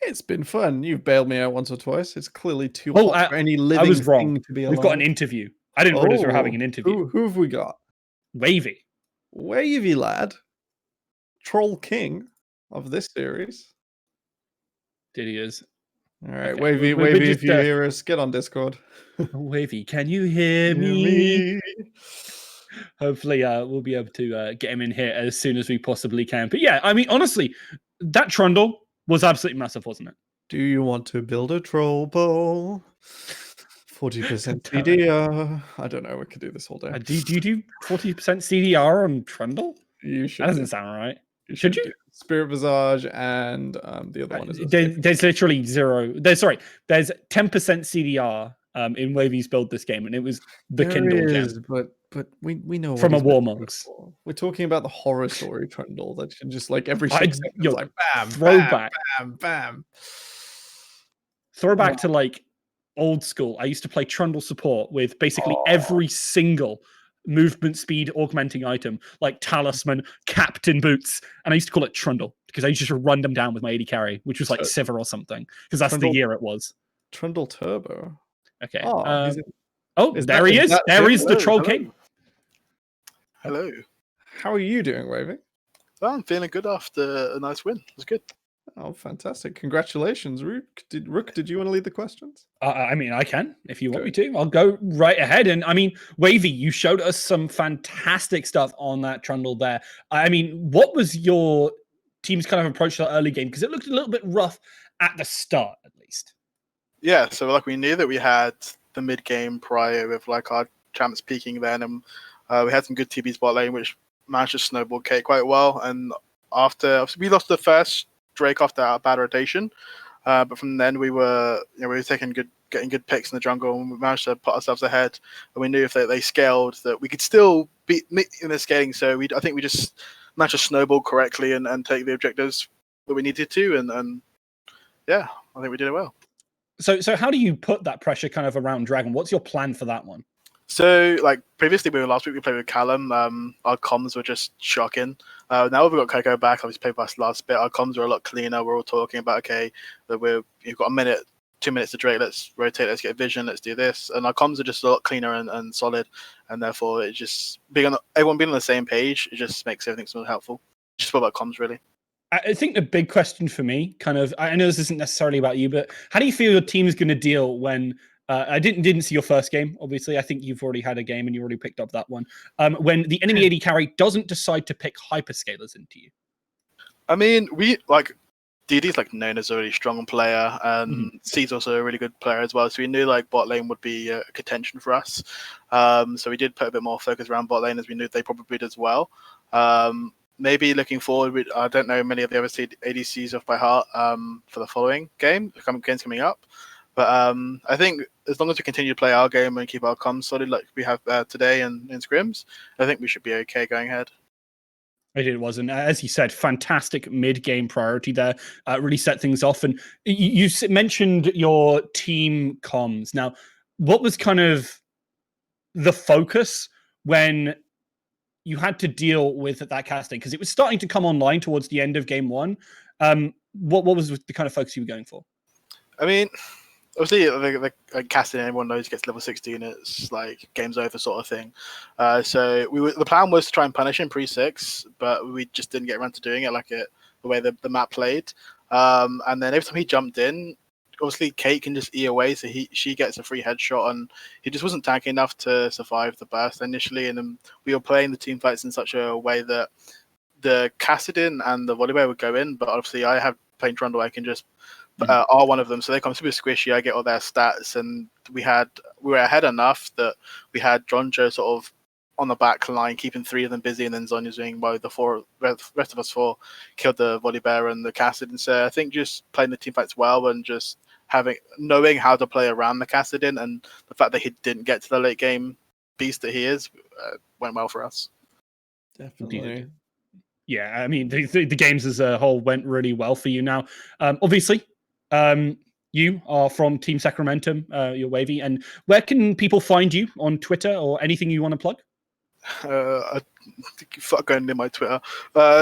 It's been fun. You've bailed me out once or twice. It's clearly too hot for any living I was wrong. thing to be alive. We've got an interview. I didn't realize we were having an interview. Who have we got? Wavy. Wavy Lad. Troll King of this series. Did he is. All right, Okay. Wavy, if you hear us, get on Discord. Wavy, can you hear me? Hopefully, we'll be able to get him in here as soon as we possibly can. But yeah, I mean, honestly, that trundle was absolutely massive, wasn't it? Do you want to build a troll ball? 40% Don't. CDR. I don't know. We could do this all day. Do you do 40% CDR on trundle? You That should. doesn't do. sound right. You Should you? do. Spirit Visage and the other one is. There's literally zero. There's 10% CDR in Wavy's build this game, and it was the There Kindle gem is, but we know from a what he's meant to go Warmogs. for. We're talking about the horror story trundle that can just like every 6 seconds, yo, like bam, throwback. bam, bam. Throwback to like old school. I used to play trundle support with basically Oh. every single movement speed augmenting item, like Talisman, Captain Boots, and I used to call it trundle because I used to just run them down with my 80 carry, which was like Sivir or something, because that's the Trundle- year it was. Trundle Turbo. Okay. Oh, is there that- he is is. that There him? is the Troll Hello. King. Hello. How are you doing, Wavy? Well, I'm feeling good after a nice win. It was good. Oh, fantastic! Congratulations, Rook. Did you want to lead the questions? I mean, I can if you want me to. I'll go right ahead. And I mean, Wavy, you showed us some fantastic stuff on that trundle there. I mean, what was your team's kind of approach to the early game? Because it looked a little bit rough at the start, at least. Yeah, so like we knew that we had the mid game prior with like our champs peaking then, and we had some good TBs bot lane, which managed to snowball Kate quite well. And after we lost the first Drake after our bad rotation, but from then we were getting good picks in the jungle, and we managed to put ourselves ahead. And we knew if they scaled that we could still beat in the scaling. So I think we just managed to snowball correctly and take the objectives that we needed to, and yeah, I think we did it well. So how do you put that pressure kind of around Dragon? What's your plan for that one? So, like previously, last week we played with Callum. Our comms were just shocking. Now we've got Coco back. Obviously, played past last bit. Our comms are a lot cleaner. We're all talking about that you've got a minute, 2 minutes to Drake. Let's rotate. Let's get vision. Let's do this. And our comms are just a lot cleaner and solid. And therefore, it just everyone being on the same page. It just makes everything so helpful. Just about comms, really. I think the big question for me, I know this isn't necessarily about you, but how do you feel your team is going to deal when? I didn't see your first game, obviously. I think you've already had a game and you already picked up that one. When the enemy AD carry doesn't decide to pick hyperscalers into you. I mean, DD's like known as a really strong player, and C's also a really good player as well. So we knew like bot lane would be a contention for us. So we did put a bit more focus around bot lane, as we knew they probably did as well. Maybe looking forward, I don't know many of the other ADCs off by heart for the following games coming up. But I think as long as we continue to play our game and keep our comms solid like we have today in scrims, I think we should be okay going ahead. It was, and as you said, fantastic mid-game priority there. Really set things off. And you mentioned your team comms. Now, what was kind of the focus when you had to deal with that casting? Because it was starting to come online towards the end of game one. What was the kind of focus you were going for? I mean, obviously, the casting, everyone knows gets level 16. It's like game's over sort of thing. So the plan was to try and punish him pre-6, but we just didn't get around to doing it the way the map played. And then every time he jumped in, obviously Kate can just E away, so she gets a free headshot, and he just wasn't tanky enough to survive the burst initially. And then we were playing the team fights in such a way that the Cassidin and the Volibear would go in, but obviously I have playing Trundle, I can just are one of them, so they come super squishy. I get all their stats, and we were ahead enough that we had Jonjo sort of on the back line, keeping 3 of them busy, and then Zonya's doing well. The rest of us 4 killed the Volibear and the Cassidin. So I think just playing the team fights well and just knowing how to play around the Cassidin, and the fact that he didn't get to the late game beast that he is went well for us. Definitely. Yeah, I mean the games as a whole went really well for you. Now, obviously, you are from Team Sacramentum, you're Wavy, and where can people find you on Twitter or anything you want to plug? I think you fuck going near my Twitter.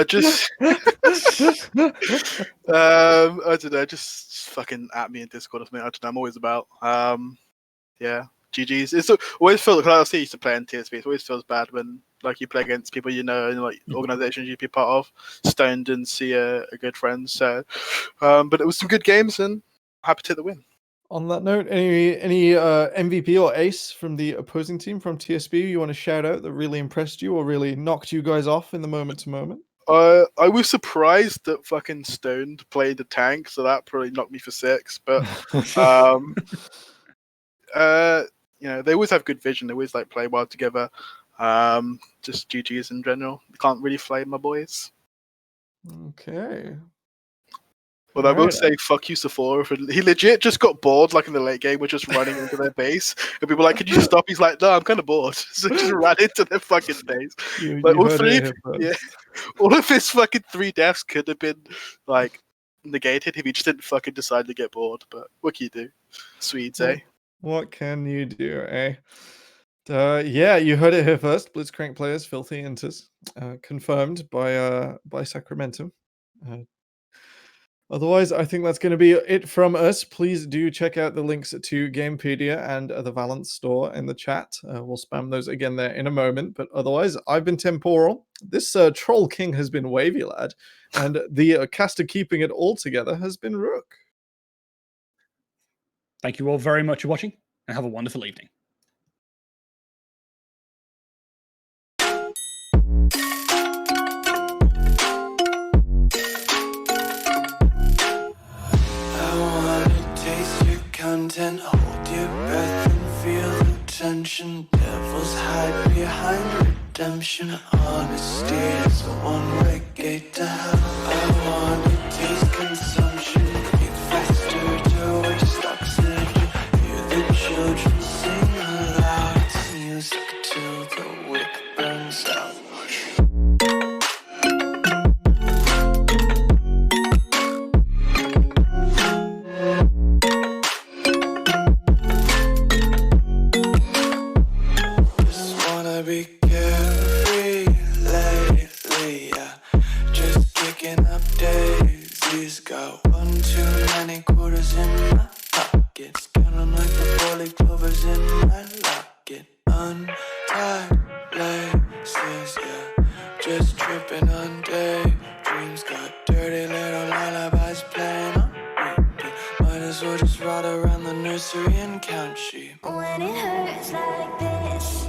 Just I don't know, just fucking at me in Discord or something. I don't know, I'm always about. Yeah, GG's. It's always feels like I used to play in TSP. It always feels bad when you play against people and organizations you'd be part of, stoned and see a good friend. So, but it was some good games and happy to take the win. On that note, any MVP or ace from the opposing team from TSB you want to shout out that really impressed you or really knocked you guys off in the moment to moment? I was surprised that fucking Stoned played the tank, so that probably knocked me for 6. But you know, they always have good vision. They always like play well together. Just GGs in general. Can't really flame my boys. Okay. But I will Alright. say, fuck you, Sephora. He legit just got bored, like in the late game, with just running into their base. And people were like, "Can you stop?" He's like, "No, I'm kind of bored." So just ran into their fucking base. Like You heard it here yeah, first. all of his fucking 3 deaths could have been like negated if he just didn't fucking decide to get bored. But what can you do? Swedes, eh? What can you do, eh? Yeah, you heard it here first. Blitzcrank players, filthy enters, confirmed by Sacramentum. Otherwise, I think that's going to be it from us. Please do check out the links to Gamepedia and the Valance store in the chat. We'll spam those again there in a moment. But otherwise, I've been Temporal. This Troll King has been Wavy Lad. And the caster keeping it all together has been Rook. Thank you all very much for watching, and have a wonderful evening. I wanna taste your content, hold your breath and feel the tension. Devils hide behind redemption. Honesty is a one-way gate to hell. I wanna taste consumption, breathe faster to waste oxygen. Hear the children sing aloud. It's music till the wick burns out. Just wanna be carefree lately, yeah. Just kicking up daisies. Got one too many quarters in my pockets. Counting like the 4-leaf clovers in my locket. Untied laces, yeah. Just tripping on daydreams. Got dirty little lullabies playing on repeat. Might as well just ride around the nursery and count sheep. When it hurts like this,